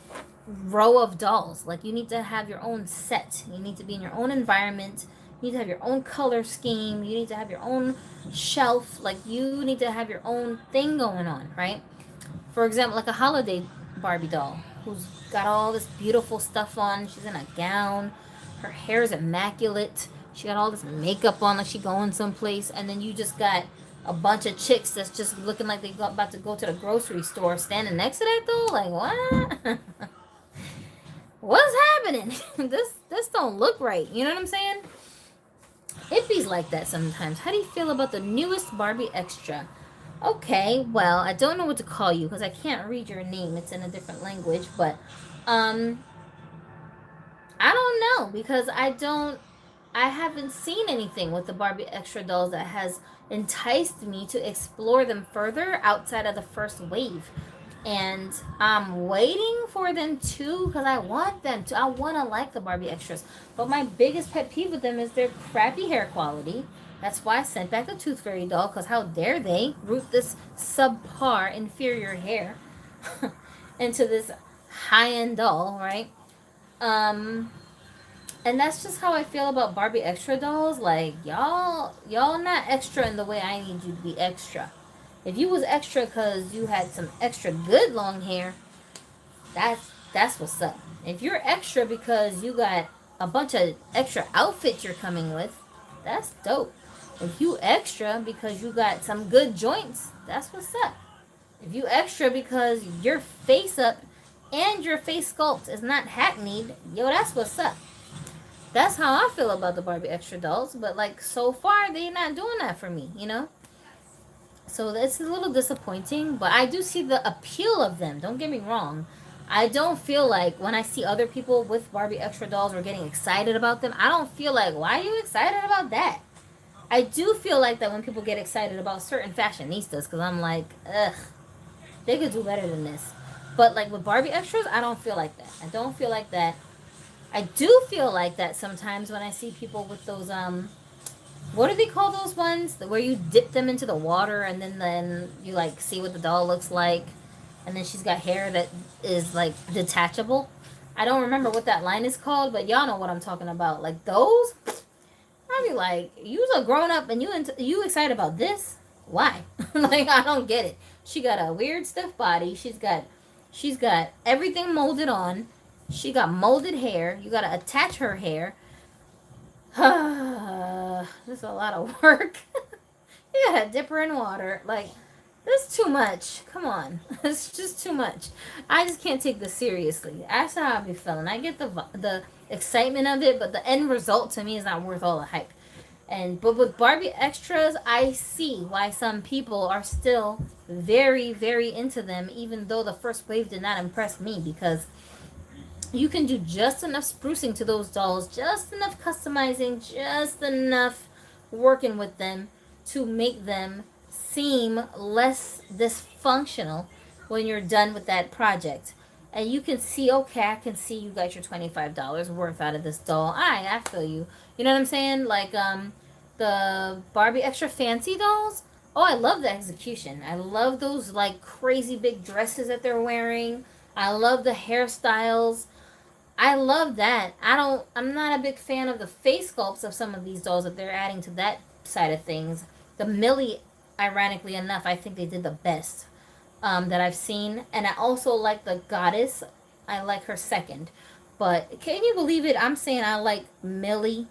row of dolls. Like, you need to have your own set. You need to be in your own environment. You need to have your own color scheme. You need to have your own shelf. Like, you need to have your own thing going on, right? For example, like a holiday Barbie doll who's got all this beautiful stuff on. She's in a gown. Her hair's immaculate. She got all this makeup on like she going someplace. And then you just got a bunch of chicks that's just looking like they about to go to the grocery store standing next to that doll. Like, what? What's happening? This don't look right. You know what I'm saying? It be's like that sometimes. How do you feel about the newest Barbie Extra? Okay, well, I don't know what to call you because I can't read your name. It's in a different language, but I don't know because I haven't seen anything with the Barbie Extra dolls that has enticed me to explore them further outside of the first wave. And I'm waiting for them to, because I want them to. I want to like the Barbie Extras. But my biggest pet peeve with them is their crappy hair quality. That's why I sent back the Tooth Fairy doll, because how dare they root this subpar, inferior hair into this high-end doll, right? And that's just how I feel about Barbie Extra dolls. Like, y'all not extra in the way I need you to be extra. If you was extra because you had some extra good long hair, that's what's up. If you're extra because you got a bunch of extra outfits you're coming with, that's dope. If you extra because you got some good joints, that's what's up. If you extra because your face up and your face sculpt is not hackneyed, yo, that's what's up. That's how I feel about the Barbie Extra dolls. But, like, so far, they're not doing that for me, you know? So it's a little disappointing. But I do see the appeal of them. Don't get me wrong. I don't feel like when I see other people with Barbie Extra dolls or getting excited about them, I don't feel like, why are you excited about that? I do feel like that when people get excited about certain fashionistas. Because I'm like, ugh, they could do better than this. But, like, with Barbie Extras, I don't feel like that. I don't feel like that. I do feel like that sometimes when I see people with those, what do they call those ones? Where you dip them into the water and then you, like, see what the doll looks like. and then she's got hair that is like detachable. I don't remember what that line is called, but y'all know what I'm talking about. Like those, I'd be like, you's a grown up and you excited about this? Why? Like I don't get it. She got a weird stiff body. She's got everything molded on. She got molded hair. You gotta attach her hair. This is a lot of work. You gotta dip her in water. Like, that's too much. Come on. It's just too much. I just can't take this seriously. That's how I be feeling. I get the excitement of it, but the end result to me is not worth all the hype. But with Barbie extras, I see why some people are still very, very into them, even though the first wave did not impress me, because you can do just enough sprucing to those dolls, just enough customizing, just enough working with them to make them seem less dysfunctional when you're done with that project. And you can see, okay, I can see you got your $25 worth out of this doll. I feel you. You know what I'm saying? Like the Barbie Extra fancy dolls. Oh, I love the execution. I love those like crazy big dresses that they're wearing. I love the hairstyles. I love that. I'm not a big fan of the face sculpts of some of these dolls that they're adding to that side of things. The Millie, ironically enough, I think they did the best that I've seen. And I also like the Goddess. I like her second. But can you believe it? I'm saying I like Millie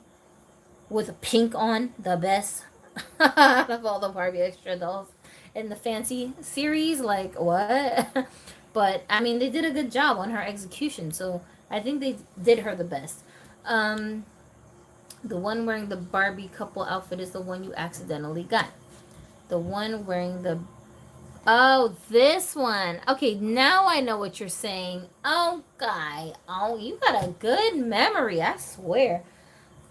with pink on the best out of all the Barbie Extra dolls in the fancy series. Like, what? But, I mean, they did a good job on her execution. So, I think they did her the best. The one wearing the Barbie couple outfit is the one you accidentally got. The one wearing the... Oh, this one. Okay, now I know what you're saying. Oh, guy. Oh, you got a good memory, I swear.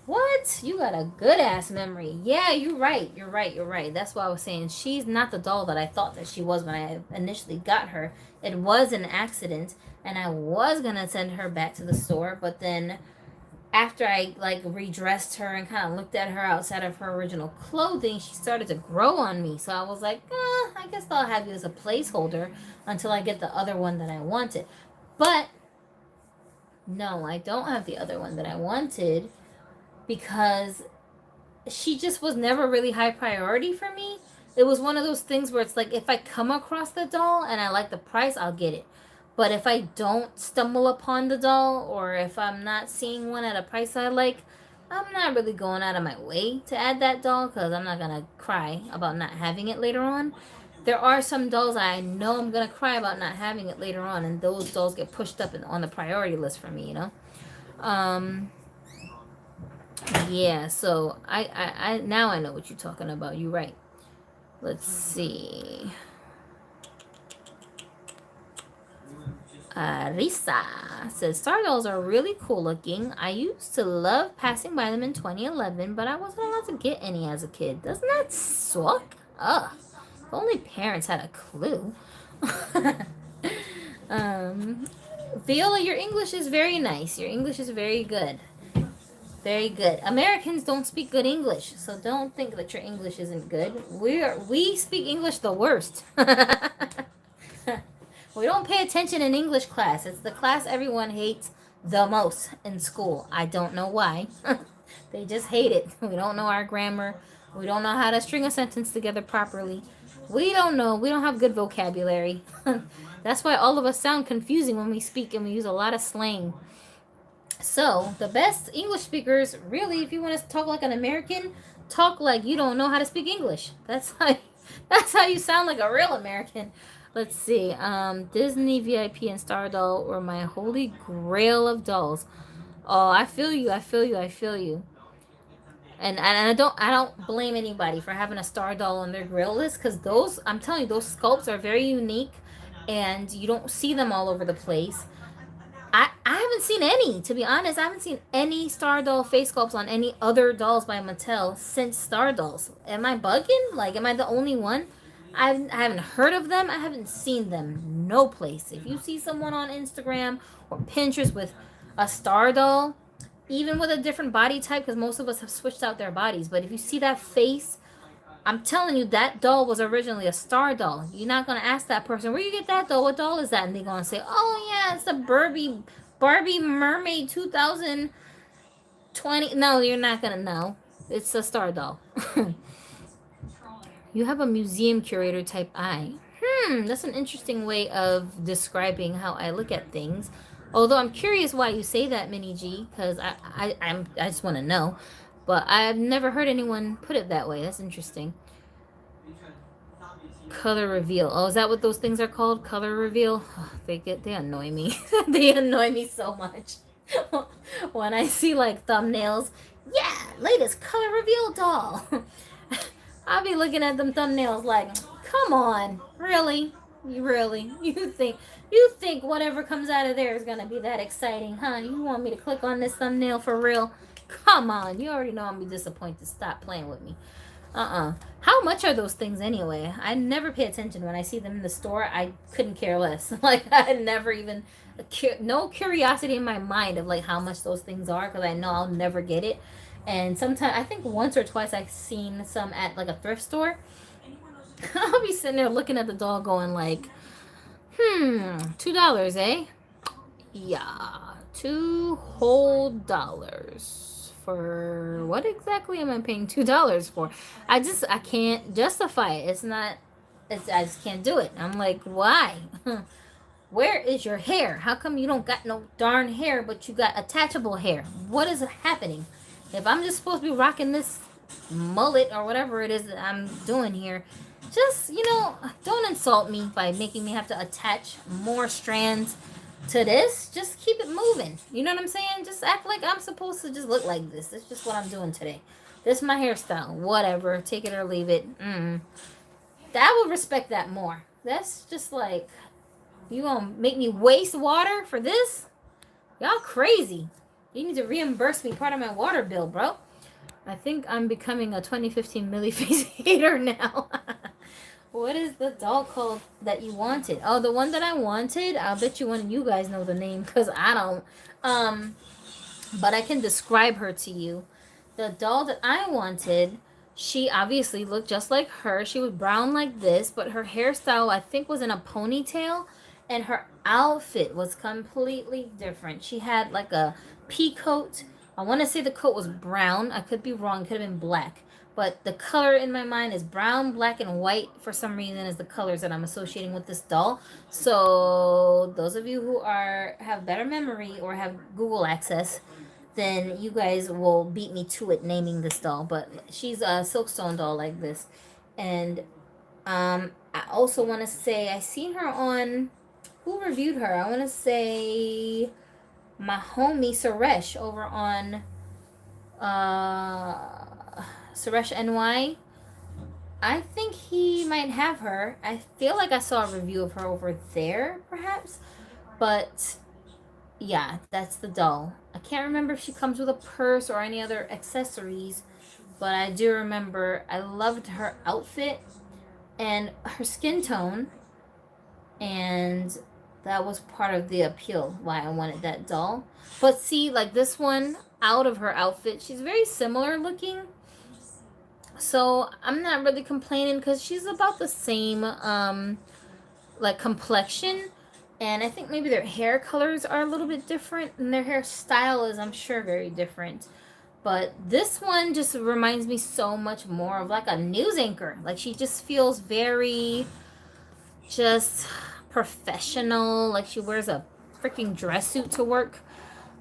What? You got a good ass memory. Yeah, you're right. You're right. You're right. That's why I was saying she's not the doll that I thought that she was when I initially got her. It was an accident, and I was gonna send her back to the store, but then after I like redressed her and kind of looked at her outside of her original clothing, she started to grow on me. So I was like, I guess I'll have you as a placeholder until I get the other one that I wanted. But no, I don't have the other one that I wanted, because she just was never really high priority for me. It was one of those things where it's like, if I come across the doll and I like the price, I'll get it. But if I don't stumble upon the doll, or if I'm not seeing one at a price I like, I'm not really going out of my way to add that doll, because I'm not going to cry about not having it later on. There are some dolls I know I'm going to cry about not having it later on, and those dolls get pushed up on the priority list for me, you know? Yeah, so I now I know what you're talking about. You're right. Let's see. Risa says, Star dolls are really cool looking. I used to love passing by them in 2011, but I wasn't allowed to get any as a kid. Doesn't that suck? Ugh. If only parents had a clue. Viola, your English is very nice. Your English is very good. Very good. Americans don't speak good English, so don't think that your English isn't good. We speak English the worst. We don't pay attention in English class. It's the class everyone hates the most in school. I don't know why. They just hate it. We don't know our grammar. We don't know how to string a sentence together properly. We don't know. We don't have good vocabulary. That's why all of us sound confusing when we speak, and we use a lot of slang. So, the best English speakers, really, if you want to talk like an American, talk like you don't know how to speak English. That's how you sound like a real American. Let's see. Disney VIP and Star Doll were my holy grail of dolls. Oh, I feel you. I feel you. I feel you. And I don't blame anybody for having a Star Doll on their grail list, because those, I'm telling you, those sculpts are very unique, and you don't see them all over the place. I haven't seen any, to be honest. I haven't seen any Star Doll face sculpts on any other dolls by Mattel since Star Dolls. Am I bugging? Like, am I the only one? I haven't heard of them. I haven't seen them no place. If you see someone on Instagram or Pinterest with a Star Doll, even with a different body type, because most of us have switched out their bodies, but if you see that face I'm telling you, that doll was originally a star doll. You're not gonna ask that person, where you get that doll? What doll is that? And they're gonna say, oh yeah, it's a Barbie Mermaid 2020. No, you're not gonna know. It's a star doll. You have a museum curator type eye. That's an interesting way of describing how I look at things. Although I'm curious why you say that, Mini G, because I just want to know. But I've never heard anyone put it that way. That's interesting. Color reveal. Oh, is that what those things are called? Color reveal? Oh, they annoy me. They annoy me so much. When I see like thumbnails, yeah, latest color reveal doll. I'll be looking at them thumbnails like, come on, really? You think whatever comes out of there is gonna be that exciting, huh? You want me to click on this thumbnail for real? Come on, you already know I'm gonna be disappointed. Stop playing with me. How much are those things anyway? I never pay attention when I see them in the store. I couldn't care less. Like, I never even, no curiosity in my mind of like how much those things are, because I know I'll never get it. And sometimes, I think once or twice I've seen some at like a thrift store. I'll be sitting there looking at the doll going like, $2, eh? Yeah, $2 whole. For what exactly am I paying $2 for? I can't justify it. I just can't do it. I'm like, why? Where is your hair? How come you don't got no darn hair, but you got attachable hair? What is happening? If I'm just supposed to be rocking this mullet or whatever it is that I'm doing here, just, don't insult me by making me have to attach more strands to this. Just keep it moving. You know what I'm saying? Just act like I'm supposed to just look like this. That's just what I'm doing today. This is my hairstyle. Whatever. Take it or leave it. I would respect that more. That's just like, you gonna make me waste water for this? Y'all crazy. You need to reimburse me part of my water bill, bro. I think I'm becoming a 2015 Millie Face hater now. What is the doll called that you wanted? Oh, the one that I wanted. I'll bet you one of you guys know the name, because I don't. But I can describe her to you. The doll that I wanted, she obviously looked just like her. She was brown like this, but her hairstyle, I think, was in a ponytail, and her outfit was completely different. She had like a pea coat. I want to say the coat was brown. I could be wrong. It could have been black. But the color in my mind is brown, black, and white for some reason is the colors that I'm associating with this doll. So those of you who have better memory or have Google access, then you guys will beat me to it naming this doll. But she's a Silkstone doll like this. And I also want to say I seen her on, who reviewed her? I want to say my homie Suresh over on Suresh NY. I think he might have her. I feel like I saw a review of her over there, perhaps. But yeah, that's the doll. I can't remember if she comes with a purse or any other accessories, but I do remember I loved her outfit and her skin tone, and that was part of the appeal why I wanted that doll. But see, like this one, out of her outfit, she's very similar looking. So I'm not really complaining, because she's about the same like complexion. And I think maybe their hair colors are a little bit different, and their hairstyle is, I'm sure, very different. But this one just reminds me so much more of like a news anchor. Like, she just feels very just professional. Like she wears a freaking dress suit to work.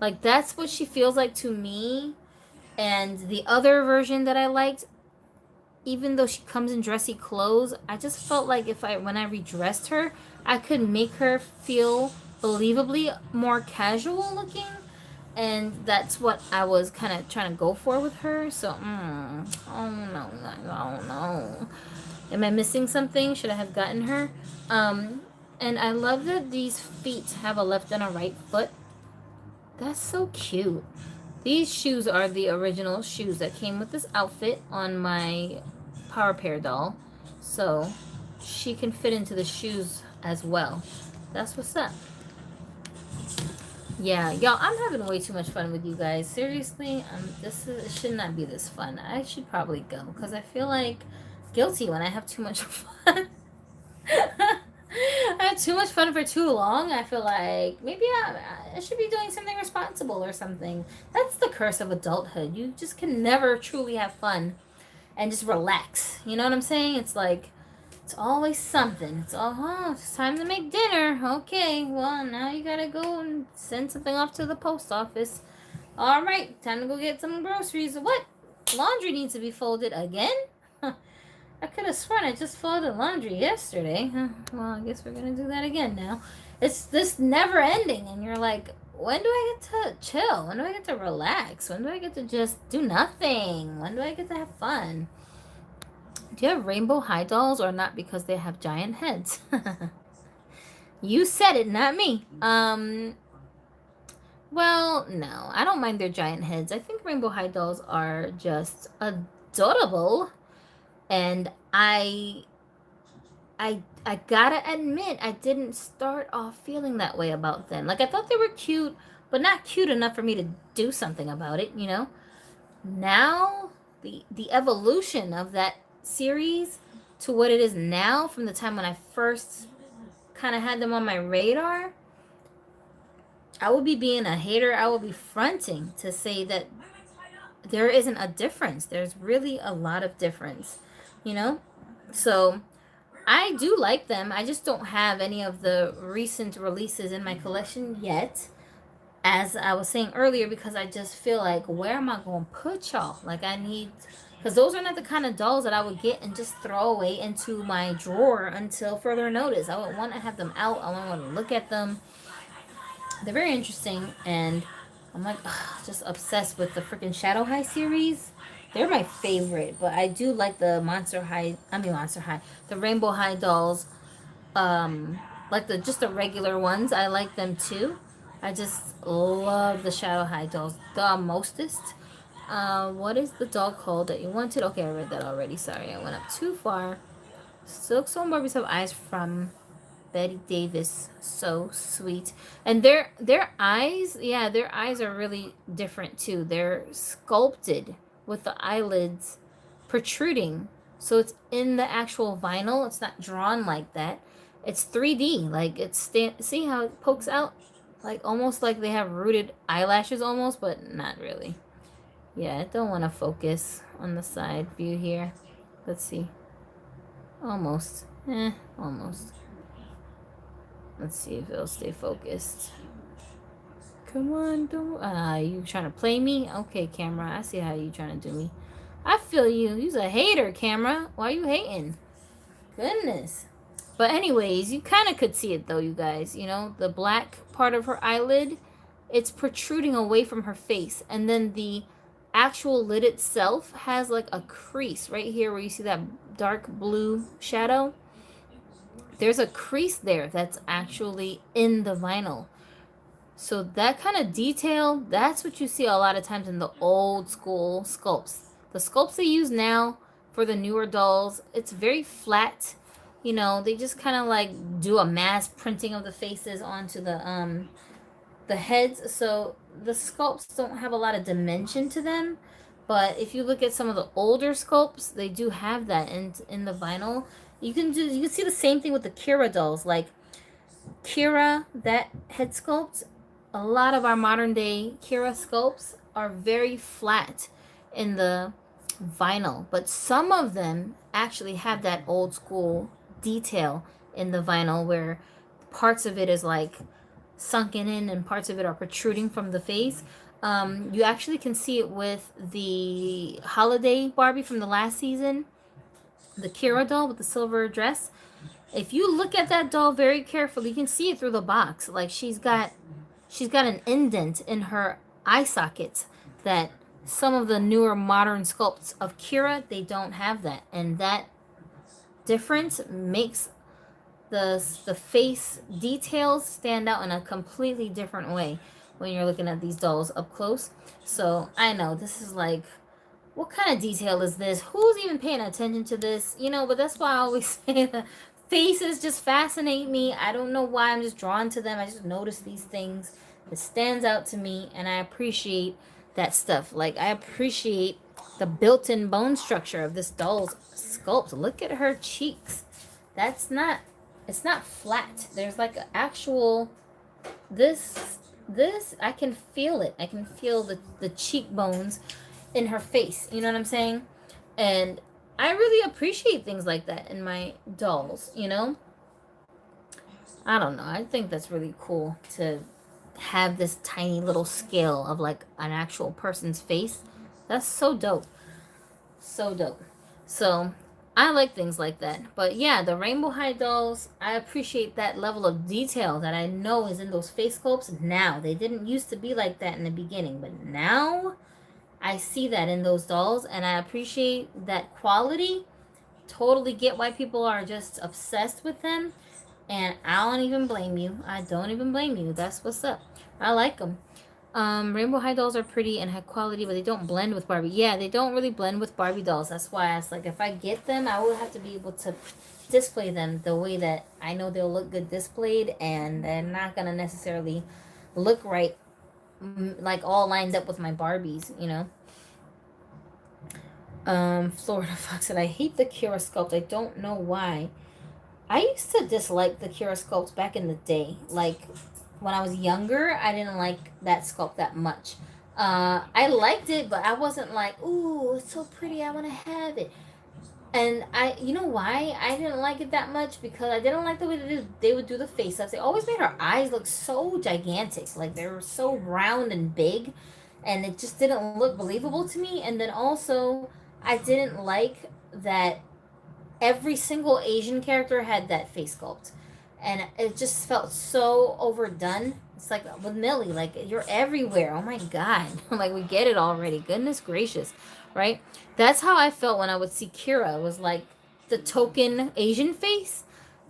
Like, that's what she feels like to me. And the other version that I liked, even though she comes in dressy clothes, I just felt like when I redressed her, I could make her feel believably more casual looking. And that's what I was kind of trying to go for with her. So, oh no. Am I missing something? Should I have gotten her? And I love that these feet have a left and a right foot. That's so cute. These shoes are the original shoes that came with this outfit on my Power Pair doll. So she can fit into the shoes as well. That's what's up. Yeah, y'all, I'm having way too much fun with you guys. Seriously, it should not be this fun. I should probably go, because I feel like guilty when I have too much fun. I had too much fun for too long. I feel like maybe I should be doing something responsible or something. That's the curse of adulthood. You just can never truly have fun and just relax. You know what I'm saying? It's like, it's always something. It's all, oh, it's time to make dinner. Okay, well, now you gotta go and send something off to the post office. All right, time to go get some groceries. What? Laundry needs to be folded again? I could have sworn I just folded laundry yesterday. Well, I guess we're gonna do that again now. It's this never ending, and you're like, when do I get to chill? When do I get to relax? When do I get to just do nothing? When do I get to have fun? Do you have rainbow high dolls or not because they have giant heads? You said it, not me. Well, no, I don't mind their giant heads. I think rainbow high dolls are just adorable. And I gotta admit, I didn't start off feeling that way about them. Like, I thought they were cute, but not cute enough for me to do something about it, you know? Now, the evolution of that series to what it is now, from the time when I first kind of had them on my radar, I would be being a hater. I would be fronting to say that there isn't a difference. There's really a lot of difference, you know? So I do like them. I just don't have any of the recent releases in my collection yet, as I was saying earlier, because I just feel like, where am I going to put y'all? Like, I need, because those are not the kind of dolls that I would get and just throw away into my drawer until further notice. I would want to have them out. I want to look at them. They're very interesting, and I'm like, ugh, just obsessed with the freaking Shadow High series. They're my favorite, but I do like the the Rainbow High dolls. Like the regular ones. I like them too. I just love the Shadow High dolls the mostest. What is the doll called that you wanted? Okay, I read that already. Sorry, I went up too far. Silk Song Barbies have eyes from Betty Davis. So sweet. And their eyes, yeah, their eyes are really different too. They're sculpted with the eyelids protruding. So it's in the actual vinyl. It's not drawn like that. It's 3D. Like, it's see how it pokes out? Like, almost like they have rooted eyelashes almost, but not really. Yeah, I don't want to focus on the side view here. Let's see. Almost. Almost. Let's see if it'll stay focused. Come on, don't. You trying to play me? Okay, camera. I see how you trying to do me. I feel you. You's a hater, camera. Why are you hating? Goodness. But anyways, you kind of could see it though, you guys. You know, the black part of her eyelid, it's protruding away from her face. And then the actual lid itself has like a crease right here where you see that dark blue shadow. There's a crease there that's actually in the vinyl. So that kind of detail, that's what you see a lot of times in the old school sculpts. The sculpts they use now for the newer dolls, it's very flat. You know, they just kind of like do a mass printing of the faces onto the heads. So the sculpts don't have a lot of dimension to them. But if you look at some of the older sculpts, they do have that in the vinyl. You can see the same thing with the Kira dolls. Like Kira, that head sculpt, a lot of our modern day Kira sculpts are very flat in the vinyl, but some of them actually have that old school detail in the vinyl where parts of it is like sunken in and parts of it are protruding from the face. You actually can see it with the holiday Barbie from the last season, the Kira doll with the silver dress. If you look at that doll very carefully, you can see it through the box. Like, she's got an indent in her eye sockets that some of the newer modern sculpts of Kira, they don't have that. And that difference makes the face details stand out in a completely different way when you're looking at these dolls up close. So I know this is like, what kind of detail is this? Who's even paying attention to this? You know, but that's why I always say the faces just fascinate me. I don't know why, I'm just drawn to them. I just notice these things. It stands out to me, and I appreciate that stuff. Like, I appreciate the built-in bone structure of this doll's sculpt. Look at her cheeks. That's not, it's not flat. There's like an actual, this, I can feel it. I can feel the cheekbones in her face. You know what I'm saying? And I really appreciate things like that in my dolls, you know? I don't know. I think that's really cool to have this tiny little scale of like an actual person's face. That's so dope. So dope. So I like things like that. But yeah, the Rainbow High dolls, I appreciate that level of detail that I know is in those face sculpts now. They didn't used to be like that in the beginning, but now I see that in those dolls and I appreciate that quality. Totally get why people are just obsessed with them. And I don't even blame you. I don't even blame you. That's what's up. I like them. Rainbow High dolls are pretty and high quality, but they don't blend with Barbie. Yeah, they don't really blend with Barbie dolls. That's why I was like, if I get them, I will have to be able to display them the way that I know they'll look good displayed, and they're not going to necessarily look right, like all lined up with my Barbies, you know. Florida Fox said, I hate the Kira sculpt. I don't know why. I used to dislike the Kira sculpts back in the day. Like, when I was younger, I didn't like that sculpt that much. I liked it, but I wasn't like, ooh, it's so pretty, I want to have it. And you know why I didn't like it that much? Because I didn't like the way they would do the face-ups. They always made her eyes look so gigantic. Like, they were so round and big. And it just didn't look believable to me. And then also, I didn't like that every single Asian character had that face sculpt. And it just felt so overdone. It's like with Millie, like, you're everywhere. Oh my God. Like, we get it already. Goodness gracious. Right? That's how I felt when I would see Kira. It was like the token Asian face.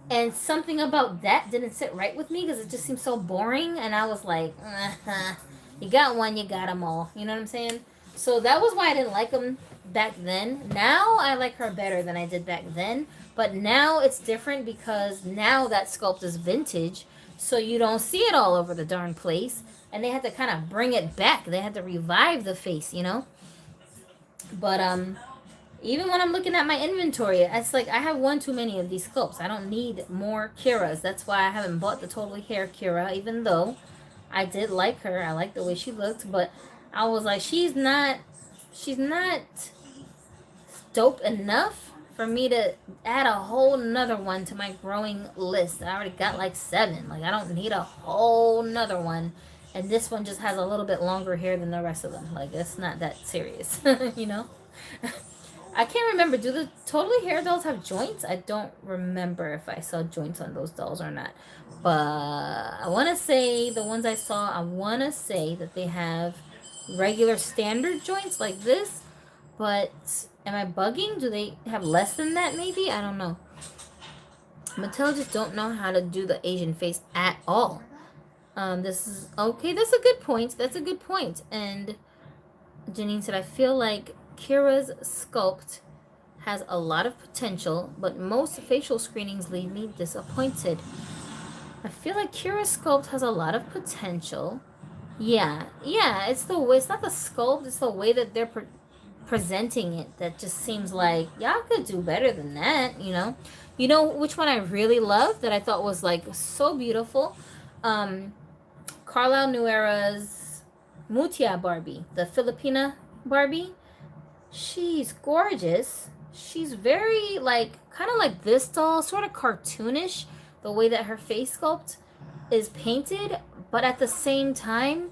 And something about that didn't sit right with me because it just seemed so boring. And I was like, you got one, you got them all. You know what I'm saying? So that was why I didn't like them back then. Now I like her better than I did back then. But now it's different because now that sculpt is vintage. So you don't see it all over the darn place. And they had to kind of bring it back. They had to revive the face, you know? But even when I'm looking at my inventory, it's like I have one too many of these sculpts. I don't need more Kiras. That's why I haven't bought the totally hair Kira, even though I did like her. I like the way she looked, but I was like, she's not dope enough for me to add a whole nother one to my growing list. I already got like 7. Like, I don't need a whole nother one. And this one just has a little bit longer hair than the rest of them. Like, it's not that serious, you know? I can't remember. Do the totally hair dolls have joints? I don't remember if I saw joints on those dolls or not. But I want to say the ones I saw, I want to say that they have regular standard joints like this. But am I bugging? Do they have less than that maybe? I don't know. Mattel just don't know how to do the Asian face at all. This is okay. That's a good point. That's a good point. And Janine said, I feel like Kira's sculpt has a lot of potential, but most facial screenings leave me disappointed. I feel like Kira's sculpt has a lot of potential. Yeah. It's the way. It's not the sculpt. It's the way that they're presenting it that just seems like y'all could do better than that. You know. You know which one I really love that I thought was like so beautiful. Carlisle New Era's Mutia Barbie, the Filipina Barbie. She's gorgeous. She's very like kind of like this doll, sort of cartoonish, the way that her face sculpt is painted, but at the same time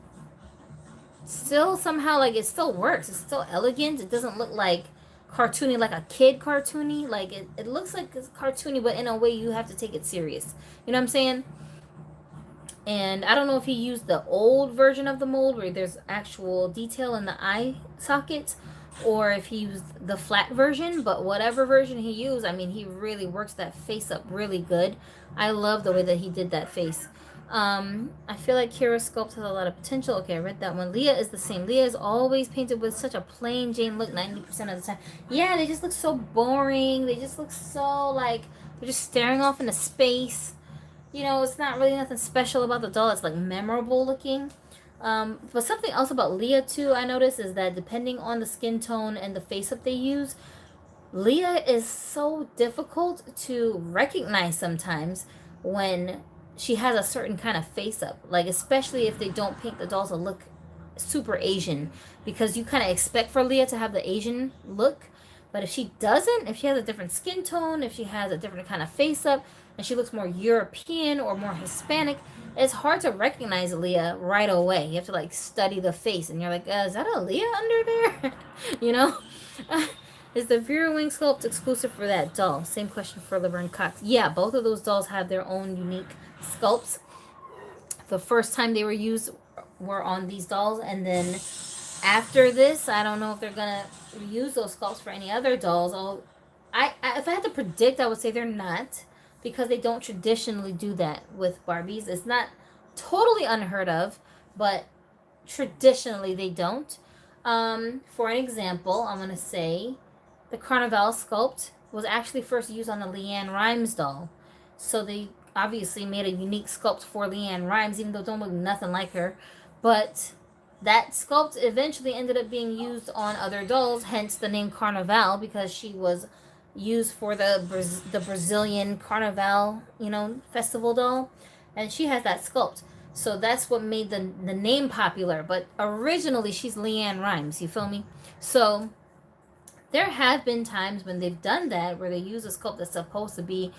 still somehow like it still works. It's still elegant. It doesn't look like cartoony, like a kid cartoony. Like it looks like it's cartoony, but in a way you have to take it serious. You know what I'm saying? And I don't know if he used the old version of the mold where there's actual detail in the eye sockets, or if he used the flat version. But whatever version he used, I mean, he really works that face up really good. I love the way that he did that face. I feel like Kira's sculpt has a lot of potential. Okay, I read that one. Leah is the same. Leah is always painted with such a plain Jane look 90% of the time. Yeah, they just look so boring. They just look so like they're just staring off into space. You know, it's not really nothing special about the doll. It's like memorable looking. But something else about Leah too, I noticed, is that depending on the skin tone and the face up they use, Leah is so difficult to recognize sometimes when she has a certain kind of face up. Like, especially if they don't paint the dolls to look super Asian, because you kind of expect for Leah to have the Asian look. But if she doesn't, if she has a different skin tone, if she has a different kind of face up, and she looks more European or more Hispanic, it's hard to recognize Leah right away. You have to like study the face, and you're like, is that a Leah under there? You know? Is the Vera Wing sculpt exclusive for that doll? Same question for Laverne Cox. Yeah, both of those dolls have their own unique sculpts. The first time they were used were on these dolls, and then after this, I don't know if they're gonna use those sculpts for any other dolls. If I had to predict, I would say they're not, because they don't traditionally do that with Barbies. It's not totally unheard of, but traditionally they don't. For an example, I'm gonna say the Carnival sculpt was actually first used on the Leanne Rimes doll. So they obviously made a unique sculpt for Leanne Rimes, even though it don't look nothing like her. But that sculpt eventually ended up being used on other dolls, hence the name Carnival, because she was used for the Brazilian Carnival, festival doll. And she has that sculpt. So that's what made the name popular. But originally, she's Leanne Rimes. You feel me? So there have been times when they've done that, where they use a sculpt that's supposed to be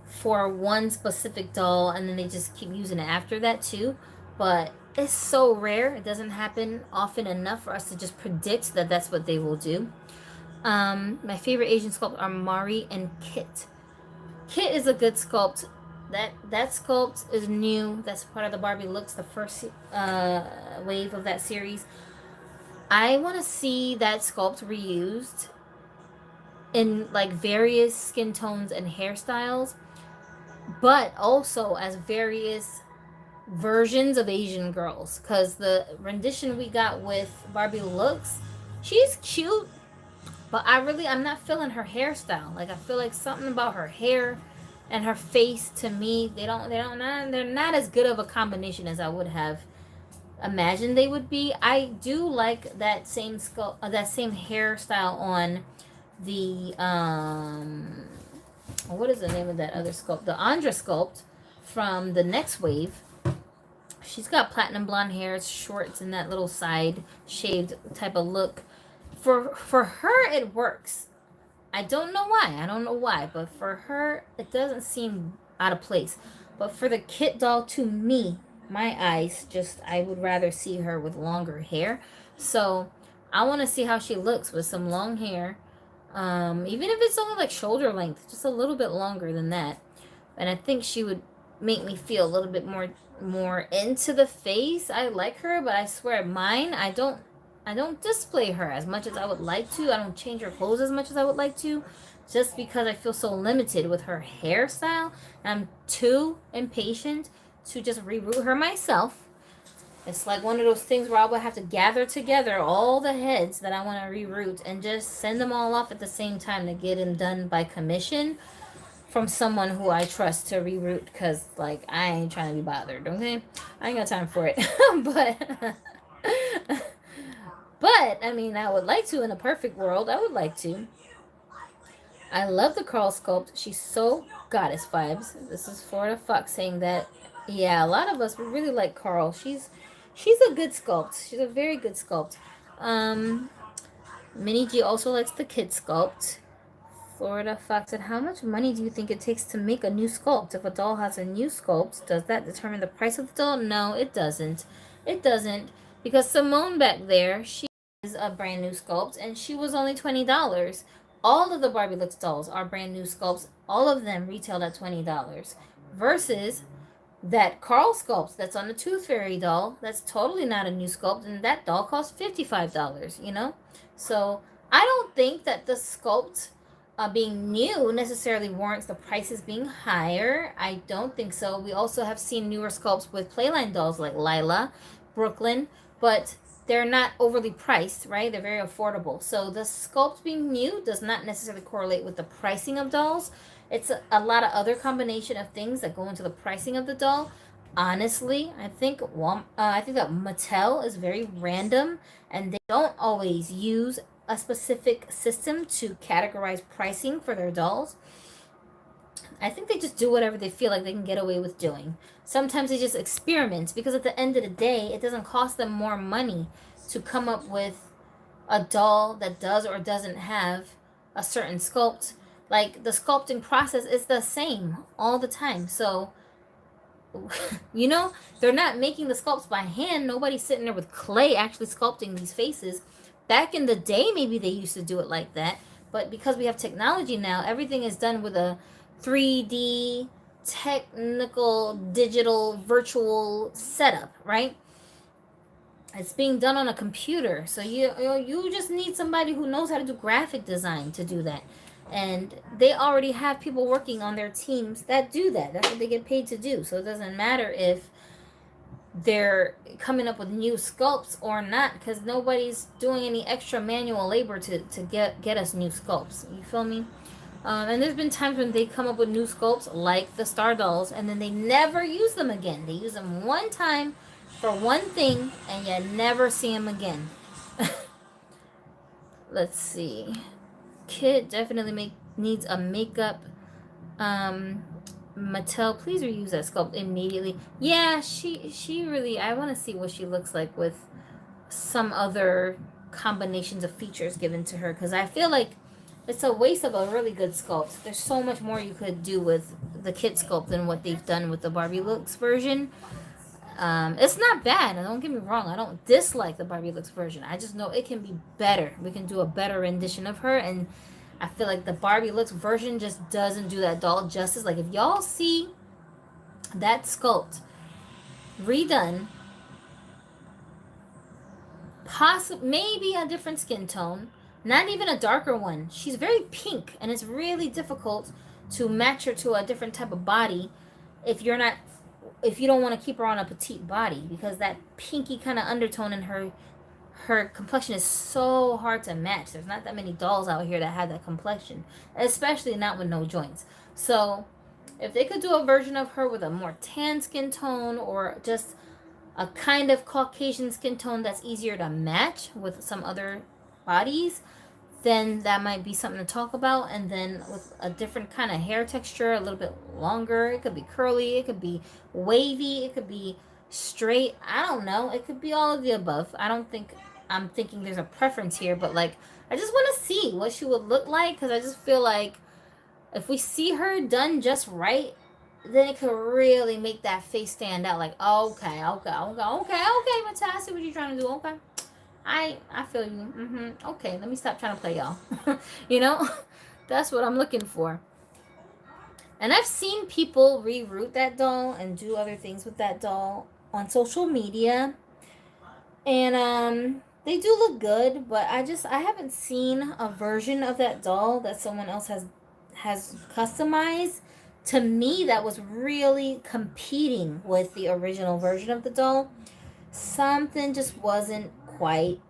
for one specific doll, and then they just keep using it after that too. But it's so rare. It doesn't happen often enough for us to just predict that that's what they will do. My favorite Asian sculpt are Mari and Kit. Kit is a good sculpt. That sculpt is new. That's part of the Barbie looks, the first wave of that series. I want to see that sculpt reused in like various skin tones and hairstyles, but also as various versions of Asian girls. Because the rendition we got with Barbie looks, she's cute, but I'm not feeling her hairstyle. Like, I feel like something about her hair and her face, to me, they're not as good of a combination as I would have imagined they would be. I do like that same hairstyle on the what is the name of that other sculpt? The Andra sculpt from the next wave. She's got platinum blonde hair, shorts, and that little side shaved type of look. For her, it works. I don't know why, but for her, it doesn't seem out of place. But for the Kit doll, to me, my eyes, I would rather see her with longer hair. So I want to see how she looks with some long hair. Even if it's only like shoulder length, just a little bit longer than that. And I think she would make me feel a little bit more into the face. I like her, but I swear mine, I don't display her as much as I would like to. I don't change her clothes as much as I would like to, just because I feel so limited with her hairstyle. I'm too impatient to just reroot her myself. It's like one of those things where I would have to gather together all the heads that I want to reroot and just send them all off at the same time to get them done by commission from someone who I trust to reroot, because like I ain't trying to be bothered, okay? I ain't got time for it. But I mean, I would like to. In a perfect world, I would like to. I love the Carl sculpt. She's so goddess vibes. This is Florida Fox saying that. Yeah, a lot of us, we really like Carl. She's a good sculpt. She's a very good sculpt. Minnie G also likes the kid sculpt. Florida Fox said, how much money do you think it takes to make a new sculpt? If a doll has a new sculpt, does that determine the price of the doll? No, it doesn't. It doesn't. Because Simone back there, she is a brand new sculpt, and she was only $20. All of the Barbie Looks dolls are brand new sculpts. All of them retailed at $20. Versus that Carl sculpt that's on the Tooth Fairy doll, that's totally not a new sculpt, and that doll costs $55, So I don't think that the sculpt being new necessarily warrants the prices being higher. I don't think so. We also have seen newer sculpts with Playline dolls like Lila, Brooklyn, but they're not overly priced, right? They're very affordable. So the sculpt being new does not necessarily correlate with the pricing of dolls. It's a lot of other combination of things that go into the pricing of the doll. honestly, I think that Mattel is very random, and they don't always use a specific system to categorize pricing for their dolls. I think they just do whatever they feel like they can get away with doing. Sometimes they just experiment, because at the end of the day, it doesn't cost them more money to come up with a doll that does or doesn't have a certain sculpt. Like, the sculpting process is the same all the time. So, you know, they're not making the sculpts by hand. Nobody's sitting there with clay actually sculpting these faces. Back in the day, maybe they used to do it like that. But because we have technology now, everything is done with a 3D, technical, digital, virtual setup, right? It's being done on a computer. So you just need somebody who knows how to do graphic design to do that. And they already have people working on their teams that do that. That's what they get paid to do. So it doesn't matter if they're coming up with new sculpts or not, because nobody's doing any extra manual labor to get us new sculpts. You feel me? And there's been times when they come up with new sculpts like the Star Dolls, and then they never use them again. They use them one time for one thing, and you never see them again. Let's see. Kid definitely needs a makeup. Mattel, please reuse that sculpt immediately. Yeah, she really. I want to see what she looks like with some other combinations of features given to her, because I feel like it's a waste of a really good sculpt. There's so much more you could do with the kit sculpt than what they've done with the Barbie Looks version. It's not bad. Don't get me wrong. I don't dislike the Barbie Looks version. I just know it can be better. We can do a better rendition of her, and I feel like the Barbie Looks version just doesn't do that doll justice. Like, if y'all see that sculpt redone, maybe a different skin tone, not even a darker one. She's very pink, and it's really difficult to match her to a different type of body if you don't want to keep her on a petite body, because that pinky kind of undertone in her complexion is so hard to match. There's not that many dolls out here that have that complexion, especially not with no joints. So if they could do a version of her with a more tan skin tone, or just a kind of Caucasian skin tone that's easier to match with some other bodies, then that might be something to talk about. And then with a different kind of hair texture, a little bit longer. It could be curly, it could be wavy, it could be straight. I don't know. It could be all of the above. I'm thinking there's a preference here, but like, I just want to see what she would look like, because I just feel like if we see her done just right, then it could really make that face stand out. Like, okay, Mattel, I see what you're trying to do. Okay, I feel you. Okay, let me stop trying to play y'all. You know, that's what I'm looking for. And I've seen people reroute that doll and do other things with that doll on social media, and they do look good. But I haven't seen a version of that doll that someone else has customized to me that was really competing with the original version of the doll. Something just wasn't quite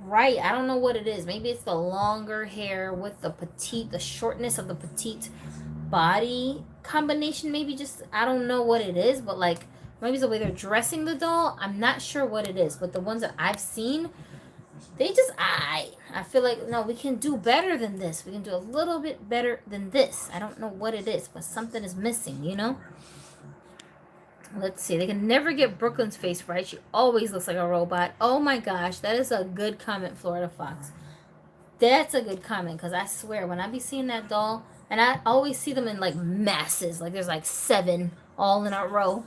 right. I don't know what it is. Maybe it's the longer hair with the shortness of the petite body combination. Maybe just, I don't know what it is, but like, maybe it's the way they're dressing the doll. I'm not sure what it is, but the ones that I've seen, they just, I feel like, no, we can do better than this. We can do a little bit better than this. I don't know what it is, but something is missing, you know? Let's see. They can never get Brooklyn's face right. She always looks like a robot. Oh my gosh, that is a good comment, Florida Fox. That's a good comment, because I swear, when I be seeing that doll, and I always see them in like masses, like there's like 7 all in a row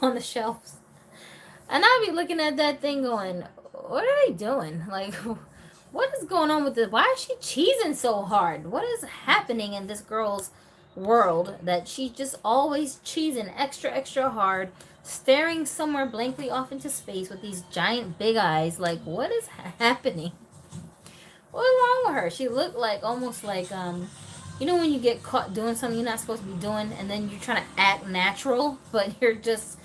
on the shelves. And I be looking at that thing going, what are they doing? Like, what is going on with this? Why is she cheesing so hard? What is happening in this girl's world that she's just always cheesing extra hard, staring somewhere blankly off into space with these giant big eyes? Like, what is happening? What's wrong with her? She looked like, almost like, you know when you get caught doing something you're not supposed to be doing, and then you're trying to act natural, but you're just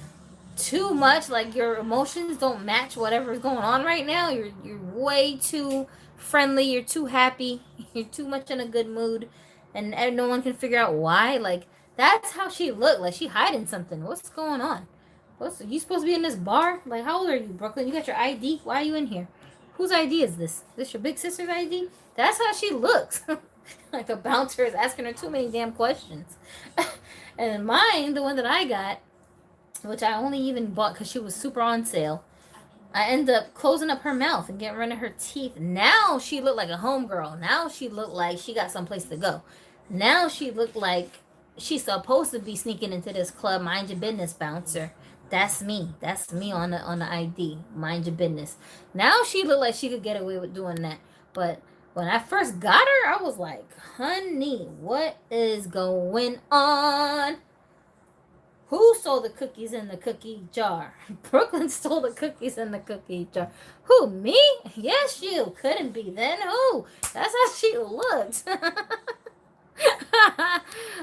too much, like your emotions don't match whatever's going on right now. You're way too friendly, you're too happy, you're too much in a good mood, and no one can figure out why. Like, That's how she looked. Like she hiding something. What's going on? What's you supposed to be in this bar? Like how old are you, Brooklyn? You got your ID? Why are you in here? Whose ID is this? This your big sister's ID? That's how she looks. Like a bouncer is asking her too many damn questions. And mine, the one that I got, which I only even bought because she was super on sale, I end up closing up her mouth and getting rid of her teeth. Now she looked like a homegirl. Now she looked like she got someplace to go. Now she looked like she's supposed to be sneaking into this club. Mind your business, bouncer. That's me. That's me on the ID. Mind your business. Now she looked like she could get away with doing that. But when I first got her, I was like, honey, what is going on? Who stole the cookies in the cookie jar? Brooklyn stole the cookies in the cookie jar. Who, me? Yes, you. Couldn't be then. Who? That's how she looked.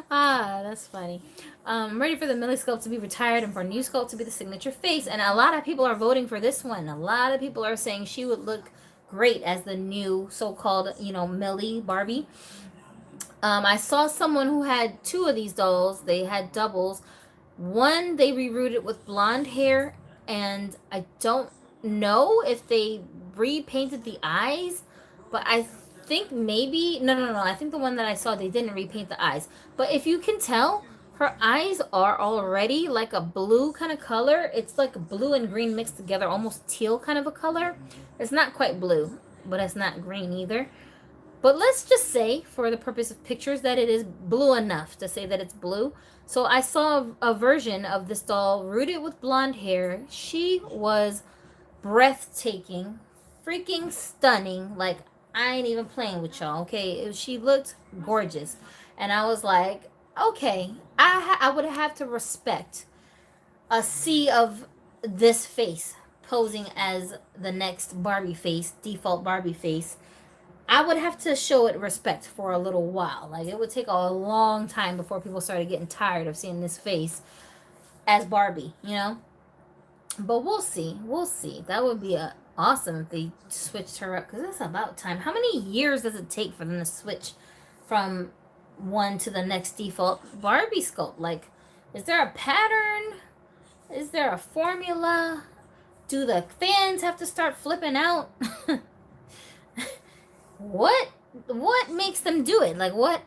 Ah, that's funny. I'm ready for the Millie sculpt to be retired and for new sculpt to be the signature face. And a lot of people are voting for this one. A lot of people are saying she would look great as the new so-called, Millie Barbie. I saw someone who had two of these dolls. They had doubles. One they rerouted with blonde hair, and I don't know if they repainted the eyes, but I think maybe no. I think the one that I saw they didn't repaint the eyes. But if you can tell, her eyes are already like a blue kind of color. It's like blue and green mixed together, almost teal kind of a color. It's not quite blue, but it's not green either. But let's just say, for the purpose of pictures, that it is blue enough to say that it's blue. So I saw a version of this doll rooted with blonde hair. She was breathtaking, freaking stunning. Like, I ain't even playing with y'all, okay? She looked gorgeous. And I was like, okay, I would have to respect a sea of this face posing as the next Barbie face, default Barbie face. I would have to show it respect for a little while. Like, it would take a long time before people started getting tired of seeing this face as Barbie, But we'll see. We'll see. That would be awesome if they switched her up, because it's about time. How many years does it take for them to switch from one to the next default Barbie sculpt? Like, is there a pattern? Is there a formula? Do the fans have to start flipping out? What makes them do it? Like, what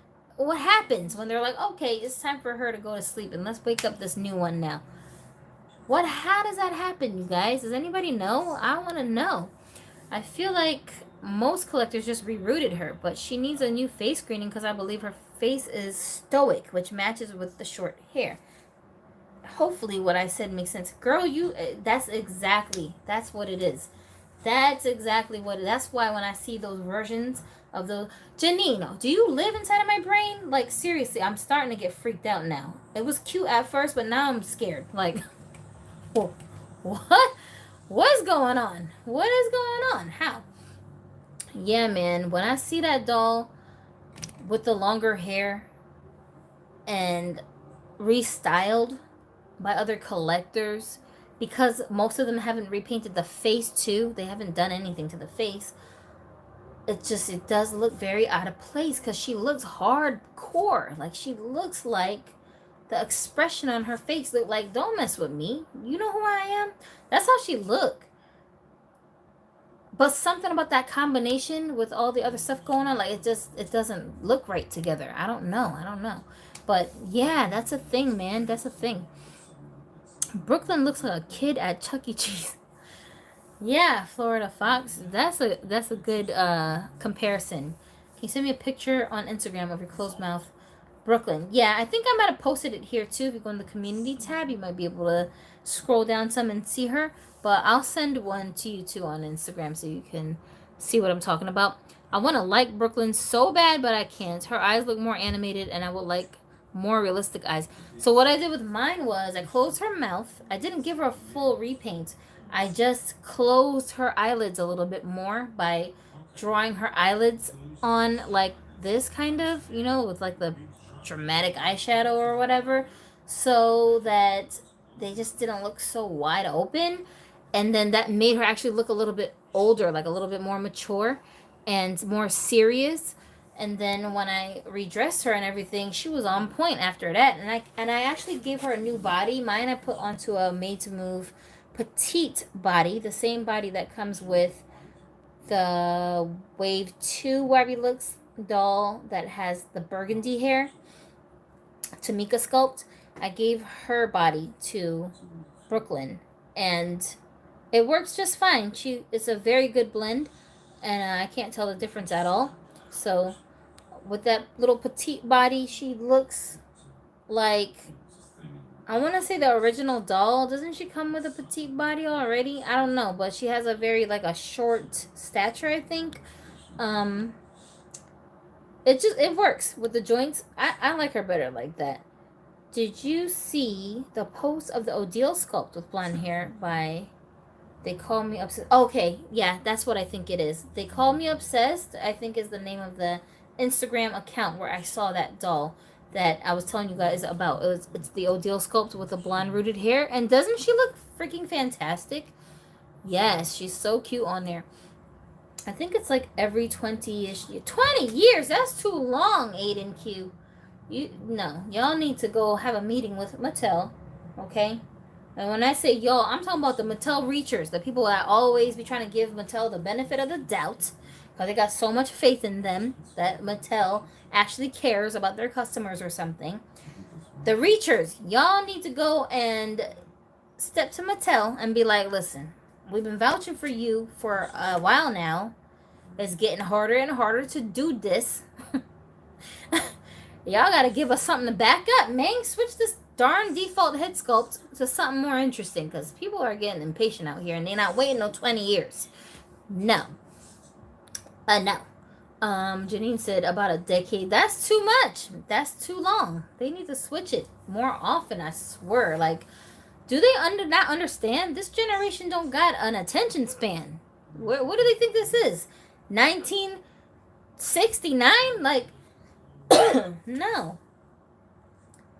happens when they're like, okay, it's time for her to go to sleep and let's wake up this new one now? How does that happen, you guys? Does anybody know? I want to know. I feel like most collectors just rerouted her, but she needs a new face screening because I believe her face is stoic, which matches with the short hair. Hopefully what I said makes sense. Girl, that's what it is. That's exactly that's why when I see those versions of the Janino, do you live inside of my brain? Like, seriously, I'm starting to get freaked out now. It was cute at first, but now I'm scared. Like, what's going on? What is going on? How? Yeah, man, when I see that doll with the longer hair and restyled by other collectors, because most of them haven't repainted the face too, they haven't done anything to the face, it does look very out of place, because she looks hardcore. Like, she looks like the expression on her face look like, don't mess with me, you know who I am. That's how she look. But something about that combination with all the other stuff going on, like, it doesn't look right together. I don't know. But yeah, that's a thing, man. That's a thing. Brooklyn looks like a kid at Chuck E. Cheese. Yeah, Florida Fox. That's a good comparison. Can you send me a picture on Instagram of your closed mouth, Brooklyn? Yeah, I think I might have posted it here too. If you go in the community tab, you might be able to scroll down some and see her. But I'll send one to you too on Instagram so you can see what I'm talking about. I want to like Brooklyn so bad, but I can't. Her eyes look more animated, and I would like more realistic eyes. So what I did with mine was I closed her mouth. I didn't give her a full repaint. I just closed her eyelids a little bit more by drawing her eyelids on like this kind of, with like the dramatic eyeshadow or whatever, so that they just didn't look so wide open. And then that made her actually look a little bit older, like a little bit more mature and more serious. And then when I redressed her and everything, she was on point after that. And I actually gave her a new body. Mine I put onto a Made to Move petite body, the same body that comes with the Wave 2 Barbie Looks doll that has the burgundy hair, Tamika sculpt. I gave her body to Brooklyn, and it works just fine. It's a very good blend, and I can't tell the difference at all. So with that little petite body, she looks like, I want to say the original doll. Doesn't she come with a petite body already? I don't know, but she has a very like a short stature, I think. Um, it works with the joints. I like her better like that. Did you see the post of the Odile sculpt with blonde hair by They Call Me Obsessed? Okay, yeah, that's what I think it is. They Call Me Obsessed, I think, is the name of the Instagram account where I saw that doll that I was telling you guys about. It's the Odile sculpt with the blonde rooted hair. And doesn't she look freaking fantastic? Yes, she's so cute on there. I think it's like every 20-ish years. 20 years? That's too long, Aiden Q. Y'all need to go have a meeting with Mattel, okay? And when I say y'all, I'm talking about the Mattel reachers, the people that always be trying to give Mattel the benefit of the doubt, because they got so much faith in them that Mattel actually cares about their customers or something. The reachers, y'all need to go and step to Mattel and be like, listen, we've been vouching for you for a while now. It's getting harder and harder to do this. Y'all gotta give us something to back up, man. Switch this darn default head sculpt to something more interesting, because people are getting impatient out here and they're not waiting no 20 years. No. No. Janine said about a decade. That's too much. That's too long. They need to switch it more often, I swear. Like, do they not understand? This generation don't got an attention span. What do they think this is? 1969? Like, no.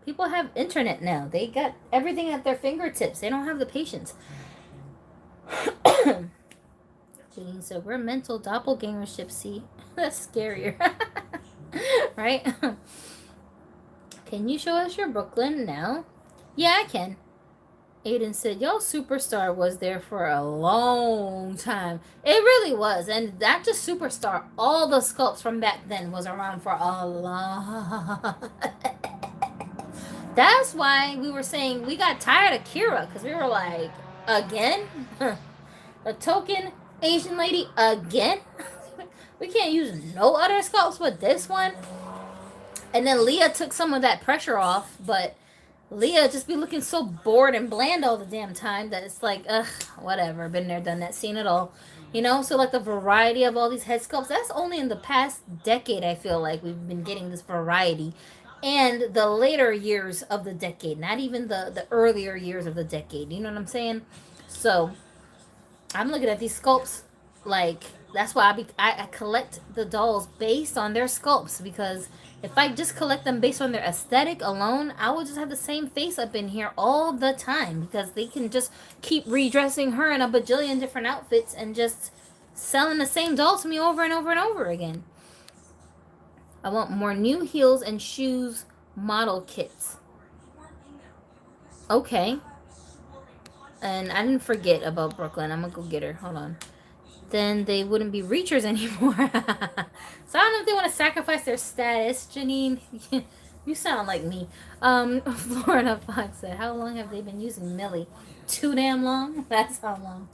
People have internet now. They got everything at their fingertips. They don't have the patience. Janine said, we're mental doppelgangers, Gypsy. That's scarier. Right? Can you show us your Brooklyn now? Yeah, I can. Aiden said, yo, Superstar was there for a long time. It really was. And not just Superstar. All the sculpts from back then was around for a long... That's why we were saying we got tired of Kira. Because we were like, again? A token Asian lady again? We can't use no other sculpts but this one. And then Leah took some of that pressure off. But... Leah just be looking so bored and bland all the damn time that it's like, ugh, whatever. Been there, done that, seen it all. You know? So, like, the variety of all these head sculpts, that's only in the past decade, I feel like, we've been getting this variety. And the later years of the decade. Not even the earlier years of the decade. You know what I'm saying? So, I'm looking at these sculpts, like, that's why I collect the dolls based on their sculpts. Because... if I just collect them based on their aesthetic alone, I will just have the same face up in here all the time. Because they can just keep redressing her in a bajillion different outfits and just selling the same doll to me over and over and over again. I want more new heels and shoes model kits. Okay. And I didn't forget about Brooklyn. I'm going to go get her. Hold on. Then they wouldn't be reachers anymore. So I don't know if they want to sacrifice their status. Janine, you sound like me. Florida Fox said, how long have they been using Millie? Too damn long? That's how long.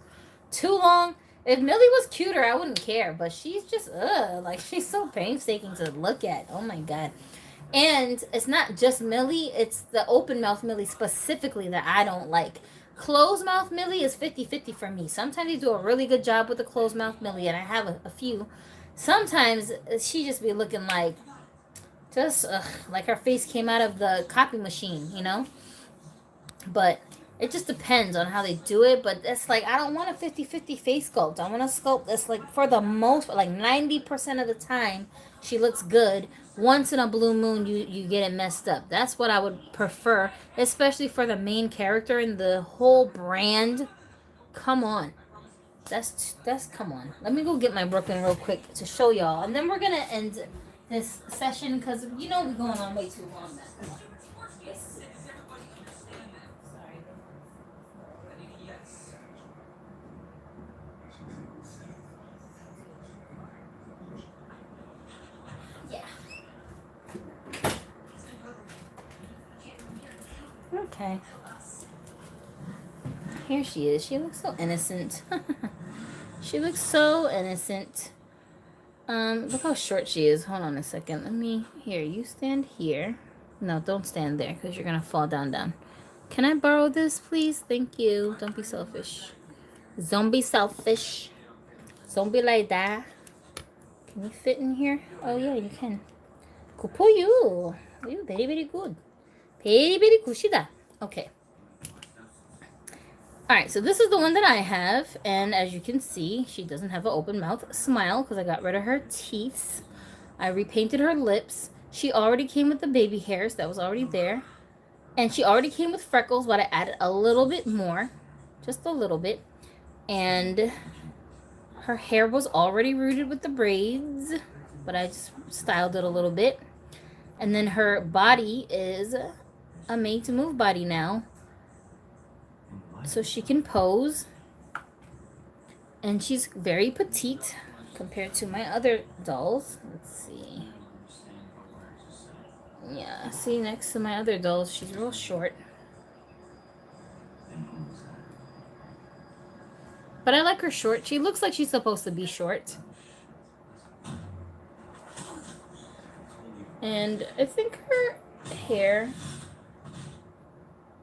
Too long? If Millie was cuter, I wouldn't care. But she's just, like, she's so painstaking to look at. Oh, my God. And it's not just Millie. It's the open mouth Millie specifically that I don't like. Closed mouth Millie is 50-50 for me. Sometimes they do a really good job with the closed mouth Millie, and I have a few. Sometimes she just be looking like, just like her face came out of the copy machine, you know? But it just depends on how they do it. But it's like, I don't want a 50-50 face sculpt. I want a sculpt that's like, for the most, like 90% of the time, she looks good. Once in a blue moon, you get it messed up. That's what I would prefer, especially for the main character and the whole brand. Come on. That's come on. Let me go get my Brooklyn real quick to show y'all. And then we're going to end this session because you know we're going on way too long now. Come on. Yes. Sorry. Yeah. Okay. Here she is. She looks so innocent. She looks so innocent. Look how short she is. Hold on a second. Here, you stand here. No, don't stand there because you're going to fall down. Can I borrow this, please? Thank you. Don't be selfish. Don't be selfish. Don't be like that. Can you fit in here? Oh, yeah, you can. Good for you. You very, very good. Very, very good. Okay. Alright, so this is the one that I have, and as you can see, she doesn't have an open mouth smile because I got rid of her teeth. I repainted her lips. She already came with the baby hairs, that was already there. And she already came with freckles, but I added a little bit more. Just a little bit. And her hair was already rooted with the braids, but I just styled it a little bit. And then her body is a Made to Move body now. So she can pose. And she's very petite compared to my other dolls. Let's see. Yeah, see, next to my other dolls, she's real short. But I like her short. She looks like she's supposed to be short. And I think her hair,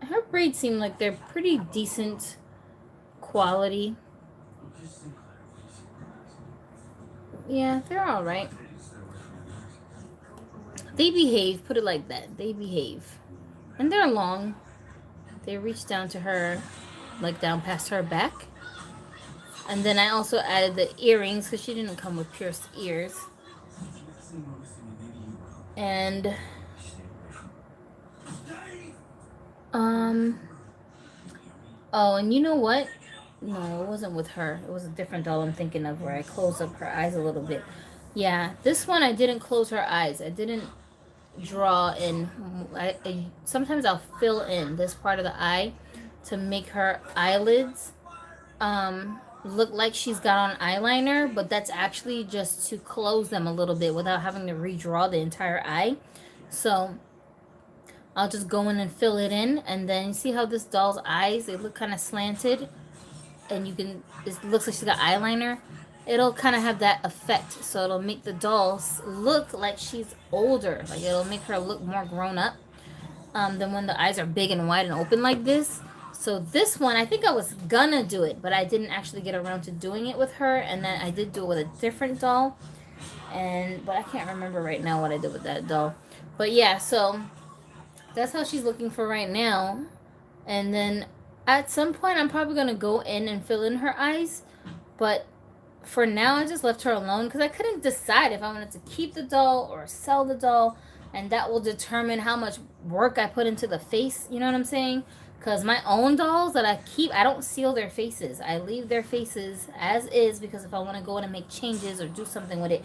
her braids seem like they're pretty decent quality. Yeah, they're all right. They behave, put it like that. They behave. And they're long. They reach down to her, like down past her back. And then I also added the earrings because she didn't come with pierced ears. And oh, and you know what? No, it wasn't with her. It was a different doll I'm thinking of where I closed up her eyes a little bit. Yeah, this one I didn't close her eyes. I didn't draw in. Sometimes I'll fill in this part of the eye to make her eyelids look like she's got on eyeliner, but that's actually just to close them a little bit without having to redraw the entire eye. So I'll just go in and fill it in, and then see how this doll's eyes, they look kind of slanted, and it looks like she's got eyeliner. It'll kind of have that effect, so it'll make the dolls look like she's older. Like it'll make her look more grown up than when the eyes are big and wide and open like this. So this one, I think I was gonna do it, but I didn't actually get around to doing it with her, and then I did do it with a different doll, but I can't remember right now what I did with that doll. But yeah, so that's how she's looking for right now. And then at some point, I'm probably gonna go in and fill in her eyes, but for now, I just left her alone because I couldn't decide if I wanted to keep the doll or sell the doll, and that will determine how much work I put into the face, you know what I'm saying? Because my own dolls that I keep, I don't seal their faces. I leave their faces as is because if I want to go in and make changes or do something with it,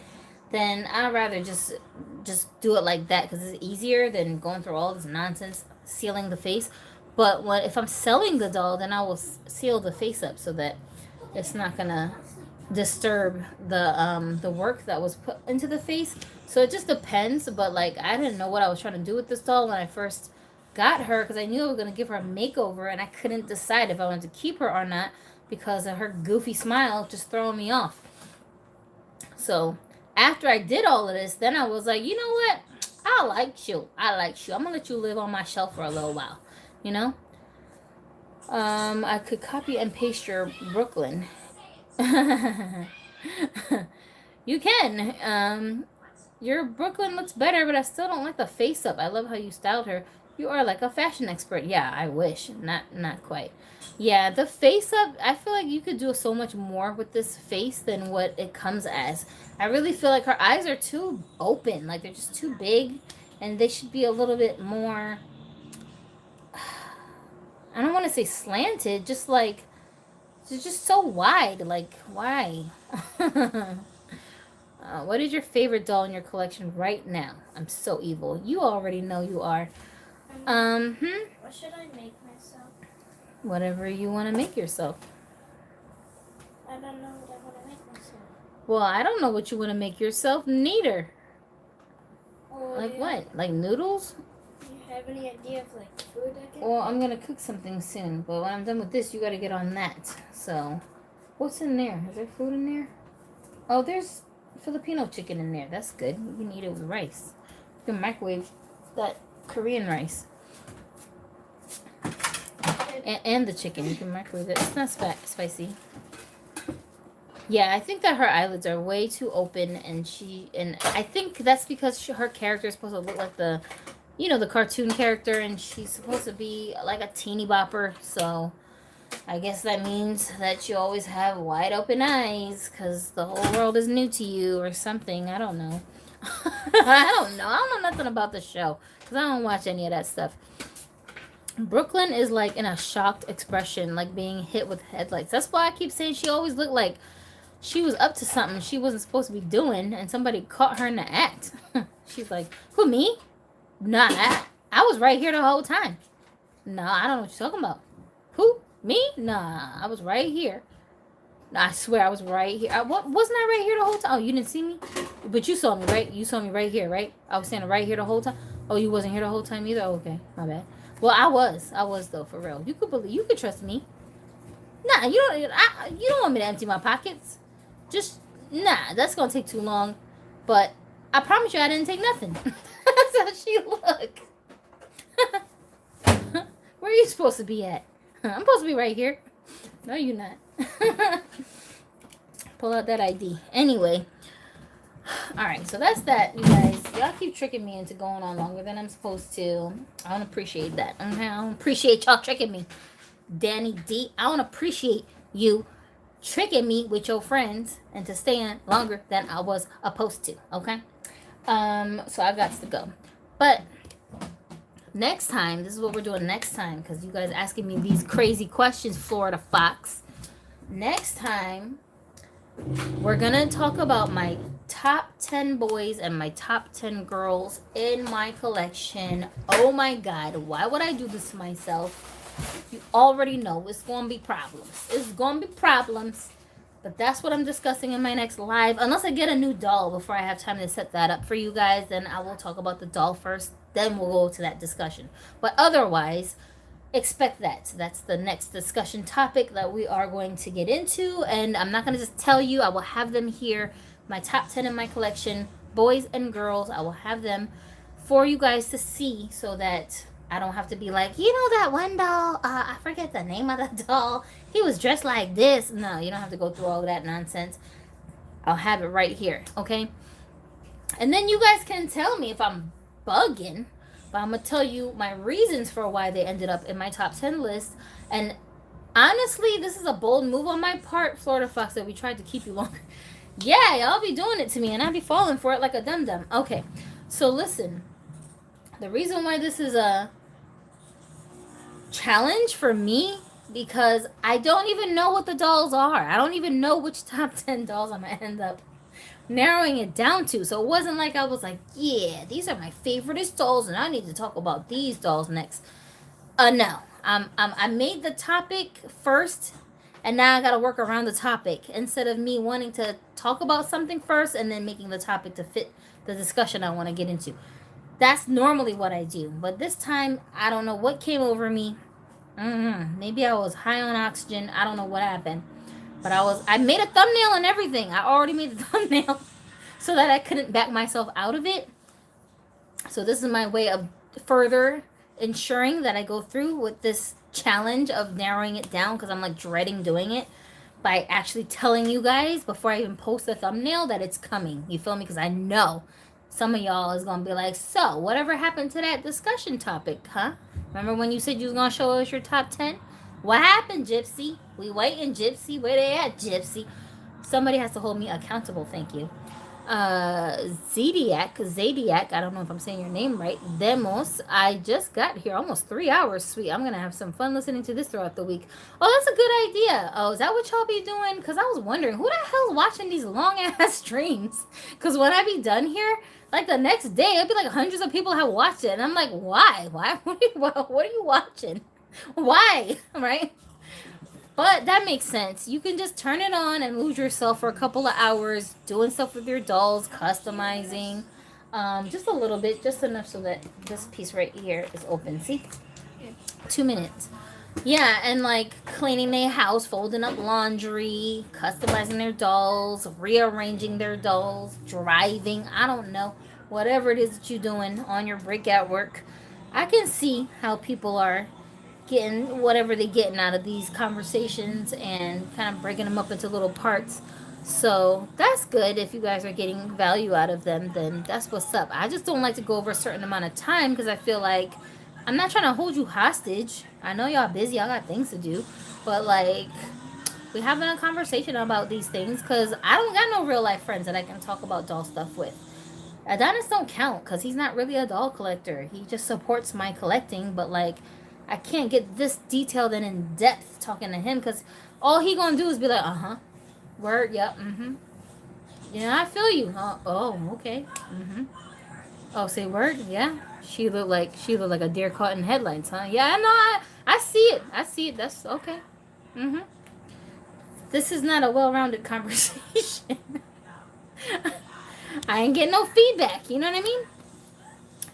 then I'd rather just do it like that because it's easier than going through all this nonsense sealing the face. But if I'm selling the doll, then I will seal the face up so that it's not gonna disturb the work that was put into the face. So it just depends. But like, I didn't know what I was trying to do with this doll when I first got her because I knew I was gonna give her a makeover, and I couldn't decide if I wanted to keep her or not because of her goofy smile just throwing me off. So after I did all of this, then I was like, you know what? I like you. I'm gonna let you live on my shelf for a little while, you know? I could copy and paste your Brooklyn. You can. Your Brooklyn looks better, but I still don't like the face up. I love how you styled her. You are like a fashion expert. Yeah, I wish. Not quite. Yeah, the face up, I feel like you could do so much more with this face than what it comes as. I really feel like her eyes are too open. Like, they're just too big. And they should be a little bit more, I don't want to say slanted, just like, they're just so wide. Like, why? What is your favorite doll in your collection right now? I'm so evil. You already know you are. What should I make myself? Whatever you want to make yourself. I don't know what I want to make myself. Well, I don't know what you want to make yourself. Neither. Oh, Like what? Like noodles? Do you have any idea of like food I can Well, I'm gonna cook something soon, but when I'm done with this, you gotta get on that. So, what's in there? Is there food in there? Oh, there's Filipino chicken in there. That's good. You can eat it with rice. You can microwave that Korean rice. And the chicken. You can microwave it. It's not spicy. Yeah, I think that her eyelids are way too open, and I think that's because her character is supposed to look like the cartoon character, and she's supposed to be like a teeny bopper. So I guess that means that you always have wide open eyes because the whole world is new to you or something. I don't know. I don't know nothing about the show because I don't watch any of that stuff. Brooklyn is like in a shocked expression, like being hit with headlights. That's why I keep saying she always looked like she was up to something she wasn't supposed to be doing, and somebody caught her in the act. She's like, who, me? Nah, I was right here the whole time. Nah, I don't know what you're talking about. Who? Me? Nah, I was right here. Nah, I swear I was right here. Wasn't I right here the whole time? Oh, you didn't see me? But you saw me, right? You saw me right here, right? I was standing right here the whole time. Oh, you wasn't here the whole time either? Okay, my bad. Well, I was though, for real. You could trust me. Nah, you don't want me to empty my pockets. Just, nah, that's gonna take too long. But I promise you I didn't take nothing. That's how she look. Where are you supposed to be at? I'm supposed to be right here. No, you're not. Pull out that ID. Anyway. Alright, so that's that, you guys. Y'all keep tricking me into going on longer than I'm supposed to. I don't appreciate that. Okay? I don't appreciate y'all tricking me. Danny D, I don't appreciate you tricking me with your friends and to staying longer than I was supposed to. Okay? So I got to go. But next time, this is what we're doing next time, because you guys asking me these crazy questions, Florida Fox. Next time, we're gonna talk about my top 10 boys and my top 10 girls in my collection. Oh my god, why would I do this to myself? You already know it's gonna be problems. It's gonna be problems. But that's what I'm discussing in my next live. Unless I get a new doll before I have time to set that up for you guys, then I will talk about the doll first. Then we'll go to that discussion. But otherwise, expect that. That's the next discussion topic that we are going to get into. And I'm not going to just tell you. I will have them here. My top 10 in my collection, boys and girls. I will have them for you guys to see so that I don't have to be like, you know that one doll? I forget the name of the doll. He was dressed like this. No, you don't have to go through all that nonsense. I'll have it right here, okay? And then you guys can tell me if I'm bugging. But I'm going to tell you my reasons for why they ended up in my top 10 list. And honestly, this is a bold move on my part, Florida Fox, that we tried to keep you longer. Yeah, y'all be doing it to me, and I be falling for it like a dum-dum. Okay, so listen. The reason why this is a challenge for me, because I don't even know what the dolls are. I don't even know which top 10 dolls I'm going to end up narrowing it down to. So it wasn't like I was like, yeah, these are my favorite dolls and I need to talk about these dolls next. No. I made the topic first and now I gotta work around the topic instead of me wanting to talk about something first and then making the topic to fit the discussion I want to get into. That's normally what I do, but this time I don't know what came over me. Maybe I was high on oxygen. I don't know what happened. But I made a thumbnail and everything. I already made the thumbnail so that I couldn't back myself out of it. So this is my way of further ensuring that I go through with this challenge of narrowing it down, because I'm like dreading doing it, by actually telling you guys before I even post the thumbnail that it's coming. You feel me? Because I know some of y'all is going to be like, so whatever happened to that discussion topic, huh? Remember when you said you was going to show us your top 10? What happened, Gypsy? We waiting, Gypsy. Where they at, Gypsy? Somebody has to hold me accountable, thank you. Zodiac, I don't know if I'm saying your name right. Demos, I just got here almost 3 hours. Sweet, I'm gonna have some fun listening to this throughout the week. Oh, that's a good idea. Oh, is that what y'all be doing? Because I was wondering who the hell's watching these long ass streams. Because when I be done here, like the next day it'll be like hundreds of people have watched it, and I'm like, why what are you watching? Why? Right? But that makes sense. You can just turn it on and lose yourself for a couple of hours doing stuff with your dolls, customizing. Just a little bit, just enough so that this piece right here is open. See? 2 minutes. Yeah, and like cleaning their house, folding up laundry, customizing their dolls, rearranging their dolls, driving. I don't know. Whatever it is that you're doing on your breakout work. I can see how people are getting whatever they're getting out of these conversations and kind of breaking them up into little parts. So that's good. If you guys are getting value out of them, then that's what's up. I just don't like to go over a certain amount of time because I feel like I'm not trying to hold you hostage. I know y'all busy, y'all got things to do, but like we having a conversation about these things because I don't got no real life friends that I can talk about doll stuff with. Adonis don't count because he's not really a doll collector. He just supports my collecting, but like I can't get this detailed and in depth talking to him because all he gonna do is be like, word, yep, yeah, I feel you. Oh, okay, Oh, say word, yeah. She looked like a deer caught in headlights, huh? Yeah, I see it. I see it. That's okay. This is not a well-rounded conversation. I ain't getting no feedback. You know what I mean?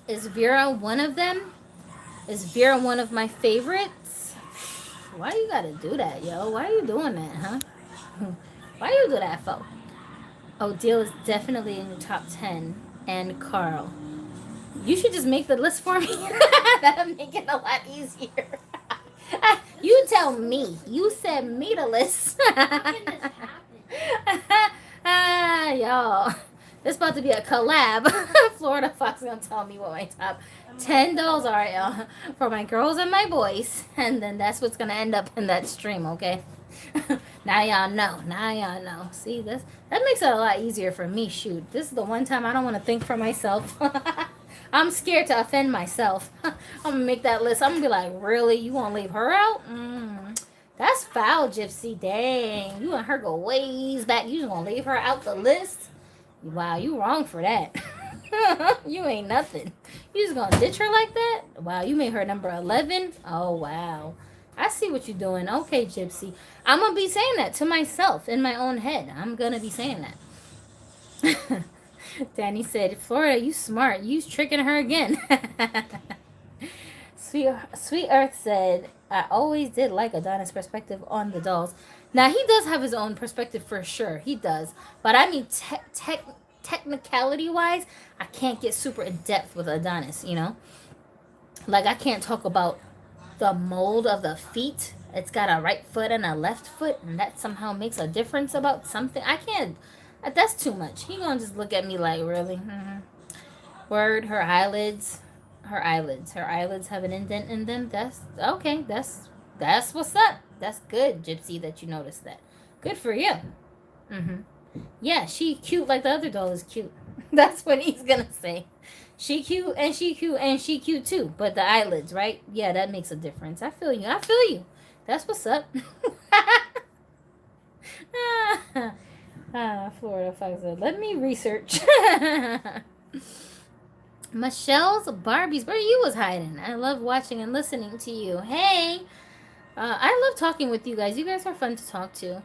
Is Vera one of them? Is Vera one of my favorites? Why you gotta do that, yo? Why are you doing that, huh? Why you do that, for? Oh, Deal is definitely in the top 10. And Carl. You should just make the list for me. That'll make it a lot easier. You tell me. You said me the list. Y'all. This about to be a collab. Florida Fox gonna tell me what my top 10 dolls are, y'all, for my girls and my boys, and then that's what's gonna end up in that stream, okay? Now y'all know. Now y'all know. See, that makes it a lot easier for me. Shoot, this is the one time I don't want to think for myself. I'm scared to offend myself. I'm gonna make that list. I'm gonna be like, really? You won't leave her out? That's foul, Gypsy. Dang, you and her go ways back. You just gonna leave her out the list? Wow, you wrong for that. You ain't nothing. You just gonna ditch her like that? Wow, you made her number 11? Oh, wow. I see what you're doing. Okay, Gypsy. I'm gonna be saying that to myself in my own head. I'm gonna be saying that. Danny said, Florida, you smart. You tricking her again. Sweet Earth said, I always did like Adonis' perspective on the dolls. Now, he does have his own perspective for sure. He does. But I mean, technicality-wise, I can't get super in-depth with Adonis, you know? Like, I can't talk about the mold of the feet. It's got a right foot and a left foot, and that somehow makes a difference about something. I can't. That's too much. He gonna just look at me like, really? Word, her eyelids have an indent in them. That's okay. That's what's up. That's good, Gypsy, that you noticed that. Good for you. Yeah, she cute like the other doll is cute. That's what he's gonna say. She cute and she cute and she cute too. But the eyelids, right? Yeah, that makes a difference. I feel you. That's what's up. Florida Fox said, let me research. Michelle's Barbies, where you was hiding? I love watching and listening to you. Hey, I love talking with you guys. You guys are fun to talk to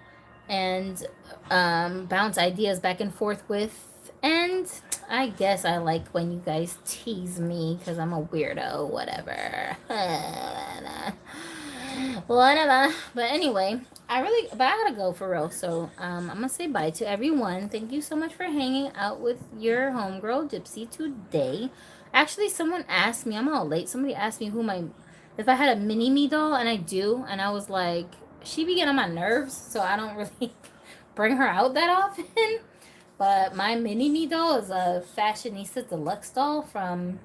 and bounce ideas back and forth with. And I guess I like when you guys tease me because I'm a weirdo. Whatever. Whatever. But anyway, I gotta go for real. So I'm gonna say bye to everyone. Thank you so much for hanging out with your homegirl Gypsy today. Actually, someone asked me, I'm all late. Somebody asked me if I had a mini me doll, and I do, and I was like, she be getting on my nerves, so I don't really bring her out that often. But my mini me doll is a Fashionista Deluxe doll from,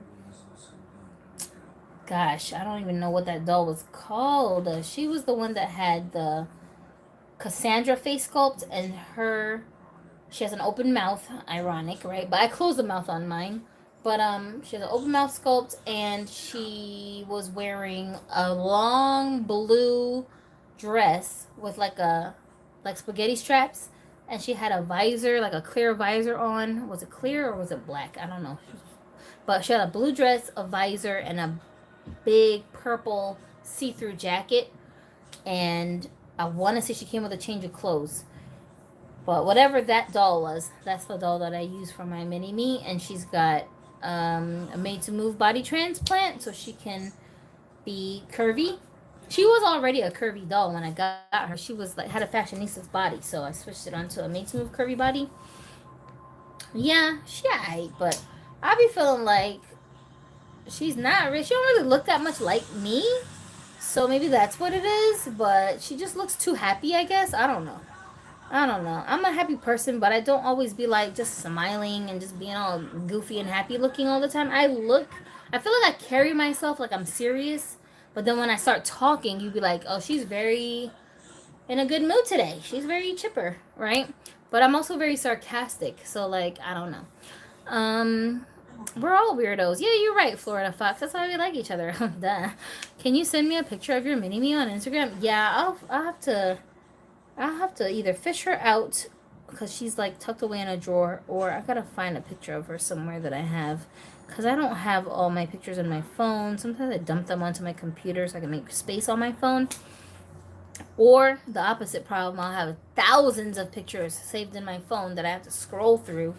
gosh, I don't even know what that doll was called. She was the one that had the Cassandra face sculpt, and her She has an open mouth. Ironic, right? But I closed the mouth on mine. But she has an open mouth sculpt, and she was wearing a long blue dress with like spaghetti straps, and she had a visor, like a clear visor on. Was it clear or was it black? I don't know. But she had a blue dress, a visor, and a big purple see-through jacket. And I want to say she came with a change of clothes. But whatever that doll was, that's the doll that I use for my mini me. And she's got a made to move body transplant, so she can be curvy. She was already a curvy doll when I got her. She was like had a fashionista's body, so I switched it onto a made to move curvy body. Yeah, she alright, but I be feeling like she's not really. She don't really look that much like me, so maybe that's what it is. But she just looks too happy, I guess. I don't know. I'm a happy person, but I don't always be like just smiling and just being all goofy and happy looking all the time. I feel like I carry myself like I'm serious, but then when I start talking, you be like, oh, she's very in a good mood today. She's very chipper, right? But I'm also very sarcastic, so like, I don't know. We're all weirdos. Yeah, you're right, Florida Fox. That's why we like each other. Duh. Can you send me a picture of your mini me on Instagram? Yeah, I'll have to either fish her out because she's like tucked away in a drawer, or I gotta find a picture of her somewhere that I have, because I don't have all my pictures in my phone. Sometimes I dump them onto my computer so I can make space on my phone. Or the opposite problem, I'll have thousands of pictures saved in my phone that I have to scroll through,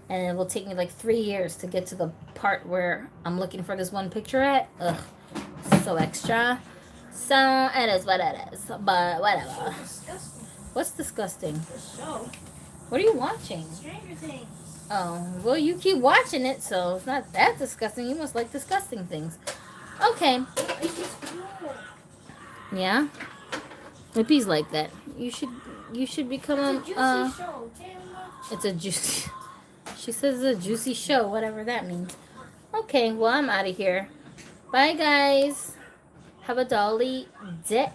and it will take me like 3 years to get to the part where I'm looking for this one picture at. Ugh, so extra. So it is what it is, but whatever. Disgusting. What's disgusting? The show. What are you watching? Stranger Things. Oh, well, you keep watching it, so it's not that disgusting. You must like disgusting things. Okay. It's just cool. Yeah? Lippy's like that. You should become It's a juicy a, show. Damn. it's a juicy, she says a juicy show, whatever that means. Okay, well, I'm out of here. Bye, guys. Have a Dolly day.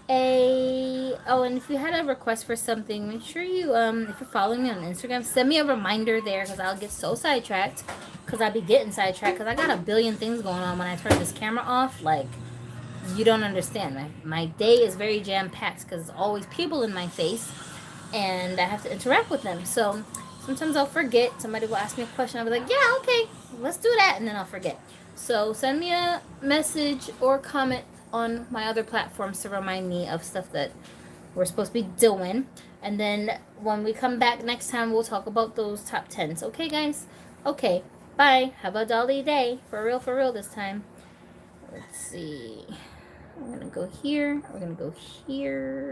Oh, and if you had a request for something, make sure you, if you're following me on Instagram, send me a reminder there, because I'll get so sidetracked. Because I be getting sidetracked, because I got a billion things going on when I turn this camera off. Like, you don't understand. My day is very jam-packed, because there's always people in my face, and I have to interact with them. So, sometimes I'll forget. Somebody will ask me a question. I'll be like, yeah, okay, let's do that, and then I'll forget. So, send me a message or comment on my other platforms to remind me of stuff that we're supposed to be doing. And then when we come back next time, we'll talk about those top 10s. Okay, guys? Okay. Bye. Have a Dolly day. For real this time. Let's see. We're going to go here. We're going to go here.